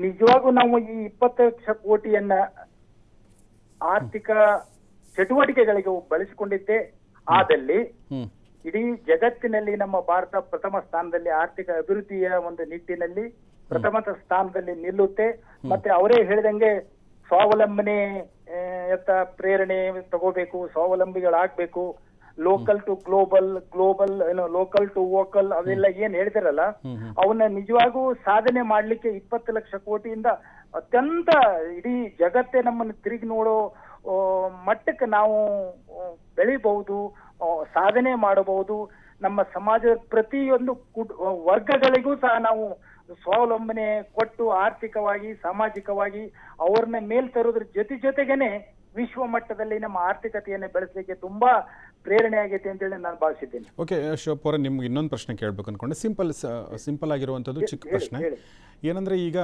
ನಿಜವಾಗೂ ನಾವು ಈ 20 ಲಕ್ಷ ಕೋಟಿಯನ್ನ ಆರ್ಥಿಕ ಚಟುವಟಿಕೆಗಳಿಗೆ ಬಳಸಿಕೊಂಡಿದ್ದೆ ಆದಲ್ಲಿ ಇಡೀ ಜಗತ್ತಿನಲ್ಲಿ ನಮ್ಮ ಭಾರತ ಪ್ರಥಮ ಸ್ಥಾನದಲ್ಲಿ ಆರ್ಥಿಕ ಅಭಿವೃದ್ಧಿಯ ಒಂದು ನಿಟ್ಟಿನಲ್ಲಿ ಪ್ರಥಮ ಸ್ಥಾನದಲ್ಲಿ ನಿಲ್ಲುತ್ತೆ. ಮತ್ತೆ ಅವರೇ ಹೇಳಿದಂಗೆ ಸ್ವಾವಲಂಬನೆ ಪ್ರೇರಣೆ ತಗೋಬೇಕು, ಸ್ವಾವಲಂಬಿಗಳಾಗ್ಬೇಕು, local to global, global local to vocal ಅವೆಲ್ಲ ಏನ್ ಹೇಳ್ತಾರಲ್ಲ ಅವನ್ನ ನಿಜವಾಗೂ ಸಾಧನೆ ಮಾಡ್ಲಿಕ್ಕೆ 20 ಲಕ್ಷ ಕೋಟಿಯಿಂದ ಅತ್ಯಂತ ಇಡೀ ಜಗತ್ತೇ ನಮ್ಮನ್ನು ತಿರುಗಿ ನೋಡೋ ಮಟ್ಟಕ್ಕೆ ನಾವು ಬೆಳಿಬಹುದು, ಸಾಧನೆ ಮಾಡಬಹುದು. ನಮ್ಮ ಸಮಾಜದ ಪ್ರತಿಯೊಂದು ವರ್ಗಗಳಿಗೂ ಸಹ ನಾವು ಸ್ವಾವಲಂಬನೆ ಕೊಟ್ಟು ಆರ್ಥಿಕವಾಗಿ ಸಾಮಾಜಿಕವಾಗಿ ಅವ್ರನ್ನ ಮೇಲ್ ತರೋದ್ರ ಜೊತೆಗೇನೆ ವಿಶ್ವ ಮಟ್ಟದಲ್ಲಿ ನಮ್ಮ ಆರ್ಥಿಕತೆಯನ್ನು ಬೆಳೆಸಲಿಕ್ಕೆ ತುಂಬಾ ಪ್ರೇರಣೆ ಆಗೈತೆ ಅಂತೇಳಿ ನಾನು ಭಾವಿಸಿದ್ದೇನೆ. ಓಕೆ ಶಿವಪ್ಪ ಅವರೇ, ನಿಮ್ಗೆ ಇನ್ನೊಂದು ಪ್ರಶ್ನೆ ಕೇಳಬೇಕು ಅನ್ಕೊಂಡೆ. ಸಿಂಪಲ್ ಆಗಿರುವಂಥದ್ದು ಚಿಕ್ಕ ಪ್ರಶ್ನೆ ಏನಂದರೆ, ಈಗ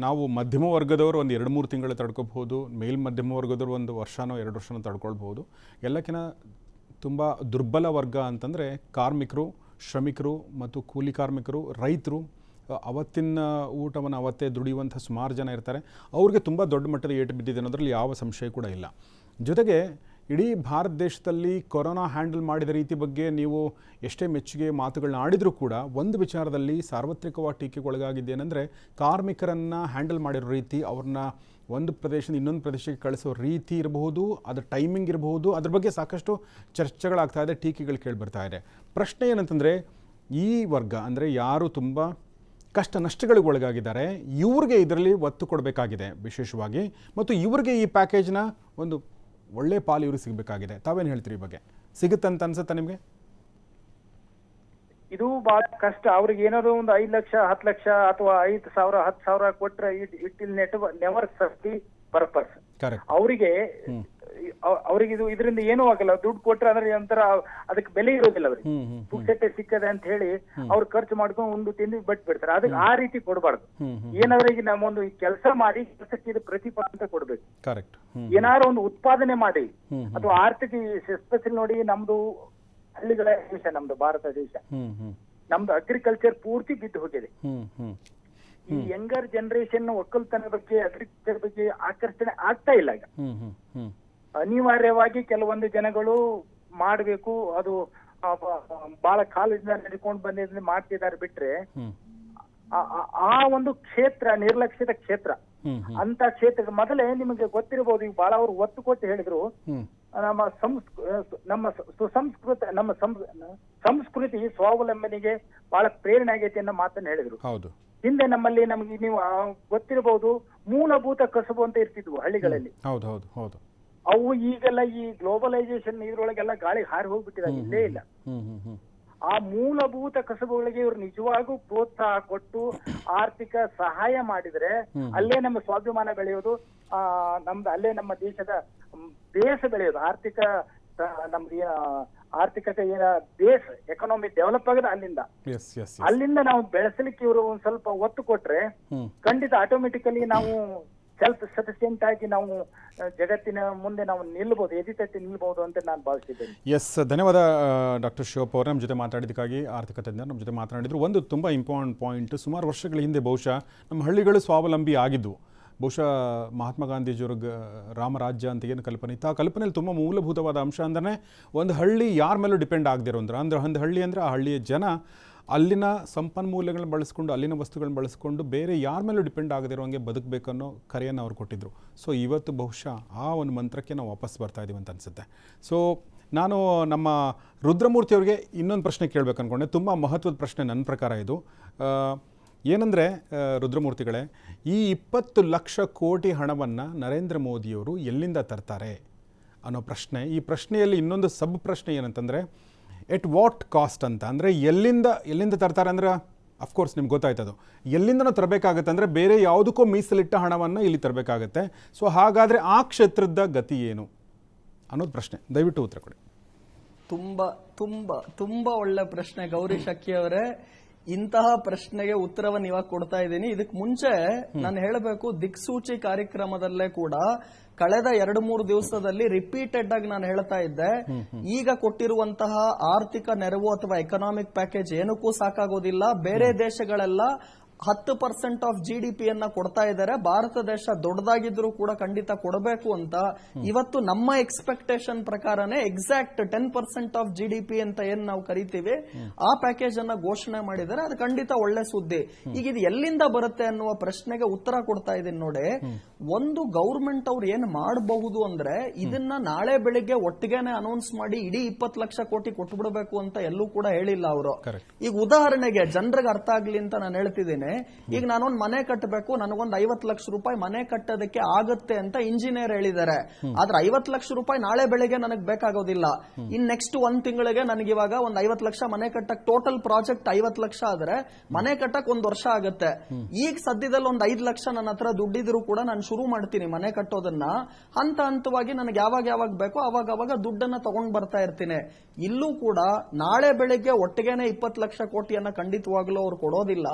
ನಾವು ಮಧ್ಯಮ ವರ್ಗದವರು ಒಂದು 2-3 ತಿಂಗಳು ತಡ್ಕೋಬಹುದು, ಮಧ್ಯಮ ವರ್ಗದವರು ಒಂದು ವರ್ಷನೋ 2 ವರ್ಷನೋ ತಡ್ಕೊಳ್ಬಹುದು. ಎಲ್ಲಕ್ಕಿಂತ ತುಂಬ ದುರ್ಬಲ ವರ್ಗ ಅಂತಂದರೆ ಕಾರ್ಮಿಕರು, ಶ್ರಮಿಕರು ಮತ್ತು ಕೂಲಿ ಕಾರ್ಮಿಕರು, ರೈತರು. ಅವತ್ತಿನ ಊಟವನ್ನು ಅವತ್ತೇ ದುಡಿಯುವಂಥ ಸುಮಾರು ಜನ ಇರ್ತಾರೆ. ಅವ್ರಿಗೆ ತುಂಬ ದೊಡ್ಡ ಮಟ್ಟದ ಏಟು ಬಿದ್ದಿದೆ ಅನ್ನೋದ್ರಲ್ಲಿ ಯಾವ ಸಂಶಯ ಕೂಡ ಇಲ್ಲ. ಜೊತೆಗೆ ಇಡೀ ಭಾರತ ದೇಶದಲ್ಲಿ ಕೊರೋನಾ ಹ್ಯಾಂಡಲ್ ಮಾಡಿದ ರೀತಿ ಬಗ್ಗೆ ನೀವು ಎಷ್ಟೇ ಮೆಚ್ಚುಗೆ ಮಾತುಗಳನ್ನ ಆಡಿದರೂ ಕೂಡ ಒಂದು ವಿಚಾರದಲ್ಲಿ ಸಾರ್ವತ್ರಿಕವಾಗಿ ಟೀಕೆಗೊಳಗಾಗಿದ್ದೇನೆಂದರೆ ಕಾರ್ಮಿಕರನ್ನು ಹ್ಯಾಂಡಲ್ ಮಾಡಿರೋ ರೀತಿ, ಅವ್ರನ್ನ ಒಂದು ಪ್ರದೇಶದಿಂದ ಇನ್ನೊಂದು ಪ್ರದೇಶಕ್ಕೆ ಕಳಿಸೋ ರೀತಿ ಇರಬಹುದು, ಅದರ ಟೈಮಿಂಗ್ ಇರಬಹುದು. ಅದ್ರ ಬಗ್ಗೆ ಸಾಕಷ್ಟು ಚರ್ಚೆಗಳಾಗ್ತಾ ಇದೆ, ಟೀಕೆಗಳು ಕೇಳಿಬರ್ತಾ ಇದೆ. ಪ್ರಶ್ನೆ ಏನಂತಂದರೆ, ಈ ವರ್ಗ ಅಂದರೆ ಯಾರು ತುಂಬ ಕಷ್ಟ ನಷ್ಟಗಳಿಗೆ ಒಳಗಾಗಿದ್ದಾರೆ ಇವ್ರಿಗೆ ಇದರಲ್ಲಿ ಒತ್ತು ಕೊಡಬೇಕಾಗಿದೆ ವಿಶೇಷವಾಗಿ, ಮತ್ತು ಇವ್ರಿಗೆ ಈ ಪ್ಯಾಕೇಜ್ನ ಒಂದು ಒಳ್ಳೆ ಪಾಲು ಇವ್ರಿಗೆ ಸಿಗಬೇಕಾಗಿದೆ. ತಾವೇನು ಹೇಳ್ತೀರಿ ಈ ಬಗ್ಗೆ? ಸಿಗುತ್ತಂತ ಅನ್ಸುತ್ತಾ ನಿಮಗೆ? ಇದು ಬಹಳ ಕಷ್ಟ. ಅವ್ರಿಗೆ ಏನಾದ್ರು ಒಂದು 5 ಲಕ್ಷ 10 ಲಕ್ಷ ಅಥವಾ 5,000 10,000 ಕೊಟ್ರೆ it will never serve the purpose. ಅವ್ರಿಗೆ ಇದು ಇದರಿಂದ ಏನೂ ಆಗಲ್ಲ. ದುಡ್ಡು ಕೊಟ್ರೆ ಅಂದ್ರೆ ಒಂಥರ ಅದಕ್ಕೆ ಬೆಲೆ ಇರೋದಿಲ್ಲ. ಅವ್ರಿಗೆ ಪುಕ್ಸಟ್ಟೆ ಸಿಕ್ಕದೆ ಅಂತ ಹೇಳಿ ಅವ್ರು ಖರ್ಚು ಮಾಡ್ಕೊಂಡು ಒಂದು ತಿಂದು ಬಿಡ್ತಾರೆ. ಅದಕ್ಕೆ ಆ ರೀತಿ ಕೊಡಬಾರ್ದು. ಏನಾದ್ರೂ ಈಗ ನಮ್ಮೊಂದು ಕೆಲಸ ಮಾಡಿ ಕೆಲಸಕ್ಕೆ ಇದು ಪ್ರತಿಫಲ ಅಂತ ಕೊಡ್ಬೇಕು. ಏನಾದ್ರು ಒಂದು ಉತ್ಪಾದನೆ ಮಾಡಿ ಅಥವಾ ಆರ್ಥಿಕ ಎಸ್ಪೆಷಲಿ ನೋಡಿ, ನಮ್ದು ಹಳ್ಳಿಗಳ ದೇಶ, ನಮ್ದು ಭಾರತ ದೇಶ, ನಮ್ದು ಅಗ್ರಿಕಲ್ಚರ್ ಪೂರ್ತಿ ಬಿದ್ದು ಹೋಗಿದೆ. ಈ ಯಂಗರ್ ಜನರೇಷನ್ ಒಕ್ಕಲ್ತನ ಬಗ್ಗೆ, ಅಗ್ರಿಕಲ್ಚರ್ ಬಗ್ಗೆ ಆಕರ್ಷಣೆ ಆಗ್ತಾ ಇಲ್ಲ. ಈಗ ಅನಿವಾರ್ಯವಾಗಿ ಕೆಲವೊಂದು ಜನಗಳು ಮಾಡಬೇಕು, ಅದು ಬಹಳ ಕಾಲದಿಂದ ನಡ್ಕೊಂಡು ಬಂದಿದ್ರೆ ಮಾಡ್ತಿದ್ದಾರೆ. ಬಿಟ್ರೆ ಆ ಒಂದು ಕ್ಷೇತ್ರ ನಿರ್ಲಕ್ಷ್ಯದ ಕ್ಷೇತ್ರ. ಅಂತ ಕ್ಷೇತ್ರ ಮೊದಲೇ ನಿಮಗೆ ಗೊತ್ತಿರಬಹುದು, ಈಗ ಬಹಳ ಅವ್ರು ಒತ್ತು ಕೊಟ್ಟು ಹೇಳಿದ್ರು, ನಮ್ಮ ಸಂಸ್ಕೃತಿ ಸ್ವಾವಲಂಬನೆಗೆ ಬಹಳ ಪ್ರೇರಣೆ ಆಗೈತೆ ಅನ್ನೋ ಮಾತನ್ನ ಹೇಳಿದ್ರು. ಹಿಂದೆ ನಮ್ಮಲ್ಲಿ ನಮ್ಗೆ ನೀವು ಗೊತ್ತಿರಬಹುದು, ಮೂಲಭೂತ ಕಸಬು ಅಂತ ಇರ್ತಿದ್ವು ಹಳ್ಳಿಗಳಲ್ಲಿ. ಅವು ಈಗೆಲ್ಲ ಈ ಗ್ಲೋಬಲೈಸೇಷನ್ ಇದ್ರೊಳಗೆಲ್ಲ ಗಾಳಿ ಹಾರಿ ಹೋಗ್ಬಿಟ್ಟಿದ್ದಾರೆ, ಇಲ್ಲೇ ಇಲ್ಲ. ಆ ಮೂಲಭೂತ ಕಸಬುಗಳಿಗೆ ಇವ್ರು ನಿಜವಾಗೂ ಪ್ರೋತ್ಸಾಹ ಕೊಟ್ಟು ಆರ್ಥಿಕ ಸಹಾಯ ಮಾಡಿದ್ರೆ ಅಲ್ಲೇ ನಮ್ಮ ಸ್ವಾಭಿಮಾನ ಬೆಳೆಯೋದು, ಅಲ್ಲೇ ನಮ್ಮ ದೇಶದ ಬೇಸ ಬೆಳೆಯೋದು. ನಮ್ದು ಆರ್ಥಿಕತೆ ಬೇಸ್ ಎಕಾನಮಿ ಡೆವಲಪ್ ಆಗಿದೆ ಅಲ್ಲಿಂದ ನಾವು ಬೆಳೆಸಲಿಕ್ಕೆ ಇವರು ಒಂದ್ ಸ್ವಲ್ಪ ಒತ್ತು ಕೊಟ್ರೆ ಖಂಡಿತ ಆಟೋಮೆಟಿಕಲಿ ನಾವು ಸೆಲ್ಫ್ ಸಫಿಶಿಯಂಟ್ ಆಗಿ ನಾವು ಜಗತ್ತಿನ ಮುಂದೆ ನಾವು ನಿಲ್ಬಹುದು, ಎದಿತಟ್ಟಿ ನಿಲ್ಬಹುದು ಅಂತ ನಾನು ಭಾವಿಸಿದ್ದೇನೆ. ಧನ್ಯವಾದ ಡಾಕ್ಟರ್ ಶಿವಪ್ಪ ಅವರು ನಮ್ಮ ಜೊತೆ ಮಾತಾಡಿದ್ದಕ್ಕಾಗಿ. ಆರ್ಥಿಕ ತಜ್ಞರು ನಮ್ಮ ಜೊತೆ ಮಾತನಾಡಿದ್ರು. ಒಂದು ತುಂಬ ಇಂಪಾರ್ಟೆಂಟ್ ಪಾಯಿಂಟ್, ಸುಮಾರು ವರ್ಷಗಳ ಹಿಂದೆ ಬಹುಶಃ ನಮ್ಮ ಹಳ್ಳಿಗಳು ಸ್ವಾವಲಂಬಿ ಆಗಿದ್ದು. ಬಹುಶಃ ಮಹಾತ್ಮ ಗಾಂಧೀಜಿಯವ್ರ ರಾಮರಾಜ್ಯ ಅಂತ ಏನು ಕಲ್ಪನೆ ಇತ್ತು, ಆ ಕಲ್ಪನೆಯಲ್ಲಿ ತುಂಬ ಮೂಲಭೂತವಾದ ಅಂಶ ಅಂದರೆ ಒಂದು ಹಳ್ಳಿ ಯಾರ ಮೇಲೂ ಡಿಪೆಂಡ್ ಆಗದಿರೋ ಅಂದ್ರೆ ಒಂದು ಹಳ್ಳಿ ಅಂದರೆ ಆ ಹಳ್ಳಿಯ ಜನ ಅಲ್ಲಿನ ಸಂಪನ್ಮೂಲಗಳನ್ನ ಬಳಸ್ಕೊಂಡು, ಅಲ್ಲಿನ ವಸ್ತುಗಳನ್ನ ಬಳಸ್ಕೊಂಡು ಬೇರೆ ಯಾರ ಮೇಲೂ ಡಿಪೆಂಡ್ ಆಗದಿರೋಂಗೆ ಬದುಕಬೇಕನ್ನೋ ಕರೆಯನ್ನು ಅವ್ರು ಕೊಟ್ಟಿದ್ದರು. ಸೊ ಇವತ್ತು ಬಹುಶಃ ಆ ಒಂದು ಮಂತ್ರಕ್ಕೆ ನಾವು ವಾಪಸ್ ಬರ್ತಾ ಇದ್ದೀವಿ ಅಂತ ಅನಿಸುತ್ತೆ. ಸೊ ನಾನು ನಮ್ಮ ರುದ್ರಮೂರ್ತಿ ಅವರಿಗೆ ಇನ್ನೊಂದು ಪ್ರಶ್ನೆ ಕೇಳಬೇಕು ಅಂದ್ಕೊಂಡೆ. ತುಂಬ ಮಹತ್ವದ ಪ್ರಶ್ನೆ ನನ್ನ ಪ್ರಕಾರ ಇದು. ಏನಂದರೆ ರುದ್ರಮೂರ್ತಿಗಳೇ, ಈ 20 ಲಕ್ಷ ಕೋಟಿ ಹಣವನ್ನು ನರೇಂದ್ರ ಮೋದಿಯವರು ಎಲ್ಲಿಂದ ತರ್ತಾರೆ ಅನ್ನೋ ಪ್ರಶ್ನೆ. ಈ ಪ್ರಶ್ನೆಯಲ್ಲಿ ಇನ್ನೊಂದು ಸಬ್ ಪ್ರಶ್ನೆ ಏನಂತಂದರೆ ಎಟ್ ವಾಟ್ ಕಾಸ್ಟ್ ಅಂತ. ಅಂದರೆ ಎಲ್ಲಿಂದ ತರ್ತಾರೆ ಅಂದರೆ ಅಫ್ಕೋರ್ಸ್ ನಿಮ್ಗೆ ಗೊತ್ತಾಯ್ತದು. ಎಲ್ಲಿಂದನೂ ತರಬೇಕಾಗತ್ತೆ ಅಂದರೆ ಬೇರೆ ಯಾವುದಕ್ಕೋ ಮೀಸಲಿಟ್ಟ ಹಣವನ್ನು ಇಲ್ಲಿ ತರಬೇಕಾಗತ್ತೆ. ಸೊ ಹಾಗಾದರೆ ಆ ಕ್ಷೇತ್ರದ ಗತಿ ಏನು ಅನ್ನೋದು ಪ್ರಶ್ನೆ. ದಯವಿಟ್ಟು ಉತ್ತರ ಕೊಡಿ. ತುಂಬಾ ತುಂಬಾ ತುಂಬಾ ಒಳ್ಳೆ ಪ್ರಶ್ನೆ ಗೌರೀಶ್ ಅಕ್ಕಿ ಅವರೇ. ಇಂತಹ ಪ್ರಶ್ನೆಗೆ ಉತ್ತರವನ್ನು ಇವಾಗ ಕೊಡ್ತಾ ಇದ್ದೀನಿ. ಇದಕ್ಕೆ ಮುಂಚೆ ನಾನು ಹೇಳಬೇಕು, ದಿಕ್ಸೂಚಿ ಕಾರ್ಯಕ್ರಮದಲ್ಲೇ ಕೂಡ ಕಳೆದ 2-3 ದಿವಸದಲ್ಲಿ ರಿಪೀಟೆಡ್ ಆಗಿ ನಾನು ಹೇಳ್ತಾ ಇದ್ದೆ, ಈಗ ಕೊಟ್ಟಿರುವಂತಹ ಆರ್ಥಿಕ ನೆರವು ಅಥವಾ ಎಕನಾಮಿಕ್ ಪ್ಯಾಕೇಜ್ ಏನಕ್ಕೂ ಸಾಕಾಗೋದಿಲ್ಲ. ಬೇರೆ ದೇಶಗಳೆಲ್ಲ 10% ಆಫ್ GDP ಯನ್ನ ಕೊಡ್ತಾ ಇದ್ದಾರೆ. ಭಾರತ ದೇಶ ದೊಡ್ಡದಾಗಿದ್ರು ಕೂಡ ಖಂಡಿತ ಕೊಡಬೇಕು ಅಂತ. ಇವತ್ತು ನಮ್ಮ ಎಕ್ಸ್ಪೆಕ್ಟೇಷನ್ ಪ್ರಕಾರನೇ ಎಕ್ಸಾಕ್ಟ್ 10% ಆಫ್ GDP ಅಂತ ಏನ್ ನಾವು ಕರಿತೀವಿ, ಆ ಪ್ಯಾಕೇಜ್ ಅನ್ನ ಘೋಷಣೆ ಮಾಡಿದ್ದಾರೆ. ಅದು ಖಂಡಿತ ಒಳ್ಳೆ ಸುದ್ದಿ. ಈಗ ಇದು ಎಲ್ಲಿಂದ ಬರುತ್ತೆ ಅನ್ನುವ ಪ್ರಶ್ನೆಗೆ ಉತ್ತರ ಕೊಡ್ತಾ ಇದೀನಿ ನೋಡಿ. ಒಂದು ಗೌರ್ಮೆಂಟ್ ಅವ್ರು ಏನ್ ಮಾಡಬಹುದು ಅಂದ್ರೆ, ಇದನ್ನ ನಾಳೆ ಬೆಳಿಗ್ಗೆ ಒಟ್ಟಿಗೆನೆ ಅನೌನ್ಸ್ ಮಾಡಿ ಇಡೀ 20 ಲಕ್ಷ ಕೋಟಿ ಕೊಟ್ಟು ಬಿಡಬೇಕು ಅಂತ ಎಲ್ಲೂ ಕೂಡ ಹೇಳಿಲ್ಲ ಅವರು. ಈಗ ಉದಾಹರಣೆಗೆ ಜನರಿಗೆ ಅರ್ಥ ಆಗ್ಲಿ ಅಂತ ನಾನು ಹೇಳ್ತಿದ್ದೀನಿ. ಈಗ ನಾನೊಂದು ಮನೆ ಕಟ್ಟಬೇಕು, ನನಗೊಂದು 50 ಲಕ್ಷ ರೂಪಾಯಿ ಮನೆ ಕಟ್ಟೋದಕ್ಕೆ ಆಗುತ್ತೆ ಅಂತ ಇಂಜಿನಿಯರ್ ಹೇಳಿದ್ದಾರೆ. ಆದ್ರೆ 50 ಲಕ್ಷ ರೂಪಾಯಿ ನಾಳೆ ಬೆಳಿಗ್ಗೆ ನನಗೆ ಬೇಕಾಗೋದಿಲ್ಲ. ಇನ್ ನೆಕ್ಸ್ಟ್ 1 ತಿಂಗಳಿಗೆ ನನಗೆ ಇವಾಗ ಒಂದು 50 ಲಕ್ಷ ಮನೆ ಕಟ್ಟಕ್, ಟೋಟಲ್ ಪ್ರಾಜೆಕ್ಟ್ 50 ಲಕ್ಷ ಆದ್ರೆ ಮನೆ ಕಟ್ಟಕ್ 1 ವರ್ಷ ಆಗುತ್ತೆ. ಈಗ ಸದ್ಯದಲ್ಲಿ ಒಂದು 5 ಲಕ್ಷ ನನ್ನ ಹತ್ರ ದುಡ್ಡಿದ್ರು ಕೂಡ ನಾನು ಶುರು ಮಾಡ್ತೀನಿ ಮನೆ ಕಟ್ಟೋದನ್ನ. ಹಂತ ಹಂತವಾಗಿ ನನಗೆ ಯಾವಾಗ ಬೇಕೋ ಅವಾಗ ದುಡ್ಡನ್ನ ತಗೊಂಡ್ ಬರ್ತಾ ಇರ್ತೀನಿ. ಇಲ್ಲೂ ಕೂಡ ನಾಳೆ ಬೆಳಿಗ್ಗೆ ಒಟ್ಟಿಗೆನೆ 20 ಲಕ್ಷ ಕೋಟಿಯನ್ನ ಖಂಡಿತವಾಗ್ಲೂ ಅವ್ರು ಕೊಡೋದಿಲ್ಲ.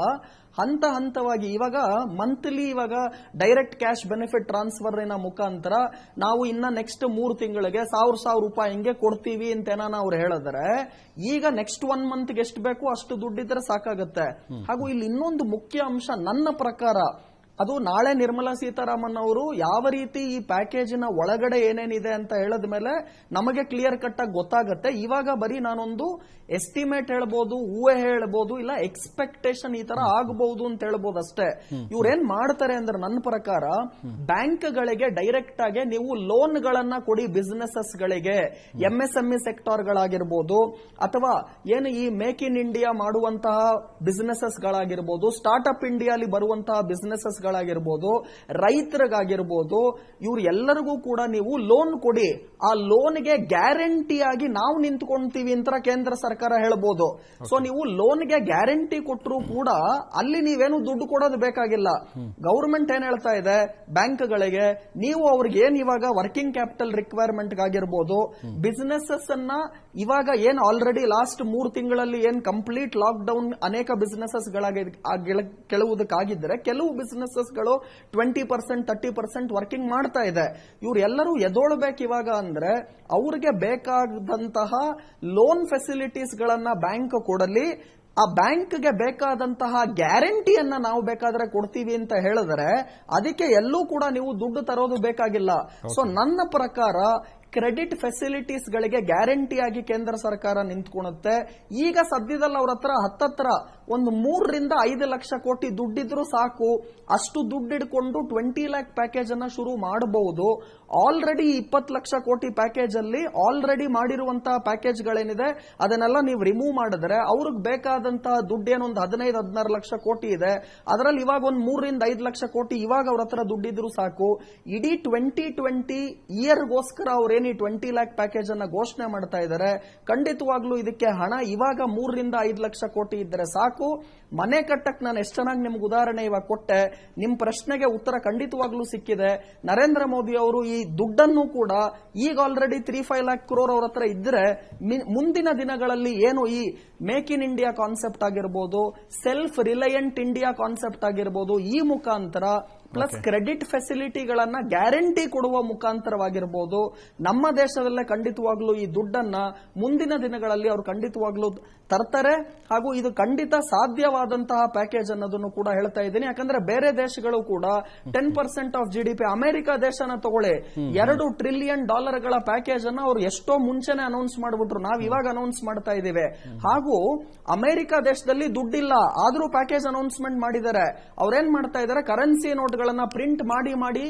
ಹಂತ ಹಂತವಾಗಿ ಇವಾಗ ಮಂತ್ಲಿ ಇವಾಗ ಡೈರೆಕ್ಟ್ ಕ್ಯಾಶ್ ಬೆನಿಫಿಟ್ ಟ್ರಾನ್ಸ್ಫರ್ ಮುಖಾಂತರ ನಾವು ಇನ್ನ ನೆಕ್ಸ್ಟ್ 3 ತಿಂಗಳಿಗೆ 1000 ರೂಪಾಯಿ ಹಿಂಗೆ ಕೊಡ್ತೀವಿ ಅಂತ ಅವ್ರು ಹೇಳಿದ್ರೆ, ಈಗ ನೆಕ್ಸ್ಟ್ 1 ಮಂತ್ಗೆ ಎಷ್ಟು ಬೇಕು ಅಷ್ಟು ದುಡ್ಡಿದ್ರೆ ಸಾಕಾಗುತ್ತೆ. ಹಾಗೂ ಇಲ್ಲಿ ಇನ್ನೊಂದು ಮುಖ್ಯ ಅಂಶ ನನ್ನ ಪ್ರಕಾರ, ಅದು ನಾಳೆ ನಿರ್ಮಲಾ ಸೀತಾರಾಮನ್ ಅವರು ಯಾವ ರೀತಿ ಈ ಪ್ಯಾಕೇಜಿನ ಒಳಗಡೆ ಏನೇನಿದೆ ಅಂತ ಹೇಳದ ಮೇಲೆ ನಮಗೆ ಕ್ಲಿಯರ್ ಕಟ್ ಆಗಿ ಗೊತ್ತಾಗುತ್ತೆ. ಇವಾಗ ಬರೀ ನಾನೊಂದು ಎಸ್ಟಿಮೇಟ್ ಹೇಳ್ಬೋದು, ಊಹೆ ಹೇಳ್ಬೋದು, ಇಲ್ಲ ಎಕ್ಸ್ಪೆಕ್ಟೇಷನ್ ಈ ತರ ಆಗಬಹುದು ಅಂತ ಹೇಳ್ಬೋದು ಅಷ್ಟೇ. ಇವ್ರೇನ್ ಮಾಡ್ತಾರೆ ಅಂದ್ರೆ ನನ್ನ ಪ್ರಕಾರ ಬ್ಯಾಂಕ್ಗಳಿಗೆ ಡೈರೆಕ್ಟ್ ಆಗಿ ನೀವು ಲೋನ್ ಗಳನ್ನ ಕೊಡಿ. ಬಿಸಿನೆಸಸ್ ಗಳಿಗೆ, MSME ಸೆಕ್ಟಾರ್ ಗಳಾಗಿರ್ಬೋದು, ಅಥವಾ ಏನು ಈ ಮೇಕ್ ಇನ್ ಇಂಡಿಯಾ ಮಾಡುವಂತಹ ಬಿಸಿನೆಸಸ್ ಗಳಾಗಿರ್ಬೋದು, ಸ್ಟಾರ್ಟ್ಅಪ್ ಇಂಡಿಯಾಲಿ ಬರುವಂತಹ ಬಿಸಿನೆಸಸ್ ಗಳಾಗಿರ್ಬೋದು, ರೈತರಿಗಾಗಿರ್ಬೋದು, ಇವ್ರು ಎಲ್ಲರಿಗೂ ಕೂಡ ನೀವು ಲೋನ್ ಕೊಡಿ. ಆ ಲೋನ್ಗೆ ಗ್ಯಾರಂಟಿ ಆಗಿ ನಾವು ನಿಂತ್ಕೊಂತೀವಿ ಅಂತ ಕೇಂದ್ರ ಸರ್ಕಾರ ಹೇಳ್ಬೋದು. ಸೊ ನೀವು ಲೋನ್ಗೆ ಗ್ಯಾರಂಟಿ ಕೊಟ್ಟರು ಕೂಡ ಅಲ್ಲಿ ನೀವೇನು ದುಡ್ಡು ಕೊಡೋದು ಬೇಕಾಗಿಲ್ಲ. ಗವರ್ಮೆಂಟ್ ಏನ್ ಹೇಳ್ತಾ ಇದೆ ಬ್ಯಾಂಕ್ಗಳಿಗೆ, ನೀವು ಅವ್ರಿಗೆ ಏನ್ ಇವಾಗ ವರ್ಕಿಂಗ್ ಕ್ಯಾಪಿಟಲ್ ರಿಕ್ವೈರ್ಮೆಂಟ್ ಆಗಿರ್ಬೋದು, ಬಿಸಿನೆಸಸ್ ಅನ್ನ ಇವಾಗ ಏನ್ ಆಲ್ರೆಡಿ ಲಾಸ್ಟ್ 3 ತಿಂಗಳಲ್ಲಿ ಏನ್ ಕಂಪ್ಲೀಟ್ ಲಾಕ್ ಡೌನ್ ಅನೇಕ ಬಿಸಿನೆಸಸ್ ಕೆಳವುದಕ್ಕಾಗಿದ್ರೆ, ಕೆಲವು ಬಿಸಿನೆಸಸ್ ಗಳು 20%, 30% ವರ್ಕಿಂಗ್ ಮಾಡ್ತಾ ಇದೆ. ಇವರೆಲ್ಲರೂ ಎದೋಳ್ಬೇಕು ಇವಾಗ ಅಂದ್ರೆ ಅವ್ರಿಗೆ ಬೇಕಾದಂತಹ ಲೋನ್ ಫೆಸಿಲಿಟೀಸ್ ಗಳನ್ನ ಬ್ಯಾಂಕ್ ಕೊಡಲಿ. ಆ ಬ್ಯಾಂಕ್ಗೆ ಬೇಕಾದಂತಹ ಗ್ಯಾರಂಟಿಯನ್ನ ನಾವು ಬೇಕಾದ್ರೆ ಕೊಡ್ತೀವಿ ಅಂತ ಹೇಳಿದ್ರೆ, ಅದಕ್ಕೆ ಎಲ್ಲೂ ಕೂಡ ನೀವು ದುಡ್ಡು ತರೋದು ಬೇಕಾಗಿಲ್ಲ. ಸೊ ನನ್ನ ಪ್ರಕಾರ ಕ್ರೆಡಿಟ್ ಫೆಸಿಲಿಟೀಸ್ ಗಳಿಗೆ ಗ್ಯಾರಂಟಿ ಆಗಿ ಕೇಂದ್ರ ಸರ್ಕಾರ ನಿಂತ್ಕೊಳ್ಳುತ್ತೆ. ಈಗ ಸದ್ಯದಲ್ಲಿ ಅವ್ರ ಹತ್ರ ಒಂದು 3 ರಿಂದ 5 ಲಕ್ಷ ಕೋಟಿ ದುಡ್ಡಿದ್ರು ಸಾಕು. ಅಷ್ಟು ದುಡ್ಡಿಡ್ಕೊಂಡು 20 ಲ್ಯಾಕ್ ಪ್ಯಾಕೇಜ್ ಅನ್ನ ಶುರು ಮಾಡಬಹುದು. ಆಲ್ರೆಡಿ 20 ಲಕ್ಷ ಕೋಟಿ ಪ್ಯಾಕೇಜ್ ಅಲ್ಲಿ ಆಲ್ರೆಡಿ ಮಾಡಿರುವಂತಹ ಪ್ಯಾಕೇಜ್ ಗಳೇನಿದೆ ಅದನ್ನೆಲ್ಲ ನೀವು ರಿಮೂವ್ ಮಾಡಿದ್ರೆ ಅವ್ರಿಗೆ ಬೇಕಾದಂತಹ ದುಡ್ಡು ಏನೊಂದು 15-16 ಲಕ್ಷ ಕೋಟಿ ಇದೆ. ಅದರಲ್ಲಿ ಇವಾಗ ಒಂದು 3 ರಿಂದ 5 ಲಕ್ಷ ಕೋಟಿ ಇವಾಗ ಅವ್ರ ಹತ್ರ ದುಡ್ಡಿದ್ರು ಸಾಕು. ಇಡೀ 2020 ಇಯರ್ಗೋಸ್ಕರ ಅವ್ರೇನು 20 ಲ್ಯಾಕ್ ಪ್ಯಾಕೇಜ್ ಅನ್ನ ಘೋಷಣೆ ಮಾಡ್ತಾ ಇದ್ದಾರೆ. ಖಂಡಿತವಾಗ್ಲೂ ಇದಕ್ಕೆ ಹಣ ಇವಾಗ 3 ರಿಂದ 5 ಲಕ್ಷ ಕೋಟಿ ಇದ್ರೆ ಸಾಕು. ಮನೆ ಕಟ್ಟಕ್ ನಾನು ಎಷ್ಟು ಚೆನ್ನಾಗಿ ನಿಮ್ಗೆ ಉದಾಹರಣೆ ಇವಾಗ ಕೊಟ್ಟೆ. ನಿಮ್ ಪ್ರಶ್ನೆಗೆ ಉತ್ತರ ಖಂಡಿತವಾಗ್ಲೂ ಸಿಕ್ಕಿದೆ. ನರೇಂದ್ರ ಮೋದಿ ಅವರು ಈ ದುಡ್ಡನ್ನು ಕೂಡ ಈಗ ಆಲ್ರೆಡಿ 3-5 ಲ್ಯಾಕ್ ಕ್ರೋರ್ ಅವ್ರ ಹತ್ರ ಇದ್ರೆ, ಮುಂದಿನ ದಿನಗಳಲ್ಲಿ ಏನು ಈ ಮೇಕ್ ಇನ್ ಇಂಡಿಯಾ ಕಾನ್ಸೆಪ್ಟ್ ಆಗಿರ್ಬೋದು, ಸೆಲ್ಫ್ ರಿಲಯಂಟ್ ಇಂಡಿಯಾ ಕಾನ್ಸೆಪ್ಟ್ ಆಗಿರ್ಬೋದು, ಈ ಮುಖಾಂತರ ಪ್ಲಸ್ ಕ್ರೆಡಿಟ್ ಫೆಸಿಲಿಟಿಗಳನ್ನ ಗ್ಯಾರಂಟಿ ಕೊಡುವ ಮುಖಾಂತರವಾಗಿರ್ಬೋದು. ನಮ್ಮ ದೇಶದಲ್ಲೇ ಖಂಡಿತವಾಗ್ಲೂ ಈ ದುಡ್ಡನ್ನ ಮುಂದಿನ ದಿನಗಳಲ್ಲಿ ಅವರು ಖಂಡಿತವಾಗ್ಲೂ ತರ್ತಾರೆ. ಹಾಗೂ ಇದು ಖಂಡಿತ ಸಾಧ್ಯವಾದಂತಹ ಪ್ಯಾಕೇಜ್ ಅನ್ನೋದನ್ನು ಕೂಡ ಹೇಳ್ತಾ ಇದ್ದೀನಿ. ಯಾಕಂದ್ರೆ ಬೇರೆ ದೇಶಗಳು ಕೂಡ 10% ಆಫ್ GDP, ಅಮೆರಿಕ ದೇಶನ ತಗೊಳ್ಳಿ, $2 ಟ್ರಿಲಿಯನ್ ಪ್ಯಾಕೇಜ್ ಅನ್ನ ಅವರು ಎಷ್ಟೋ ಮುಂಚೆನೆ ಅನೌನ್ಸ್ ಮಾಡ್ಬಿಟ್ರು. ನಾವ್ ಇವಾಗ ಅನೌನ್ಸ್ ಮಾಡ್ತಾ ಇದ್ದೀವಿ. ಹಾಗೂ ಅಮೆರಿಕ ದೇಶದಲ್ಲಿ ದುಡ್ಡಿಲ್ಲ, ಆದ್ರೂ ಪ್ಯಾಕೇಜ್ ಅನೌನ್ಸ್ಮೆಂಟ್ ಮಾಡಿದ್ದಾರೆ. ಅವ್ರೇನ್ ಮಾಡ್ತಾ ಇದ್ದಾರೆ, ಕರೆನ್ಸಿ ನೋಟ್ಗಳನ್ನ ಪ್ರಿಂಟ್ ಮಾಡಿ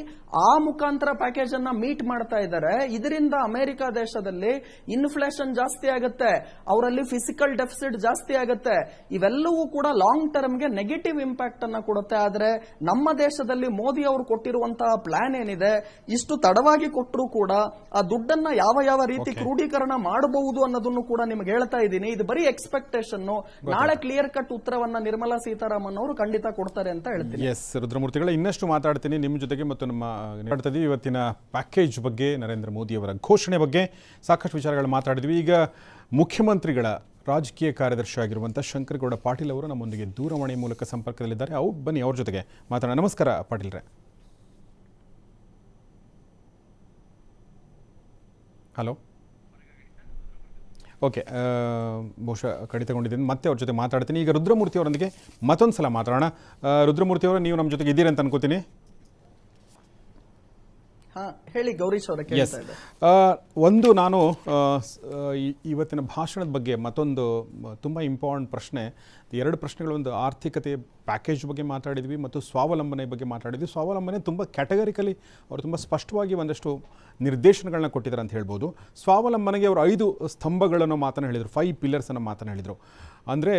ಆ ಮುಖಾಂತರ ಪ್ಯಾಕೇಜ್ ಅನ್ನ ಮೀಟ್ ಮಾಡ್ತಾ ಇದ್ದಾರೆ. ಇದರಿಂದ ಅಮೆರಿಕ ದೇಶದಲ್ಲಿ ಇನ್ಫ್ಲೇಷನ್ ಜಾಸ್ತಿ ಆಗುತ್ತೆ, ಅವರಲ್ಲಿ ಫಿಸಿಕಲ್ ಡೆಫಿಸಿಟ್ ಜಾಸ್ತಿ ಆಗುತ್ತೆ. ಇವೆಲ್ಲವೂ ಕೂಡ ಲಾಂಗ್ ಟರ್ಮ್ಗೆ ನೆಗೆಟಿವ್ ಇಂಪ್ಯಾಕ್ಟ್ ಅನ್ನ ಕೊಡುತ್ತೆ. ಆದ್ರೆ ನಮ್ಮ ದೇಶದಲ್ಲಿ ಮೋದಿ ಅವರು ಕೊಟ್ಟಿರುವಂತಹ ಪ್ಲಾನ್ ಏನಿದೆ, ಇಷ್ಟು ತಡವಾಗಿ ಕೊಟ್ಟರು ಕೂಡ ಆ ದುಡ್ಡನ್ನ ಯಾವ ರೀತಿ ಕ್ರೋಢೀಕರಣ ಮಾಡಬಹುದು ಅನ್ನೋದನ್ನು ಕೂಡ ನಿಮ್ಗೆ ಹೇಳ್ತಾ ಇದ್ದೀನಿ. ಇದು ಬರೀ ಎಕ್ಸ್ಪೆಕ್ಟೇಷನ್. ನಾಳೆ ಕ್ಲಿಯರ್ ಕಟ್ ಉತ್ತರವನ್ನ ನಿರ್ಮಲಾ ಸೀತಾರಾಮನ್ ಅವರು ಖಂಡಿತ ಕೊಡ್ತಾರೆ ಅಂತ ಹೇಳ್ತೀನಿ. ಎಸ್ ರುದ್ರಮೂರ್ತಿಗಳ ಇನ್ನಷ್ಟು ಮಾತಾಡ್ತೀನಿ ನಿಮ್ಮ ಜೊತೆಗೆ ಮತ್ತು ನಮ್ಮ ಇವತ್ತಿನ ಪ್ಯಾಕೇಜ್ ಬಗ್ಗೆ, ನರೇಂದ್ರ ಮೋದಿ ಅವರ ಘೋಷಣೆ ಬಗ್ಗೆ ಸಾಕಷ್ಟು ವಿಚಾರಗಳು ಮಾತಾಡಿದ್ವಿ. ಈಗ ಮುಖ್ಯಮಂತ್ರಿಗಳ ರಾಜಕೀಯ ಕಾರ್ಯದರ್ಶಿ ಆಗಿರುವಂಥ ಶಂಕರಗೌಡ ಪಾಟೀಲ್ ಅವರು ನಮ್ಮೊಂದಿಗೆ ದೂರವಾಣಿ ಮೂಲಕ ಸಂಪರ್ಕದಲ್ಲಿದ್ದಾರೆ. ಬನ್ನಿ ಅವ್ರ ಜೊತೆಗೆ ಮಾತಾಡೋಣ. ನಮಸ್ಕಾರ ಪಾಟೀಲ್ರೆ. ಹಲೋ. ಓಕೆ, ಬಹುಶಃ ಕಡಿತಗೊಂಡಿದ್ದೀನಿ. ಮತ್ತೆ ಅವ್ರ ಜೊತೆ ಮಾತಾಡ್ತೀನಿ. ಈಗ ರುದ್ರಮೂರ್ತಿ ಅವರೊಂದಿಗೆ ಮತ್ತೊಂದು ಸಲ ಮಾತಾಡೋಣ. ರುದ್ರಮೂರ್ತಿ ಅವರು, ನೀವು ನಮ್ಮ ಜೊತೆಗೆ ಇದ್ದೀರಿ ಅಂತ ಅನ್ಕೋತೀನಿ. ಹೇಳಿ ಗೌರೀಶ್ ಅವರ. ಒಂದು ನಾನು ಇವತ್ತಿನ ಭಾಷಣದ ಬಗ್ಗೆ ಮತ್ತೊಂದು ತುಂಬ ಇಂಪಾರ್ಟೆಂಟ್ ಪ್ರಶ್ನೆ, 2 ಪ್ರಶ್ನೆಗಳು. ಒಂದು ಆರ್ಥಿಕತೆ ಪ್ಯಾಕೇಜ್ ಬಗ್ಗೆ ಮಾತಾಡಿದ್ವಿ ಮತ್ತು ಸ್ವಾವಲಂಬನೆ ಬಗ್ಗೆ ಮಾತಾಡಿದ್ವಿ. ಸ್ವಾವಲಂಬನೆ ತುಂಬ ಕ್ಯಾಟಗರಿಕಲಿ ಅವರು ತುಂಬ ಸ್ಪಷ್ಟವಾಗಿ ಒಂದಷ್ಟು ನಿರ್ದೇಶನಗಳನ್ನ ಕೊಟ್ಟಿದ್ದಾರೆ ಅಂತ ಹೇಳ್ಬೋದು. ಸ್ವಾವಲಂಬನೆಗೆ ಅವರು 5 ಸ್ತಂಭಗಳನ್ನು ಮಾತನ್ನು ಹೇಳಿದರು, 5 ಪಿಲ್ಲರ್ಸ್ ಅನ್ನೋ ಮಾತನ್ನು ಹೇಳಿದರು. ಅಂದರೆ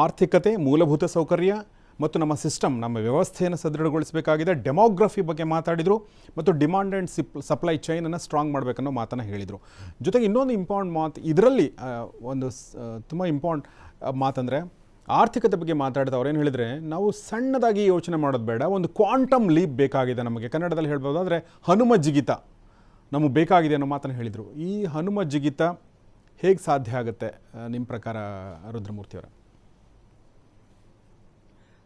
ಆರ್ಥಿಕತೆ, ಮೂಲಭೂತ ಸೌಕರ್ಯ ಮತ್ತು ನಮ್ಮ ಸಿಸ್ಟಮ್, ನಮ್ಮ ವ್ಯವಸ್ಥೆಯನ್ನು ಸದೃಢಗೊಳಿಸಬೇಕಾಗಿದೆ. ಡೆಮೋಗ್ರಫಿ ಬಗ್ಗೆ ಮಾತಾಡಿದರು ಮತ್ತು ಡಿಮಾಂಡ್ ಆ್ಯಂಡ್ ಸಪ್ಲೈ ಚೈನನ್ನು ಸ್ಟ್ರಾಂಗ್ ಮಾಡಬೇಕನ್ನೋ ಮಾತನ್ನು ಹೇಳಿದರು. ಜೊತೆಗೆ ಇನ್ನೊಂದು ಇಂಪಾರ್ಟೆಂಟ್ ಮಾತು ಇದರಲ್ಲಿ, ಒಂದು ತುಂಬ ಇಂಪಾರ್ಟೆಂಟ್ ಮಾತಂದರೆ ಆರ್ಥಿಕತೆ ಬಗ್ಗೆ ಮಾತಾಡಿದ ಅವ್ರು ಏನು ಹೇಳಿದರೆ, ನಾವು ಸಣ್ಣದಾಗಿ ಯೋಚನೆ ಮಾಡೋದು ಬೇಡ, ಒಂದು ಕ್ವಾಂಟಮ್ ಲೀಪ್ ಬೇಕಾಗಿದೆ ನಮಗೆ. ಕನ್ನಡದಲ್ಲಿ ಹೇಳ್ಬೋದಾದರೆ ಹನುಮ ಜಿಗಿತ ನಮಗೆ ಬೇಕಾಗಿದೆ ಅನ್ನೋ ಮಾತನ್ನು ಹೇಳಿದರು. ಈ ಹನುಮ ಜಿಗಿತ ಹೇಗೆ ಸಾಧ್ಯ ಆಗುತ್ತೆ ನಿಮ್ಮ ಪ್ರಕಾರ ರುದ್ರಮೂರ್ತಿಯವರ?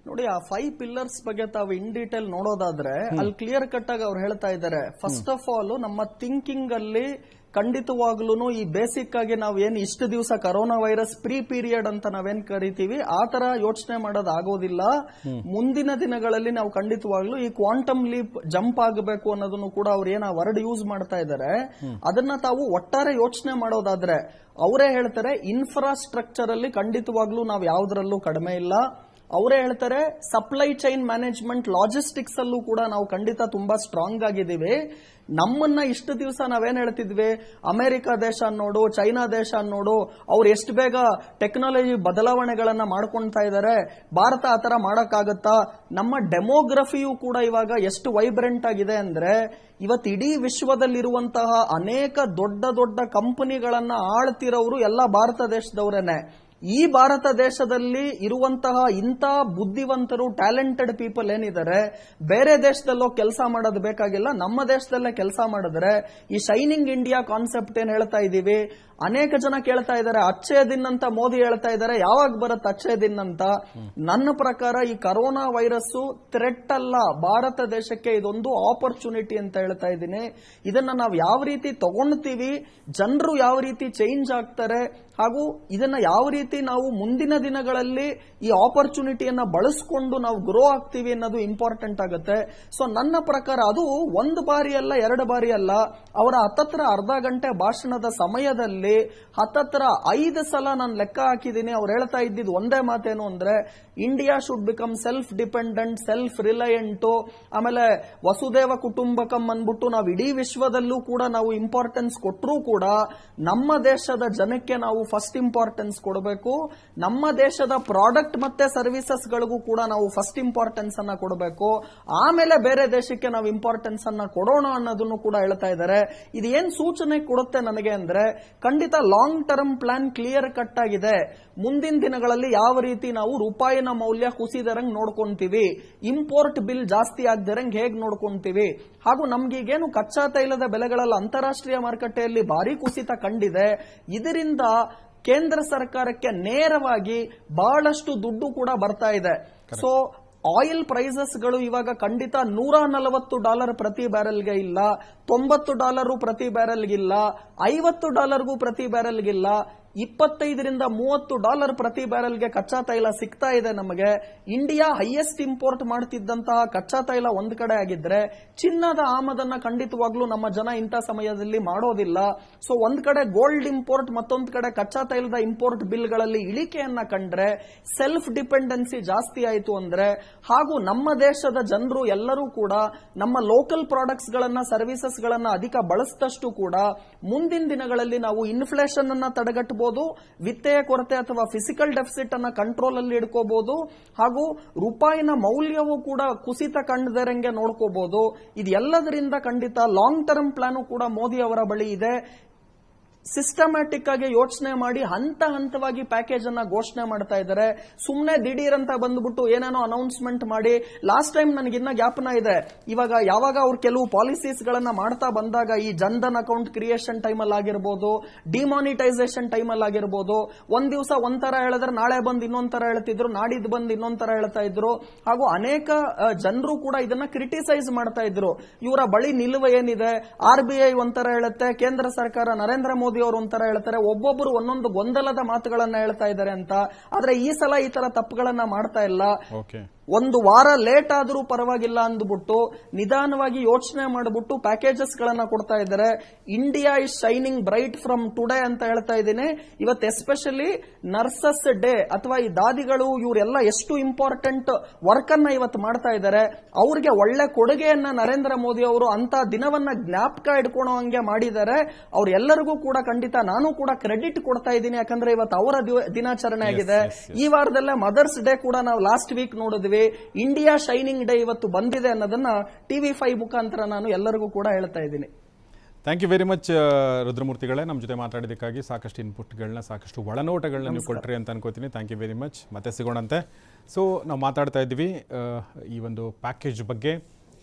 ನೋಡಿ, ಆ 5 ಪಿಲ್ಲರ್ಸ್ ಬಗ್ಗೆ ತಾವು ಇನ್ ಡೀಟೇಲ್ ನೋಡೋದಾದ್ರೆ ಅಲ್ಲಿ ಕ್ಲಿಯರ್ ಕಟ್ ಆಗಿ ಅವ್ರು ಹೇಳ್ತಾ ಇದ್ದಾರೆ. ಫಸ್ಟ್ ಆಫ್ ಆಲ್ ನಮ್ಮ ಥಿಂಕಿಂಗ್ ಅಲ್ಲಿ ಖಂಡಿತವಾಗ್ಲೂ ಈ ಬೇಸಿಕ್ ಆಗಿ ನಾವು ಏನ್ ಇಷ್ಟು ದಿವಸ ಕರೋನಾ ವೈರಸ್ ಪ್ರೀ ಪೀರಿಯಡ್ ಅಂತ ನಾವೇನ್ ಕರಿತೀವಿ, ಆ ತರ ಯೋಚನೆ ಮಾಡೋದು ಆಗೋದಿಲ್ಲ. ಮುಂದಿನ ದಿನಗಳಲ್ಲಿ ನಾವು ಖಂಡಿತವಾಗ್ಲೂ ಈ ಕ್ವಾಂಟಮ್ ಲೀಪ್ ಜಂಪ್ ಆಗಬೇಕು ಅನ್ನೋದನ್ನು ಕೂಡ ಅವ್ರು ಏನ ವರ್ಡ್ ಯೂಸ್ ಮಾಡ್ತಾ ಇದ್ದಾರೆ. ಅದನ್ನ ತಾವು ಒಟ್ಟಾರೆ ಯೋಚನೆ ಮಾಡೋದಾದ್ರೆ ಅವರೇ ಹೇಳ್ತಾರೆ, ಇನ್ಫ್ರಾಸ್ಟ್ರಕ್ಚರ್ ಅಲ್ಲಿ ಖಂಡಿತವಾಗ್ಲೂ ನಾವು ಯಾವ್ದ್ರಲ್ಲೂ ಕಡಿಮೆ ಇಲ್ಲ. ಅವರೇ ಹೇಳ್ತಾರೆ, ಸಪ್ಲೈ ಚೈನ್ ಮ್ಯಾನೇಜ್ಮೆಂಟ್, ಲಾಜಿಸ್ಟಿಕ್ಸ್ ಅಲ್ಲೂ ಕೂಡ ನಾವು ಖಂಡಿತ ತುಂಬಾ ಸ್ಟ್ರಾಂಗ್ ಆಗಿದ್ದೀವಿ. ನಮ್ಮನ್ನ ಇಷ್ಟು ದಿವಸ ನಾವೇನ್ ಹೇಳ್ತಿದ್ವಿ, ಅಮೆರಿಕ ದೇಶ ನೋಡು, ಚೈನಾ ದೇಶ ನೋಡು, ಅವ್ರು ಎಷ್ಟು ಬೇಗ ಟೆಕ್ನಾಲಜಿ ಬದಲಾವಣೆಗಳನ್ನ ಮಾಡ್ಕೊಳ್ತಾ ಇದ್ದಾರೆ, ಭಾರತ ಆತರ ಮಾಡಕ್ಕಾಗತ್ತಾ? ನಮ್ಮ ಡೆಮೋಗ್ರಫಿಯು ಕೂಡ ಇವಾಗ ಎಷ್ಟು ವೈಬ್ರೆಂಟ್ ಆಗಿದೆ ಅಂದ್ರೆ, ಇವತ್ತು ಇಡೀ ವಿಶ್ವದಲ್ಲಿರುವಂತಹ ಅನೇಕ ದೊಡ್ಡ ದೊಡ್ಡ ಕಂಪನಿಗಳನ್ನ ಆಳ್ತಿರೋರು ಎಲ್ಲ ಭಾರತ ದೇಶದವರೇನೆ. ಈ ಭಾರತ ದೇಶದಲ್ಲಿ ಇರುವಂತಹ ಇಂಥ ಬುದ್ಧಿವಂತರು, ಟ್ಯಾಲೆಂಟೆಡ್ ಪೀಪಲ್ ಏನಿದ್ದಾರೆ, ಬೇರೆ ದೇಶದಲ್ಲೋ ಕೆಲಸ ಮಾಡೋದು ಬೇಕಾಗಿಲ್ಲ, ನಮ್ಮ ದೇಶದಲ್ಲೇ ಕೆಲಸ ಮಾಡಿದ್ರೆ ಈ ಶೈನಿಂಗ್ ಇಂಡಿಯಾ ಕಾನ್ಸೆಪ್ಟ್ ಏನ್ ಹೇಳ್ತಾ ಇದ್ದೀವಿ, ಅನೇಕ ಜನ ಕೇಳ್ತಾ ಇದ್ದಾರೆ, ಅಚ್ಚೇ ದಿನ್ ಅಂತ ಮೋದಿ ಹೇಳ್ತಾ ಇದ್ದಾರೆ, ಯಾವಾಗ ಬರುತ್ತೆ ಅಚ್ಚೇ ದಿನ್ ಅಂತ? ನನ್ನ ಪ್ರಕಾರ ಈ ಕರೋನಾ ವೈರಸ್ ಥ್ರೆಟ್ ಅಲ್ಲ, ಭಾರತ ದೇಶಕ್ಕೆ ಇದೊಂದು ಆಪರ್ಚುನಿಟಿ ಅಂತ ಹೇಳ್ತಾ ಇದ್ದೀನಿ. ಇದನ್ನ ನಾವು ಯಾವ ರೀತಿ ತಗೊಳ್ತೀವಿ, ಜನರು ಯಾವ ರೀತಿ ಚೇಂಜ್ ಆಗ್ತಾರೆ, ಹಾಗೂ ಇದನ್ನ ಯಾವ ರೀತಿ ನಾವು ಮುಂದಿನ ದಿನಗಳಲ್ಲಿ ಈ ಆಪರ್ಚುನಿಟಿಯನ್ನ ಬಳಸ್ಕೊಂಡು ನಾವು ಗ್ರೋ ಆಗ್ತೀವಿ ಅನ್ನೋದು ಇಂಪಾರ್ಟೆಂಟ್ ಆಗುತ್ತೆ. ಸೊ ನನ್ನ ಪ್ರಕಾರ ಅದು 1 ಬಾರಿ ಅಲ್ಲ, 2 ಬಾರಿ ಅಲ್ಲ, ಅವರ ಹತ್ತತ್ರ ಅರ್ಧ ಗಂಟೆ ಭಾಷಣದ ಸಮಯದಲ್ಲಿ ಹತ್ತತ್ರ 5 ಸಲ ನಾನು ಲೆಕ್ಕ ಹಾಕಿದ್ದೀನಿ. ಅವ್ರು ಹೇಳ್ತಾ ಇದ್ದಿದ್ದು ಒಂದೇ ಮಾತೇನು ಅಂದ್ರೆ, India should become self dependent, self ರಿಲಯಂಟ್, ಆಮೇಲೆ ವಸುದೇವ ಕುಟುಂಬಕಂ ಅಂದ್ಬಿಟ್ಟು ನಾವು ಇಡೀ ವಿಶ್ವದಲ್ಲೂ ಕೂಡ ನಾವು ಇಂಪಾರ್ಟೆನ್ಸ್ ಕೊಟ್ಟರೂ ಕೂಡ ನಮ್ಮ ದೇಶದ ಜನಕ್ಕೆ ನಾವು ಫಸ್ಟ್ ಇಂಪಾರ್ಟೆನ್ಸ್ ಕೊಡಬೇಕು. ನಮ್ಮ ದೇಶದ ಪ್ರಾಡಕ್ಟ್ ಮತ್ತೆ ಸರ್ವಿಸಸ್ ಗಳಿಗೂ ಕೂಡ ನಾವು ಫಸ್ಟ್ ಇಂಪಾರ್ಟೆನ್ಸ್ ಅನ್ನ ಕೊಡಬೇಕು, ಆಮೇಲೆ ಬೇರೆ ದೇಶಕ್ಕೆ ನಾವು ಇಂಪಾರ್ಟೆನ್ಸ್ ಅನ್ನ ಕೊಡೋಣ ಅನ್ನೋದನ್ನು ಕೂಡ ಹೇಳ್ತಾ ಇದ್ದಾರೆ. ಇದು ಏನ್ ಸೂಚನೆ ಕೊಡುತ್ತೆ ನನಗೆ ಅಂದ್ರೆ, ಖಂಡಿತ long term plan clear cut ಆಗಿದೆ. ಮುಂದಿನ ದಿನಗಳಲ್ಲಿ ಯಾವ ರೀತಿ ನಾವು ರೂಪಾಯಿನ ಮೌಲ್ಯ ಕುಸಿದರಂಗ್ ನೋಡ್ಕೊಂತೀವಿ, ಇಂಪೋರ್ಟ್ ಬಿಲ್ ಜಾಸ್ತಿ ಆಗದಿರಂಗ್ ಹೇಗ್ ನೋಡ್ಕೊಂತೀವಿ, ಹಾಗೂ ನಮ್ಗೀಗೇನು ಕಚ್ಚಾ ತೈಲದ ಬೆಲೆಗಳಲ್ಲಿ ಅಂತಾರಾಷ್ಟ್ರೀಯ ಮಾರುಕಟ್ಟೆಯಲ್ಲಿ ಭಾರಿ ಕುಸಿತ ಕಂಡಿದೆ, ಇದರಿಂದ ಕೇಂದ್ರ ಸರ್ಕಾರಕ್ಕೆ ನೇರವಾಗಿ ಬಹಳಷ್ಟು ದುಡ್ಡು ಕೂಡ ಬರ್ತಾ ಇದೆ. ಸೊ ಆಯಿಲ್ ಪ್ರೈಸಸ್ಗಳು ಇವಾಗ ಖಂಡಿತ $140 ಪ್ರತಿ ಬ್ಯಾರೆಲ್ಗೆ ಇಲ್ಲ, $90 ಪ್ರತಿ ಬ್ಯಾರೆಲ್ಗಿಲ್ಲ, $50 ಪ್ರತಿ ಬ್ಯಾರೆಲ್ಗಿಲ್ಲ, $25-30 ಪ್ರತಿ ಬ್ಯಾರೆಲ್ಗೆ ಕಚ್ಚಾ ತೈಲ ಸಿಗ್ತಾ ಇದೆ ನಮಗೆ. ಇಂಡಿಯಾ ಹೈಯೆಸ್ಟ್ ಇಂಪೋರ್ಟ್ ಮಾಡ್ತಿದ್ದಂತಹ ಕಚ್ಚಾ ತೈಲ ಒಂದ್ ಕಡೆ ಆಗಿದ್ರೆ, ಚಿನ್ನದ ಆಮದನ್ನ ಖಂಡಿತವಾಗ್ಲೂ ನಮ್ಮ ಜನ ಇಂಥ ಸಮಯದಲ್ಲಿ ಮಾಡೋದಿಲ್ಲ. ಸೊ ಒಂದ್ ಕಡೆ ಗೋಲ್ಡ್ ಇಂಪೋರ್ಟ್, ಮತ್ತೊಂದ್ ಕಡೆ ಕಚ್ಚಾ ತೈಲದ ಇಂಪೋರ್ಟ್ ಬಿಲ್ಗಳಲ್ಲಿ ಇಳಿಕೆಯನ್ನ ಕಂಡ್ರೆ, ಸೆಲ್ಫ್ ಡಿಪೆಂಡೆನ್ಸಿ ಜಾಸ್ತಿ ಆಯಿತು ಅಂದ್ರೆ, ಹಾಗೂ ನಮ್ಮ ದೇಶದ ಜನರು ಎಲ್ಲರೂ ಕೂಡ ನಮ್ಮ ಲೋಕಲ್ ಪ್ರಾಡಕ್ಟ್ಸ್ ಗಳನ್ನ, ಸರ್ವಿಸಸ್ ಗಳನ್ನ ಅಧಿಕ ಬಳಸಿದಷ್ಟು ಕೂಡ ಮುಂದಿನ ದಿನಗಳಲ್ಲಿ ನಾವು ಇನ್ಫ್ಲೇಷನ್ ಅನ್ನ ತಡೆಗಟ್ಟಬಹುದು, ವಿತ್ತೀಯ ಕೊರತೆ ಅಥವಾ ಫಿಸಿಕಲ್ ಡೆಫಿಸಿಟ್ ಅನ್ನ ಕಂಟ್ರೋಲ್ ಅಲ್ಲಿ ಇಟ್ಕೋಬಹುದು, ಹಾಗೂ ರೂಪಾಯಿನ ಮೌಲ್ಯವೂ ಕೂಡ ಕುಸಿತ ಕಂಡದರಂಗೆ ನೋಡ್ಕೋಬಹುದು. ಇದೆಲ್ಲದರಿಂದ ಖಂಡಿತ ಲಾಂಗ್ ಟರ್ಮ್ ಪ್ಲಾನ್ ಕೂಡ ಮೋದಿ ಅವರ ಬಳಿ ಇದೆ. ಸಿಸ್ಟಮ್ಯಾಟಿಕ್ ಆಗಿ ಯೋಚನೆ ಮಾಡಿ ಹಂತ ಹಂತವಾಗಿ ಪ್ಯಾಕೇಜ್ ಅನ್ನ ಘೋಷಣೆ ಮಾಡ್ತಾ ಇದ್ದಾರೆ. ಸುಮ್ನೆ ದಿಢೀರ್ ಅಂತ ಬಂದ್ಬಿಟ್ಟು ಏನೇನೋ ಅನೌನ್ಸ್ಮೆಂಟ್ ಮಾಡಿ, ಲಾಸ್ಟ್ ಟೈಮ್ ನನಗಿನ್ನ ಜ್ಞಾಪನ ಇದೆ, ಇವಾಗ ಯಾವಾಗ ಅವ್ರು ಕೆಲವು ಪಾಲಿಸೀಸ್ ಗಳನ್ನ ಮಾಡ್ತಾ ಬಂದಾಗ, ಈ ಜನ್ಧನ್ ಅಕೌಂಟ್ ಕ್ರಿಯೇಷನ್ ಟೈಮ್ ಅಲ್ಲಿ ಆಗಿರ್ಬೋದು, ಡಿಮಾನಿಟೈಸೇಷನ್ ಟೈಮ್ ಅಲ್ಲಿ ಆಗಿರ್ಬೋದು, ಒಂದ್ ದಿವಸ ಒಂಥರ ಹೇಳಿದ್ರೆ ನಾಳೆ ಬಂದ್ ಇನ್ನೊಂದ್ ತರ ಹೇಳ್ತಿದ್ರು, ನಾಡಿದ್ದು ಬಂದ್ ಇನ್ನೊಂದ್ ತರ ಹೇಳ್ತಾ ಇದ್ರು, ಹಾಗೂ ಅನೇಕ ಜನರು ಕೂಡ ಇದನ್ನ ಕ್ರಿಟಿಸೈಸ್ ಮಾಡ್ತಾ ಇದ್ರು. ಇವರ ಬಳಿ ನಿಲುವು ಏನಿದೆ, RBI ಒಂಥರ ಹೇಳುತ್ತೆ, ಕೇಂದ್ರ ಸರ್ಕಾರ ನರೇಂದ್ರ ಮೋದಿ ಅವರು ಒಂಥರ ಹೇಳ್ತಾರೆ, ಒಬ್ಬೊಬ್ಬರು ಒಂದೊಂದು ಗೊಂದಲದ ಮಾತುಗಳನ್ನ ಹೇಳ್ತಾ ಇದ್ದಾರೆ ಅಂತ. ಆದ್ರೆ ಈ ಸಲ ಈ ತರ ತಪ್ಪುಗಳನ್ನ ಮಾಡ್ತಾ ಇಲ್ಲ. ಒಂದು ವಾರ ಲೇಟ್ ಆದ್ರೂ ಪರವಾಗಿಲ್ಲ ಅಂದ್ಬಿಟ್ಟು ನಿಧಾನವಾಗಿ ಯೋಚನೆ ಮಾಡಿಬಿಟ್ಟು ಪ್ಯಾಕೇಜಸ್ ಗಳನ್ನ ಕೊಡ್ತಾ ಇದ್ದಾರೆ. India is shining bright from today ಅಂತ ಹೇಳ್ತಾ ಇದ್ದೀನಿ. ಇವತ್ತು ಎಸ್ಪೆಷಲಿ ನರ್ಸಸ್ ಡೇ ಅಥವಾ ಈ ದಾದಿಗಳು, ಇವರೆಲ್ಲ ಎಷ್ಟು ಇಂಪಾರ್ಟೆಂಟ್ ವರ್ಕ್ ಅನ್ನ ಇವತ್ತು ಮಾಡ್ತಾ ಇದ್ದಾರೆ. ಅವ್ರಿಗೆ ಒಳ್ಳೆ ಕೊಡುಗೆಯನ್ನ ನರೇಂದ್ರ ಮೋದಿ ಅವರು ಅಂತ ದಿನವನ್ನ ಜ್ಞಾಪಕ ಇಟ್ಕೊಳ್ಳೋ ಹಂಗೆ ಮಾಡಿದ್ದಾರೆ. ಅವ್ರೆಲ್ಲರಿಗೂ ಕೂಡ ಖಂಡಿತ ನಾನು ಕೂಡ ಕ್ರೆಡಿಟ್ ಕೊಡ್ತಾ ಇದ್ದೀನಿ, ಯಾಕಂದ್ರೆ ಇವತ್ತು ಅವರ ದಿನಾಚರಣೆ ಆಗಿದೆ. ಈ ವಾರದಲ್ಲೇ ಮದರ್ಸ್ ಡೇ ಕೂಡ ನಾವು ಲಾಸ್ಟ್ ವೀಕ್ ನೋಡಿದ್ವಿ. ಇಂಡಿಯಾ ಶೈನಿಂಗ್ ಡೇ ಇವತ್ತು ಬಂದಿದೆ ಅನ್ನೋದನ್ನ TV5 ಮುಖಾಂತರ ನಾನು ಎಲ್ಲರಿಗೂ ಕೂಡ ಹೇಳ್ತಾ ಇದ್ದೀನಿ. ಥ್ಯಾಂಕ್ ಯು ವೆರಿ ಮಚ್ ರುದ್ರಮೂರ್ತಿಗಳೇ, ನಮ್ಮ ಜೊತೆ ಮಾತಾಡಿದ್ದಕ್ಕಾಗಿ. ಸಾಕಷ್ಟು ಇನ್ಪುಟ್ಗಳನ್ನ, ಸಾಕಷ್ಟು ಒಳನೋಟಗಳನ್ನ ನೀವು ಕೊಟ್ರಿ ಅಂತ ಅನ್ಕೋತೀನಿ. Thank you very much. ಮತ್ತೆ ಸಿಗೋಣಂತೆ. ಸೊ ನಾವು ಮಾತಾಡ್ತಾ ಇದ್ವಿ ಈ ಒಂದು ಪ್ಯಾಕೇಜ್ ಬಗ್ಗೆ.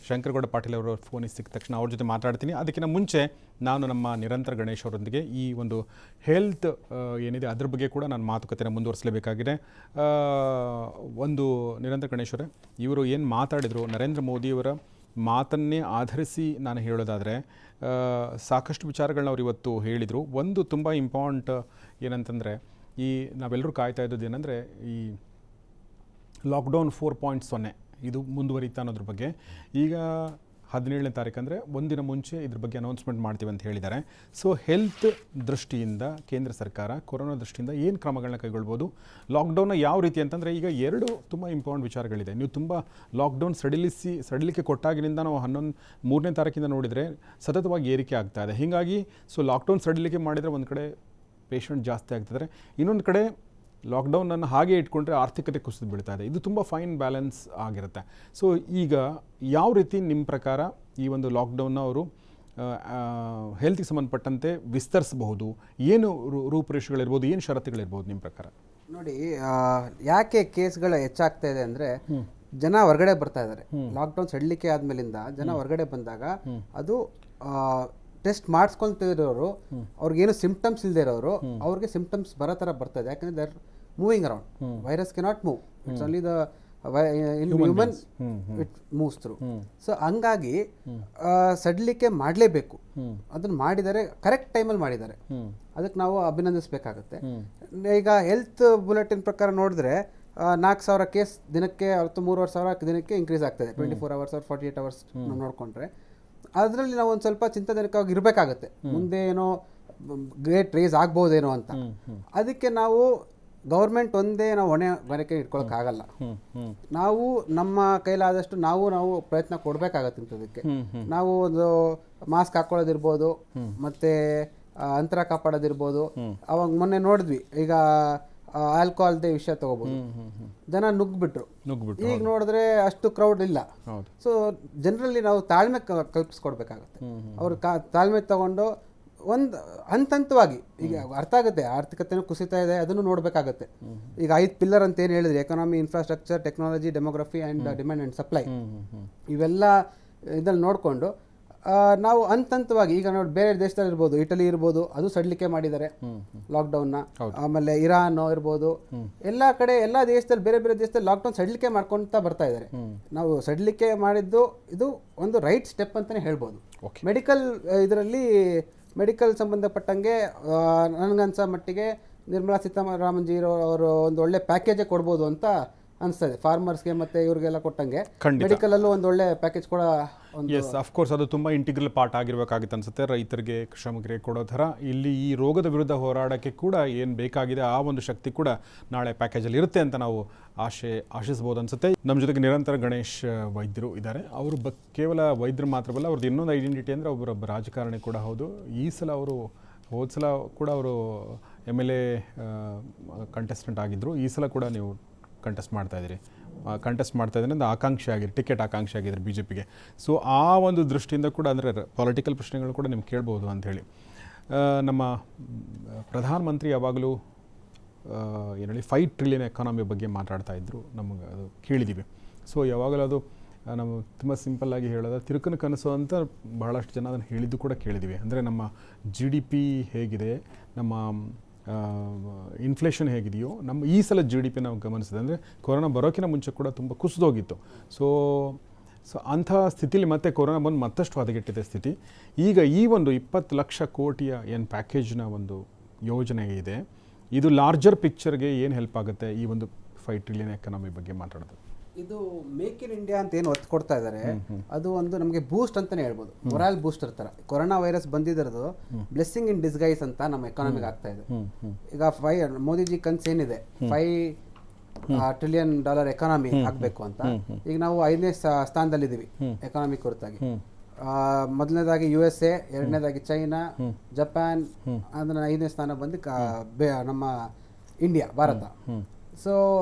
ಶಂಕರಗೌಡ ಪಾಟೀಲ್ ಅವರು ಫೋನ್ ಸಿಕ್ಕ ತಕ್ಷಣ ಅವ್ರ ಜೊತೆ ಮಾತಾಡ್ತೀನಿ. ಅದಕ್ಕಿಂತ ಮುಂಚೆ ನಾನು ನಮ್ಮ ನಿರಂತರ ಗಣೇಶ್ ಅವರೊಂದಿಗೆ ಈ ಒಂದು ಹೆಲ್ತ್ ಏನಿದೆ ಅದ್ರ ಬಗ್ಗೆ ಕೂಡ ನಾನು ಮಾತುಕತೆನ ಮುಂದುವರಿಸಲೇಬೇಕಾಗಿದೆ. ಒಂದು ನಿರಂತರ ಗಣೇಶ್ ಅವರೇ, ಇವರು ಏನು ಮಾತಾಡಿದರು, ನರೇಂದ್ರ ಮೋದಿಯವರ ಮಾತನ್ನೇ ಆಧರಿಸಿ ನಾನು ಹೇಳೋದಾದರೆ ಸಾಕಷ್ಟು ವಿಚಾರಗಳನ್ನ ಅವ್ರು ಇವತ್ತು ಹೇಳಿದರು. ಒಂದು ತುಂಬ ಇಂಪಾರ್ಟೆಂಟ್ ಏನಂತಂದರೆ, ಈ ನಾವೆಲ್ಲರೂ ಕಾಯ್ತಾ ಇದ್ದದ್ದು ಏನಂದರೆ, ಈ ಲಾಕ್ಡೌನ್ 4.0 ಇದು ಮುಂದುವರಿತಾ ಅನ್ನೋದ್ರ ಬಗ್ಗೆ. ಈಗ 17ನೇ ತಾರೀಕು ಅಂದರೆ ಒಂದಿನ ಮುಂಚೆ ಇದ್ರ ಬಗ್ಗೆ ಅನೌನ್ಸ್ಮೆಂಟ್ ಮಾಡ್ತೀವಿ ಅಂತ ಹೇಳಿದ್ದಾರೆ. ಸೊ ಹೆಲ್ತ್ ದೃಷ್ಟಿಯಿಂದ ಕೇಂದ್ರ ಸರ್ಕಾರ ಕೊರೋನಾ ದೃಷ್ಟಿಯಿಂದ ಏನು ಕ್ರಮಗಳನ್ನ ಕೈಗೊಳ್ಬೋದು, ಲಾಕ್ಡೌನ್ನ ಯಾವ ರೀತಿ ಅಂತಂದರೆ, ಈಗ ಎರಡು ತುಂಬ ಇಂಪಾರ್ಟೆಂಟ್ ವಿಚಾರಗಳಿದೆ. ನೀವು ತುಂಬ ಲಾಕ್ಡೌನ್ ಸಡಿಲಿಕೆ ಕೊಟ್ಟಾಗಿನಿಂದ ನಾವು 3ನೇ ತಾರೀಕಿಂದ ನೋಡಿದರೆ ಸತತವಾಗಿ ಏರಿಕೆ ಆಗ್ತಾ ಇದೆ. ಹೀಗಾಗಿ ಸೊ ಲಾಕ್ಡೌನ್ ಸಡಿಲಿಕೆ ಮಾಡಿದರೆ ಒಂದು ಕಡೆ ಪೇಷಂಟ್ ಜಾಸ್ತಿ ಆಗ್ತಿದ್ದಾರೆ, ಇನ್ನೊಂದು ಕಡೆ ಲಾಕ್ಡೌನನ್ನು ಹಾಗೆ ಇಟ್ಕೊಂಡ್ರೆ ಆರ್ಥಿಕತೆ ಕುಸಿದು ಬೀಳ್ತಾ ಇದೆ. ಇದು ತುಂಬ ಫೈನ್ ಬ್ಯಾಲೆನ್ಸ್ ಆಗಿರುತ್ತೆ. ಸೊ ಈಗ ಯಾವ ರೀತಿ ನಿಮ್ಮ ಪ್ರಕಾರ ಈ ಒಂದು ಲಾಕ್ಡೌನ್ನ ಅವರು ಹೆಲ್ತ್ಗೆ ಸಂಬಂಧಪಟ್ಟಂತೆ ವಿಸ್ತರಿಸಬಹುದು, ಏನು ರೂಪುರೇಷೆಗಳಿರ್ಬೋದು, ಏನು ಷರತ್ತುಗಳಿರ್ಬೋದು ನಿಮ್ಮ ಪ್ರಕಾರ? ನೋಡಿ, ಯಾಕೆ ಕೇಸ್ಗಳು ಹೆಚ್ಚಾಗ್ತಾ ಇದೆ ಅಂದರೆ, ಜನ ಹೊರಗಡೆ ಬರ್ತಾ ಇದ್ದಾರೆ. ಲಾಕ್ಡೌನ್ ಸಡಿಲಿಕೆ ಆದ್ಮೇಲಿಂದ ಜನ ಹೊರಗಡೆ ಬಂದಾಗ ಅದು ಟೆಸ್ಟ್ ಮಾಡಿಸ್ಕೊಳ್ತಿರೋರು, ಅವ್ರಿಗೇನು ಸಿಂಪ್ಟಮ್ಸ್ ಇಲ್ಲದೆ ಇರೋರು, ಅವ್ರಿಗೆ ಸಿಂಪ್ಟಮ್ಸ್ ಬರೋ ಥರ ಬರ್ತಾ ಇದೆ. ಯಾಕಂದರೆ they are moving around. Virus cannot move, it's only the in human it moves through. So ಹಂಗಾಗಿ ಸಡಿಲಿಕೆ ಮಾಡಲೇಬೇಕು. ಅದನ್ನು ಮಾಡಿದ್ದಾರೆ, ಕರೆಕ್ಟ್ ಟೈಮಲ್ಲಿ ಮಾಡಿದ್ದಾರೆ, ಅದಕ್ಕೆ ನಾವು ಅಭಿನಂದಿಸಬೇಕಾಗುತ್ತೆ. ಈಗ ಹೆಲ್ತ್ ಬುಲೆಟಿನ್ ಪ್ರಕಾರ ನೋಡಿದ್ರೆ 4,000 ಕೇಸ್ ದಿನಕ್ಕೆ, 3,500 ದಿನಕ್ಕೆ ಇನ್ಕ್ರೀಸ್ ಆಗ್ತದೆ. 24 hours or 48 hours ನಾವು ನೋಡಿಕೊಂಡ್ರೆ ಅದರಲ್ಲಿ ನಾವು ಒಂದು ಸ್ವಲ್ಪ ಚಿಂತಾಜನಕವಾಗಿ ಇರಬೇಕಾಗುತ್ತೆ. ಮುಂದೆ ಏನೋ ಗ್ರೇಟ್ ರೇಸ್ ಆಗ್ಬೋದೇನೋ ಅಂತ. ಅದಕ್ಕೆ ನಾವು ಗೌರ್ಮೆಂಟ್ ಒಂದೇ ನಾವು ಹೊಣೆ ಬರಕ್ಕೆ ಇಟ್ಕೊಳಕ್ಕಾಗಲ್ಲ. ನಾವು ನಮ್ಮ ಕೈಲಾದಷ್ಟು ನಾವು ಪ್ರಯತ್ನ ಕೊಡಬೇಕಾಗತ್ತೆ ಇಂಥದಕ್ಕೆ. ನಾವು ಒಂದು ಮಾಸ್ಕ್ ಹಾಕೊಳ್ಳೋದಿರ್ಬೋದು, ಮತ್ತೆ ಅಂತರ ಕಾಪಾಡೋದಿರ್ಬೋದು. ಅವಾಗ ಮೊನ್ನೆ ನೋಡಿದ್ವಿ, ಈಗ ಆಲ್ಕೋಹಾಲ್ದೇ ವಿಷಯ ತಗೋಬಹುದು, ಜನ ನುಗ್ಬಿಟ್ರು. ಈಗ ನೋಡಿದ್ರೆ ಅಷ್ಟು ಕ್ರೌಡ್ ಇಲ್ಲ. ಸೊ ಜನರಲ್ಲಿ ನಾವು ತಾಳ್ಮೆ ಕಲ್ಪಿಸ್ಕೊಡ್ಬೇಕಾಗತ್ತೆ. ಅವ್ರು ತಾಳ್ಮೆ ತಗೊಂಡು ಒಂದು ಹಂತವಾಗಿ, ಈಗ ಅರ್ಥ ಆಗುತ್ತೆ ಆರ್ಥಿಕತೆನೂ ಕುಸಿತಾ ಇದೆ, ಅದನ್ನು ನೋಡಬೇಕಾಗತ್ತೆ. ಈಗ 5 ಪಿಲ್ಲರ್ ಅಂತ ಏನು ಹೇಳಿದ್ರಿ, economy, infrastructure, technology, demography and demand and supply, ಇವೆಲ್ಲ ಇದ್ರಲ್ಲಿ ನೋಡಿಕೊಂಡು ನಾವು ಹಂತವಾಗಿ ಈಗ ನೋಡಿ ಬೇರೆ ದೇಶದಲ್ಲಿ ಇರ್ಬೋದು, ಇಟಲಿ ಇರ್ಬೋದು, ಅದು ಸಡಿಲಿಕೆ ಮಾಡಿದ್ದಾರೆ ಲಾಕ್ಡೌನ್ನ. ಆಮೇಲೆ ಇರಾನ್ ಇರ್ಬೋದು, ಎಲ್ಲ ಕಡೆ ಎಲ್ಲ ದೇಶದಲ್ಲಿ ಬೇರೆ ಬೇರೆ ದೇಶದಲ್ಲಿ ಲಾಕ್ಡೌನ್ ಸಡಿಲಿಕೆ ಮಾಡ್ಕೊಳ್ತಾ ಬರ್ತಾ ಇದ್ದಾರೆ. ನಾವು ಸಡಿಲಿಕೆ ಮಾಡಿದ್ದು ಇದು ಒಂದು ರೈಟ್ ಸ್ಟೆಪ್ ಅಂತಲೇ ಹೇಳ್ಬೋದು. ಮೆಡಿಕಲ್ ಇದರಲ್ಲಿ ಮೆಡಿಕಲ್ ಸಂಬಂಧಪಟ್ಟಂಗೆ ನನಗನ್ಸೋ ಮಟ್ಟಿಗೆ ನಿರ್ಮಲಾ ಸೀತಾರಾಮನ್ ಜಿ ಅವರು ಒಂದು ಒಳ್ಳೆ ಪ್ಯಾಕೇಜೇ ಕೊಡ್ಬೋದು ಅಂತ ಅನಿಸ್ತದೆ. ಫಾರ್ಮರ್ಸ್ಗೆ ಮತ್ತು ಇವ್ರಿಗೆಲ್ಲ ಕೊಟ್ಟಂಗೆ ಮೆಡಿಕಲಲ್ಲೂ ಒಂದು ಒಳ್ಳೆ ಪ್ಯಾಕೇಜ್ ಕೂಡ ಎಸ್ ಅಫ್ಕೋರ್ಸ್ ಅದು ತುಂಬ ಇಂಟಿಗ್ರಲ್ ಪಾರ್ಟ್ ಆಗಿರಬೇಕಾಗಿತ್ತು ಅನಿಸುತ್ತೆ. ರೈತರಿಗೆ ಶ್ರಮಿಕರಿಗೆ ಕೊಡೋ ಥರ ಇಲ್ಲಿ ಈ ರೋಗದ ವಿರುದ್ಧ ಹೋರಾಡೋಕ್ಕೆ ಕೂಡ ಏನು ಬೇಕಾಗಿದೆ ಆ ಒಂದು ಶಕ್ತಿ ಕೂಡ ನಾಳೆ ಪ್ಯಾಕೇಜಲ್ಲಿ ಇರುತ್ತೆ ಅಂತ ನಾವು ಆಶಿಸ್ಬೋದು ಅನಿಸುತ್ತೆ. ನಮ್ಮ ಜೊತೆಗೆ ನಿರಂತರ ಗಣೇಶ್ ವೈದ್ಯರು ಇದ್ದಾರೆ. ಅವರು ಕೇವಲ ವೈದ್ಯರು ಮಾತ್ರವಲ್ಲ, ಅವ್ರದ್ದು ಇನ್ನೊಂದು ಐಡೆಂಟಿಟಿ ಅಂದರೆ ಒಬ್ಬರೊಬ್ಬ ರಾಜಕಾರಣಿ ಕೂಡ ಹೌದು. ಈ ಸಲ ಅವರು ಹೋದ ಸಲ ಕೂಡ ಅವರು MLA ಕಂಟೆಸ್ಟೆಂಟ್ ಆಗಿದ್ದರು. ಈ ಸಲ ಕೂಡ ನೀವು ಕಂಟೆಸ್ಟ್ ಮಾಡ್ತಾ ಇದ್ದೀರಿ ಅಂದರೆ ಆಕಾಂಕ್ಷಿ ಆಗಿರಿ, ಟಿಕೆಟ್ ಆಕಾಂಕ್ಷಿ ಆಗಿದ್ದಾರೆ BJPಗೆ. ಸೊ ಆ ಒಂದು ದೃಷ್ಟಿಯಿಂದ ಕೂಡ ಅಂದರೆ ಪೊಲಿಟಿಕಲ್ ಪ್ರಶ್ನೆಗಳು ಕೂಡ ನಿಮ್ಗೆ ಕೇಳ್ಬೋದು ಅಂಥೇಳಿ. ನಮ್ಮ ಪ್ರಧಾನಮಂತ್ರಿ ಯಾವಾಗಲೂ ಏನು ಹೇಳಿ 5 ಟ್ರಿಲಿಯನ್ ಎಕಾನಮಿ ಬಗ್ಗೆ ಮಾತಾಡ್ತಾ ಇದ್ದರು, ನಮಗೆ ಅದು ಕೇಳಿದ್ದೀವಿ. ಸೊ ಯಾವಾಗಲೂ ಅದು ನಾವು ತುಂಬ ಸಿಂಪಲ್ಲಾಗಿ ಹೇಳೋದು ತಿರುಕನ ಕನಸು ಅಂತ ಬಹಳಷ್ಟು ಜನ ಅದನ್ನು ಹೇಳಿದ್ದು ಕೂಡ ಕೇಳಿದ್ದೀವಿ. ಅಂದರೆ ನಮ್ಮ GDP ಹೇಗಿದೆ, ನಮ್ಮ ಇನ್ಫ್ಲೇಷನ್ ಹೇಗಿದೆಯೋ, ನಮ್ಮ ಈ ಸಲ GDP ನಾವು ಗಮನಿಸಿದೆ ಅಂದರೆ ಕೊರೋನಾ ಬರೋಕ್ಕಿಂತ ಮುಂಚೆ ಕೂಡ ತುಂಬ ಕುಸಿದೋಗಿತ್ತು. ಸೊ ಅಂಥ ಸ್ಥಿತಿಲಿ ಮತ್ತೆ ಕೊರೋನಾ ಬಂದು ಮತ್ತಷ್ಟು ಹದಗೆಟ್ಟಿದೆ ಸ್ಥಿತಿ. ಈಗ ಈ ಒಂದು 20 ಲಕ್ಷ ಕೋಟಿಯ ಏನು ಪ್ಯಾಕೇಜ್ನ ಒಂದು ಯೋಜನೆ ಇದೆ, ಇದು ಲಾರ್ಜರ್ ಪಿಕ್ಚರ್ಗೆ ಏನು ಹೆಲ್ಪ್ ಆಗುತ್ತೆ ಈ ಒಂದು 5 ಟ್ರಿಲಿಯನ್ ಎಕಾನಮಿ ಬಗ್ಗೆ ಮಾತಾಡೋದು? ಇದು ಮೇಕ್ ಇನ್ ಇಂಡಿಯಾ ಅಂತ ಏನು ಒತ್ತು ಕೊಡ್ತಾ ಇದ್ದಾರೆ, ಅದು ಒಂದು ನಮಗೆ ಬೂಸ್ಟ್ ಅಂತಾನೆ ಹೇಳ್ಬೋದು, ಮೊರಾಲ್ ಬೂಸ್ಟರ್ ತರ. ಕೊರೋನಾ ವೈರಸ್ ಬಂದಿರೋದು ಬ್ಲೆಸ್ಸಿಂಗ್ ಇನ್ ಡಿಸ್ಗೈಸ್ ಅಂತ ನಮ್ಮ ಎಕಾನಮಿಗೆ ಆಗ್ತಾ ಇದೆ. ಈಗ ಮೋದಿಜಿ ಕನ್ಸು ಏನಿದೆ, $5 ಟ್ರಿಲಿಯನ್ ಎಕಾನಮಿ ಆಗಬೇಕು ಅಂತ. ಈಗ ನಾವು 5ನೇ ಸ್ಥಾನದಲ್ಲಿದ್ದೀವಿ ಎಕಾನಮಿ ಕುರಿತಾಗಿ. ಮೊದಲನೇದಾಗಿ USA, ಎರಡನೇದಾಗಿ ಚೈನಾ, ಜಪಾನ್, ಅದನ್ನ 5ನೇ ಸ್ಥಾನ ಬಂದು ನಮ್ಮ ಇಂಡಿಯಾ, ಭಾರತ. ಸೊ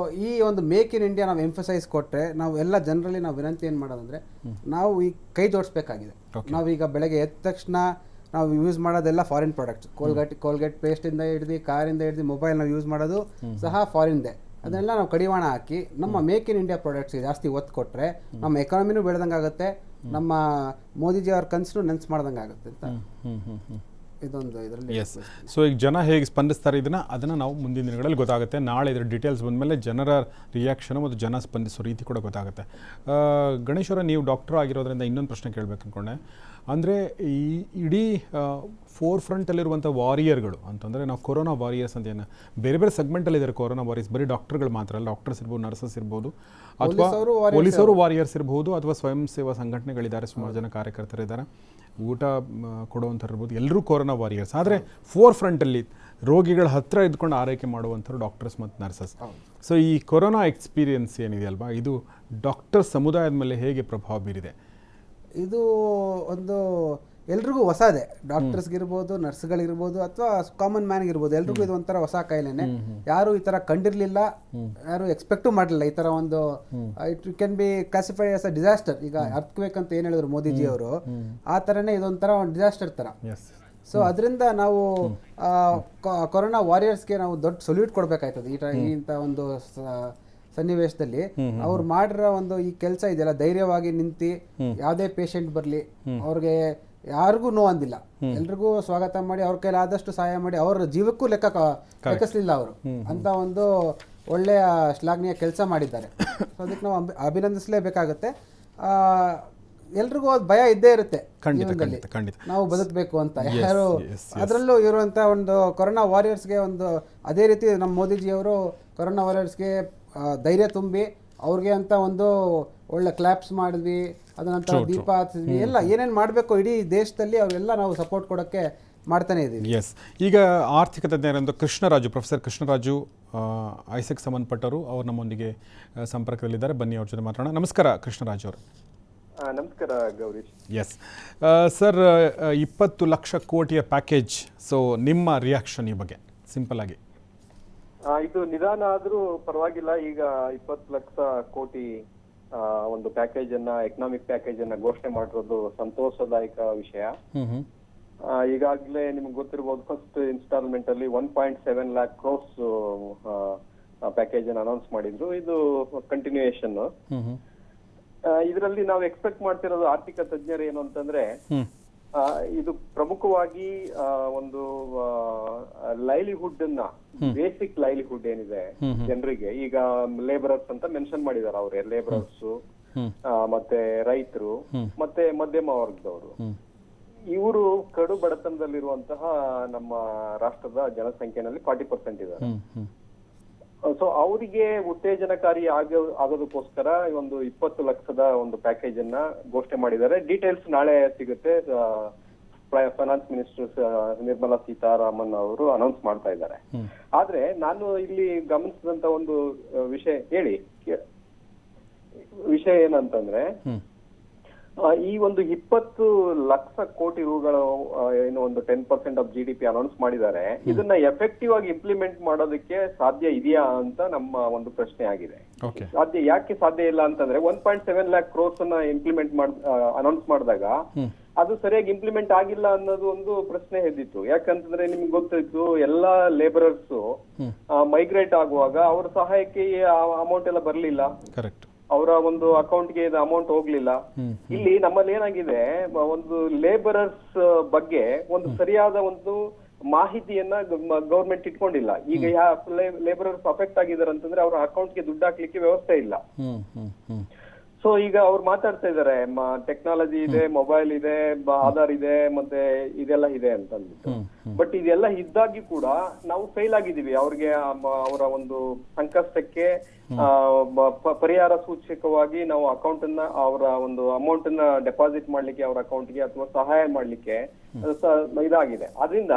ಈ ಒಂದು ಮೇಕ್ ಇನ್ ಇಂಡಿಯಾ ನಾವು ಎಂಫಸೈಸ್ ಕೊಟ್ಟರೆ, ನಾವು ಎಲ್ಲ ಜನರಲ್ಲಿ ನಾವು ವಿನಂತಿ ಏನು ಮಾಡೋದಂದರೆ, ನಾವು ಈ ಕೈ ಜೋಡಿಸ್ಬೇಕಾಗಿದೆ. ನಾವೀಗ ಬೆಳಗ್ಗೆ ಎದ್ದ ತಕ್ಷಣ ನಾವು ಯೂಸ್ ಮಾಡೋದೆಲ್ಲ ಫಾರಿನ್ ಪ್ರಾಡಕ್ಟ್ಸ್, ಕೋಲ್ಗೇಟ್ ಪೇಸ್ಟಿಂದ ಹಿಡಿದು, ಕಾರಿಂದ ಹಿಡಿದು, ಮೊಬೈಲ್ ನಾವು ಯೂಸ್ ಮಾಡೋದು ಸಹ ಫಾರಿನ್ದೇ. ಅದನ್ನೆಲ್ಲ ನಾವು ಕಡಿವಾಣ ಹಾಕಿ ನಮ್ಮ ಮೇಕ್ ಇನ್ ಇಂಡಿಯಾ ಪ್ರಾಡಕ್ಟ್ಸ್ಗೆ ಜಾಸ್ತಿ ಒತ್ತು ಕೊಟ್ಟರೆ ನಮ್ಮ ಎಕಾನಮಿನೂ ಬೆಳೆದಂಗೆ ಆಗುತ್ತೆ, ನಮ್ಮ ಮೋದಿಜಿ ಅವ್ರ ಕನಸು ನೆನ್ಸು ಮಾಡ್ದಂಗೆ ಆಗುತ್ತೆ ಅಂತ ಇದೊಂದು ಇದರಲ್ಲಿ. ಎಸ್. ಸೊ ಈಗ ಜನ ಹೇಗೆ ಸ್ಪಂದಿಸ್ತಾರೆ ಅದನ್ನು ನಾವು ಮುಂದಿನ ದಿನಗಳಲ್ಲಿ ಗೊತ್ತಾಗುತ್ತೆ. ನಾಳೆ ಇದರ ಡೀಟೇಲ್ಸ್ ಬಂದಮೇಲೆ ಜನರ ರಿಯಾಕ್ಷನು ಮತ್ತು ಜನ ಸ್ಪಂದಿಸೋ ರೀತಿ ಕೂಡ ಗೊತ್ತಾಗುತ್ತೆ. ಗಣೇಶ್ವರ, ನೀವು ಡಾಕ್ಟರ್ ಆಗಿರೋದ್ರಿಂದ ಇನ್ನೊಂದು ಪ್ರಶ್ನೆ ಕೇಳಬೇಕು ಅಂದ್ಕೊಂಡೆ. ಅಂದರೆ ಈ ಇಡೀ ಫೋರ್ ಫ್ರಂಟಲ್ಲಿರುವಂಥ ವಾರಿಯರ್ಗಳು ಅಂತಂದರೆ, ನಾವು ಕೊರೋನಾ ವಾರಿಯರ್ಸ್ ಅಂತ ಏನು ಬೇರೆ ಬೇರೆ ಸೆಗ್ಮೆಂಟಲ್ಲಿದ್ದಾರೆ ಕೊರೋನಾ ವಾರಿಯರ್ಸ್, ಬರೀ ಡಾಕ್ಟರ್ಗಳು ಮಾತ್ರ ಅಲ್ಲ, ಡಾಕ್ಟರ್ಸ್ ಇರ್ಬೋದು, ನರ್ಸಸ್ ಇರ್ಬೋದು, ಅಥವಾ ಪೊಲೀಸರು ವಾರಿಯರ್ಸ್ ಇರ್ಬೋದು, ಅಥವಾ ಸ್ವಯಂ ಸೇವಾ ಸಂಘಟನೆಗಳಿದ್ದಾರೆ, ಸುಮಾರು ಜನ ಕಾರ್ಯಕರ್ತರಿದ್ದಾರೆ, ಊಟ ಕೊಡುವಂಥವ್ರು ಇರ್ಬೋದು, ಎಲ್ಲರೂ ಕೊರೋನಾ ವಾರಿಯರ್ಸ್. ಆದರೆ ಫೋರ್ ಫ್ರಂಟಲ್ಲಿ ರೋಗಿಗಳ ಹತ್ತಿರ ಇದ್ಕೊಂಡು ಆರೈಕೆ ಮಾಡುವಂಥವ್ರು ಡಾಕ್ಟರ್ಸ್ ಮತ್ತು ನರ್ಸಸ್. ಸೊ ಈ ಕೊರೋನಾ ಎಕ್ಸ್ಪೀರಿಯನ್ಸ್ ಏನಿದೆಯಲ್ವಾ, ಇದು ಡಾಕ್ಟರ್ ಸಮುದಾಯದ ಮೇಲೆ ಹೇಗೆ ಪ್ರಭಾವ ಬೀರಿದೆ? ಇದು ಒಂದು ಎಲ್ರಿಗೂ ಹೊಸದೇ, ಡಾಕ್ಟರ್ಸ್ಗಿರ್ಬೋದು, ನರ್ಸ್ಗಳಿರ್ಬೋದು, ಅಥವಾ ಕಾಮನ್ ಮ್ಯಾನ್ಗಿರ್ಬೋದು, ಎಲ್ರಿಗೂ ಇದು ಒಂಥರ ಹೊಸ ಕಾಯಿಲೆನೆ. ಯಾರು ಈ ಥರ ಕಂಡಿರಲಿಲ್ಲ, ಯಾರು ಎಕ್ಸ್ಪೆಕ್ಟು ಮಾಡಲಿಲ್ಲ ಈ ಥರ ಒಂದು. It can be classified as a disaster. ಈಗ ಅರ್ಥಕ್ವೇಕ್ ಅಂತ ಏನು ಹೇಳಿದ್ರು ಮೋದಿಜಿ ಅವರು, ಆ ಥರನೇ ಇದೊಂಥರ ಒಂದು ಡಿಸಾಸ್ಟರ್ ಥರ. ಸೊ ಅದರಿಂದ ನಾವು ಕೊರೋನಾ ವಾರಿಯರ್ಸ್ಗೆ ನಾವು ದೊಡ್ಡ ಸೊಲ್ಯೂಟ್ ಕೊಡಬೇಕಾಯ್ತದೆ ಇಂಥ ಒಂದು ಸನ್ನಿವೇಶದಲ್ಲಿ. ಅವ್ರು ಮಾಡಿರೋ ಒಂದು ಈ ಕೆಲಸ ಇದೆಯಲ್ಲ, ಧೈರ್ಯವಾಗಿ ನಿಂತು ಯಾವುದೇ ಪೇಷಂಟ್ ಬರಲಿ ಅವ್ರಿಗೆ ಯಾರಿಗೂ ನೋವಂದಿಲ್ಲ, ಎಲ್ರಿಗೂ ಸ್ವಾಗತ ಮಾಡಿ ಅವ್ರ ಕೈಲಿ ಆದಷ್ಟು ಸಹಾಯ ಮಾಡಿ, ಅವ್ರ ಜೀವಕ್ಕೂ ಲೆಕ್ಕಿಸಲಿಲ್ಲ ಅವರು ಅಂತ ಒಂದು ಒಳ್ಳೆಯ ಶ್ಲಾಘನೀಯ ಕೆಲಸ ಮಾಡಿದ್ದಾರೆ. ಸೊ ಅದಕ್ಕೆ ನಾವು ಅಭಿನಂದಿಸಲೇಬೇಕಾಗುತ್ತೆ. ಎಲ್ರಿಗೂ ಅದು ಭಯ ಇದ್ದೇ ಇರುತ್ತೆ ಜೀವನದಲ್ಲಿ, ನಾವು ಬದುಕಬೇಕು ಅಂತ. ಯಾರು ಅದರಲ್ಲೂ ಇರುವಂಥ ಒಂದು ಕೊರೋನಾ ವಾರಿಯರ್ಸ್ಗೆ ಒಂದು ಅದೇ ರೀತಿ ನಮ್ಮ ಮೋದಿಜಿಯವರು ಕೊರೋನಾ ವಾರಿಯರ್ಸ್ಗೆ ಧೈರ್ಯ ತುಂಬಿ ಅವ್ರಿಗೆ ಅಂತ ಒಂದು ಒಳ್ಳೆ ಕ್ಲಾಪ್ಸ್ ಮಾಡಿದ್ವಿ, ಅದನಂತರ ದೀಪ ಹಚ್ಚಿದ್ವಿ, ಎಲ್ಲ ಏನೇನು ಮಾಡಬೇಕು ಇಡೀ ದೇಶದಲ್ಲಿ ಅವರೆಲ್ಲ ನಾವು ಸಪೋರ್ಟ್ ಕೊಡೋಕ್ಕೆ ಮಾಡ್ತಾನೆ ಇದ್ದೀವಿ. ಎಸ್. ಈಗ ಆರ್ಥಿಕ ತಜ್ಞರಂತ ಕೃಷ್ಣರಾಜು, ಪ್ರೊಫೆಸರ್ ಕೃಷ್ಣರಾಜು ಐಸೆಕ್ ಸಂಬಂಧಪಟ್ಟವರು, ಅವರು ನಮ್ಮೊಂದಿಗೆ ಸಂಪರ್ಕದಲ್ಲಿದ್ದಾರೆ. ಬನ್ನಿ ಅವ್ರ ಜೊತೆ ಮಾತಾಡೋಣ. ನಮಸ್ಕಾರ ಕೃಷ್ಣರಾಜು ಅವರು. ನಮಸ್ಕಾರ ಗೌರೀಶ್. ಎಸ್ ಸರ್, 20 ಲಕ್ಷ ಕೋಟಿಯ ಪ್ಯಾಕೇಜ್, ಸೊ ನಿಮ್ಮ ರಿಯಾಕ್ಷನ್ ಈ ಬಗ್ಗೆ ಸಿಂಪಲ್ ಆಗಿ? ಇದು ನಿಧಾನ ಆದ್ರೂ ಪರವಾಗಿಲ್ಲ. ಈಗ 20 ಲಕ್ಷ ಕೋಟಿ ಒಂದು ಪ್ಯಾಕೇಜ್ ಅನ್ನ, ಎಕನಾಮಿಕ್ ಪ್ಯಾಕೇಜ್ ಅನ್ನ ಘೋಷಣೆ ಮಾಡಿರೋದು ಸಂತೋಷದಾಯಕ ವಿಷಯ. ಈಗಾಗಲೇ ನಿಮ್ಗೆ ಗೊತ್ತಿರಬಹುದು, ಫಸ್ಟ್ ಇನ್ಸ್ಟಾಲ್ಮೆಂಟ್ ಅಲ್ಲಿ 1.7 lakh crores ಪ್ಯಾಕೇಜ್ ಅನ್ನು ಅನೌನ್ಸ್ ಮಾಡಿದ್ರು. ಇದು ಕಂಟಿನ್ಯೂಯೇಷನ್. ಇದರಲ್ಲಿ ನಾವು ಎಕ್ಸ್ಪೆಕ್ಟ್ ಮಾಡ್ತಿರೋದು ಆರ್ಥಿಕ ತಜ್ಞರು ಏನು ಅಂತಂದ್ರೆ ಇದು ಪ್ರಮುಖವಾಗಿ ಒಂದು ಲೈವ್ಲಿಹುಡ್ ಅನ್ನ ಬೇಸಿಕ್ ಲೈವ್ಲಿಹುಡ್ ಏನಿದೆ ಜನರಿಗೆ, ಈಗ ಲೇಬರರ್ಸ್ ಅಂತ ಮೆನ್ಷನ್ ಮಾಡಿದಾರೆ ಅವ್ರೆ, ಲೇಬರರ್ಸ್ ಮತ್ತೆ ರೈತರು ಮತ್ತೆ ಮಧ್ಯಮ ವರ್ಗದವರು, ಇವರು ಕಡು ಬಡತನದಲ್ಲಿರುವಂತಹ ನಮ್ಮ ರಾಷ್ಟ್ರದ ಜನಸಂಖ್ಯೆನಲ್ಲಿ 40% ಇದ್ದಾರೆ. ಸೊ ಅವರಿಗೆ ಉತ್ತೇಜನಕಾರಿ ಆಗೋದಕ್ಕೋಸ್ಕರ ಒಂದು 20 ಲಕ್ಷದ ಒಂದು ಪ್ಯಾಕೇಜ್ ಅನ್ನ ಘೋಷಣೆ ಮಾಡಿದ್ದಾರೆ. ಡೀಟೇಲ್ಸ್ ನಾಳೆ ಸಿಗುತ್ತೆ. ಫೈನಾನ್ಸ್ ಮಿನಿಸ್ಟರ್ ನಿರ್ಮಲಾ ಸೀತಾರಾಮನ್ ಅವರು ಅನೌನ್ಸ್ ಮಾಡ್ತಾ ಇದ್ದಾರೆ. ಆದ್ರೆ ನಾನು ಇಲ್ಲಿ ಗಮನಿಸಿದಂತ ಒಂದು ವಿಷಯ ಏನಂತಂದ್ರೆ, ಈ ಒಂದು 20 ಲಕ್ಷ ಕೋಟಿ ರೂಗಳು ಏನು ಒಂದು 10% ಆಫ್ GDP ಅನೌನ್ಸ್ ಮಾಡಿದ್ದಾರೆ. ಇದನ್ನ ಎಫೆಕ್ಟಿವ್ ಆಗಿ ಇಂಪ್ಲಿಮೆಂಟ್ ಮಾಡೋದಕ್ಕೆ ಸಾಧ್ಯ ಇದೆಯಾ ಅಂತ ನಮ್ಮ ಒಂದು ಪ್ರಶ್ನೆ ಆಗಿದೆ. ಯಾಕೆ ಸಾಧ್ಯ ಇಲ್ಲ ಅಂತಂದ್ರೆ 1.7 lakh crores ಅನ್ನ ಅನೌನ್ಸ್ ಮಾಡಿದಾಗ ಅದು ಸರಿಯಾಗಿ ಇಂಪ್ಲಿಮೆಂಟ್ ಆಗಿಲ್ಲ ಅನ್ನೋದು ಒಂದು ಪ್ರಶ್ನೆ ಎದ್ದಿತ್ತು. ಯಾಕಂತಂದ್ರೆ ನಿಮ್ಗೆ ಗೊತ್ತಿತ್ತು, ಎಲ್ಲಾ ಲೇಬರರ್ಸ್ ಮೈಗ್ರೇಟ್ ಆಗುವಾಗ ಅವ್ರ ಸಹಾಯಕ್ಕೆ ಅಮೌಂಟ್ ಎಲ್ಲ ಬರ್ಲಿಲ್ಲ, ಅವರ ಒಂದು ಅಕೌಂಟ್ಗೆ ಅಮೌಂಟ್ ಹೋಗ್ಲಿಲ್ಲ. ಇಲ್ಲಿ ನಮ್ಮಲ್ಲಿ ಏನಾಗಿದೆ, ಒಂದು ಲೇಬರರ್ಸ್ ಬಗ್ಗೆ ಒಂದು ಸರಿಯಾದ ಒಂದು ಮಾಹಿತಿಯನ್ನ ಗವರ್ಮೆಂಟ್ ಇಟ್ಕೊಂಡಿಲ್ಲ. ಈಗ ಲೇಬರರ್ಸ್ ಅಫೆಕ್ಟ್ ಆಗಿದ್ದಾರೆ ಅಂತಂದ್ರೆ ಅವ್ರ ಅಕೌಂಟ್ಗೆ ದುಡ್ಡು ಹಾಕ್ಲಿಕ್ಕೆ ವ್ಯವಸ್ಥೆ ಇಲ್ಲ. ಸೊ ಈಗ ಅವ್ರು ಮಾತಾಡ್ತಾ ಇದಾರೆ, ಟೆಕ್ನಾಲಜಿ ಇದೆ, ಮೊಬೈಲ್ ಇದೆ, ಆಧಾರ್ ಇದೆ, ಮತ್ತೆ ಇದೆಲ್ಲ ಇದೆ ಅಂತ ಅಂದ್ಬಿಟ್ಟು. ಬಟ್ ಇದೆಲ್ಲ ಇದ್ದಾಗಿ ಕೂಡ ನಾವು ಫೇಲ್ ಆಗಿದೀವಿ. ಅವ್ರಿಗೆ ಅವರ ಒಂದು ಸಂಕಷ್ಟಕ್ಕೆ ಪರಿಹಾರ ಸೂಚಕವಾಗಿ ನಾವು ಅಕೌಂಟ್ ಅನ್ನ, ಅವರ ಒಂದು ಅಮೌಂಟ್ ಅನ್ನ ಡೆಪಾಸಿಟ್ ಮಾಡ್ಲಿಕ್ಕೆ ಅವ್ರ ಅಕೌಂಟ್ಗೆ ಅಥವಾ ಸಹಾಯ ಮಾಡ್ಲಿಕ್ಕೆ ಇದಾಗಿದೆ. ಅದರಿಂದ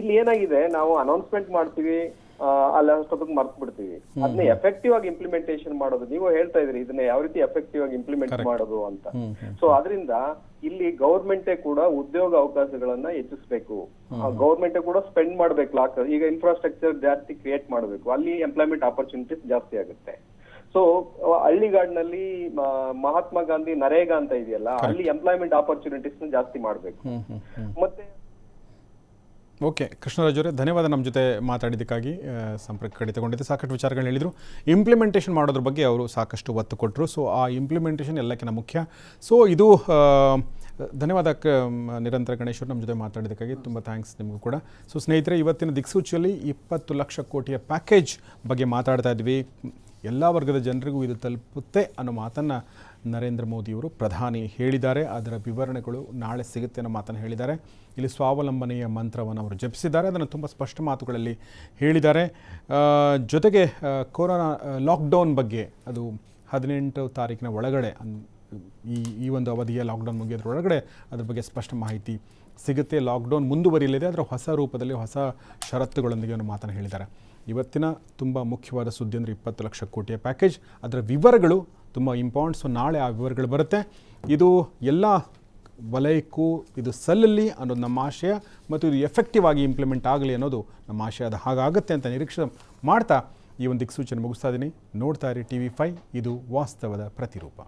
ಇಲ್ಲಿ ಏನಾಗಿದೆ, ನಾವು ಅನೌನ್ಸ್ಮೆಂಟ್ ಮಾಡ್ತೀವಿ, ಅಲ್ಲಿ ಅಷ್ಟೊತ್ತಿಗೆ ಮರ್ತು ಬಿಡ್ತೀವಿ. ಅದನ್ನ ಎಫೆಕ್ಟಿವ್ ಆಗಿ ಇಂಪ್ಲಿಮೆಂಟೇಷನ್ ಮಾಡೋದು, ನೀವು ಹೇಳ್ತಾ ಇದ್ರಿ ಇದನ್ನ ಯಾವ ರೀತಿ ಎಫೆಕ್ಟಿವ್ ಆಗಿ ಇಂಪ್ಲಿಮೆಂಟ್ ಮಾಡೋದು ಅಂತ. ಸೊ ಅದರಿಂದ ಇಲ್ಲಿ ಗವರ್ಮೆಂಟೇ ಕೂಡ ಉದ್ಯೋಗ ಅವಕಾಶಗಳನ್ನ ಹೆಚ್ಚಿಸಬೇಕು, ಗವರ್ಮೆಂಟೇ ಕೂಡ ಸ್ಪೆಂಡ್ ಮಾಡ್ಬೇಕು. ಈಗ ಇನ್ಫ್ರಾಸ್ಟ್ರಕ್ಚರ್ ಜಾಸ್ತಿ ಕ್ರಿಯೇಟ್ ಮಾಡಬೇಕು, ಅಲ್ಲಿ ಎಂಪ್ಲಾಯ್ಮೆಂಟ್ ಆಪರ್ಚುನಿಟೀಸ್ ಜಾಸ್ತಿ ಆಗುತ್ತೆ. ಸೊ ಹಳ್ಳಿಗಾಡಿನಲ್ಲಿ ಮಹಾತ್ಮ ಗಾಂಧಿ ನರೇಗಾ ಅಂತ ಇದೆಯಲ್ಲ, ಅಲ್ಲಿ ಎಂಪ್ಲಾಯ್ಮೆಂಟ್ ಆಪರ್ಚುನಿಟೀಸ್ ಜಾಸ್ತಿ ಮಾಡ್ಬೇಕು. ಮತ್ತೆ ಓಕೆ, ಕೃಷ್ಣರಾಜ್ ಅವರೇ ಧನ್ಯವಾದ ನಮ್ಮ ಜೊತೆ ಮಾತಾಡಿದ್ದಕ್ಕಾಗಿ. ಸಂಪರ್ಕ ಕಡಿತಗೊಂಡಿದ್ದು ಸಾಕಷ್ಟು ವಿಚಾರಗಳನ್ನ ಹೇಳಿದರು. ಇಂಪ್ಲಿಮೆಂಟೇಷನ್ ಮಾಡೋದ್ರ ಬಗ್ಗೆ ಅವರು ಸಾಕಷ್ಟು ಒತ್ತು ಕೊಟ್ಟರು. ಸೊ ಆ ಇಂಪ್ಲಿಮೆಂಟೇಷನ್ ಎಲ್ಲಕ್ಕಿಂತ ಮುಖ್ಯ. ಸೊ ಇದು ಧನ್ಯವಾದ ನಿರಂತರ ಗಣೇಶ್ವರು ನಮ್ಮ ಜೊತೆ ಮಾತಾಡಿದ್ದಕ್ಕಾಗಿ ತುಂಬ ಥ್ಯಾಂಕ್ಸ್ ನಿಮಗೂ ಕೂಡ. ಸೊ ಸ್ನೇಹಿತರೆ, ಇವತ್ತಿನ ದಿಕ್ಸೂಚಿಯಲ್ಲಿ 20 ಲಕ್ಷ ಕೋಟಿಯ ಪ್ಯಾಕೇಜ್ ಬಗ್ಗೆ ಮಾತಾಡ್ತಾ ಇದ್ವಿ. ಎಲ್ಲ ವರ್ಗದ ಜನರಿಗೂ ಇದು ತಲುಪುತ್ತೆ ಅನ್ನೋ ಮಾತನ್ನು ನರೇಂದ್ರ ಮೋದಿಯವರು ಪ್ರಧಾನಿ ಹೇಳಿದ್ದಾರೆ. ಅದರ ವಿವರಣೆಗಳು ನಾಳೆ ಸಿಗುತ್ತೆ ಅನ್ನೋ ಮಾತನ್ನು ಹೇಳಿದ್ದಾರೆ. ಇಲ್ಲಿ ಸ್ವಾವಲಂಬನೆಯ ಮಂತ್ರವನ್ನು ಅವರು ಜಪಿಸಿದ್ದಾರೆ, ಅದನ್ನು ತುಂಬ ಸ್ಪಷ್ಟ ಮಾತುಗಳಲ್ಲಿ ಹೇಳಿದ್ದಾರೆ. ಜೊತೆಗೆ ಕೊರೋನಾ ಲಾಕ್ಡೌನ್ ಬಗ್ಗೆ, ಅದು 18 ತಾರೀಕಿನ ಒಳಗಡೆ, ಈ ಒಂದು ಅವಧಿಯ ಲಾಕ್ಡೌನ್ ಮುಗಿಯೋದ್ರ ಒಳಗಡೆ ಅದ್ರ ಬಗ್ಗೆ ಸ್ಪಷ್ಟ ಮಾಹಿತಿ ಸಿಗುತ್ತೆ. ಲಾಕ್ಡೌನ್ ಮುಂದುವರಿಯಲಿದೆ, ಅದರ ಹೊಸ ರೂಪದಲ್ಲಿ ಹೊಸ ಷರತ್ತುಗಳೊಂದಿಗೆ ಅನ್ನೋ ಮಾತನ್ನು ಹೇಳಿದ್ದಾರೆ. ಇವತ್ತಿನ ತುಂಬ ಮುಖ್ಯವಾದ ಸುದ್ದಿ ಅಂದರೆ 20 ಲಕ್ಷ ಕೋಟಿಯ ಪ್ಯಾಕೇಜ್, ಅದರ ವಿವರಗಳು ತುಂಬ ಇಂಪಾರ್ಟೆಂಟ್. ಸೊ ನಾಳೆ ಆ ವಿವರಗಳು ಬರುತ್ತೆ. ಇದು ಎಲ್ಲ ವಲಯಕ್ಕೂ ಇದು ಸಲ್ಲಲಿ ಅನ್ನೋದು ನಮ್ಮ ಆಶಯ, ಮತ್ತು ಇದು ಎಫೆಕ್ಟಿವ್ ಆಗಿ ಇಂಪ್ಲಿಮೆಂಟ್ ಆಗಲಿ ಅನ್ನೋದು ನಮ್ಮ ಆಶಯ. ಅದು ಹಾಗಾಗುತ್ತೆ ಅಂತ ನಿರೀಕ್ಷೆ ಮಾಡ್ತಾ ಈ ಒಂದು ದಿಕ್ಸೂಚನೆ ಮುಗಿಸ್ತಾ ಇದ್ದೀನಿ. ನೋಡ್ತಾ ಇರಿ TV5, ಇದು ವಾಸ್ತವದ ಪ್ರತಿರೂಪ.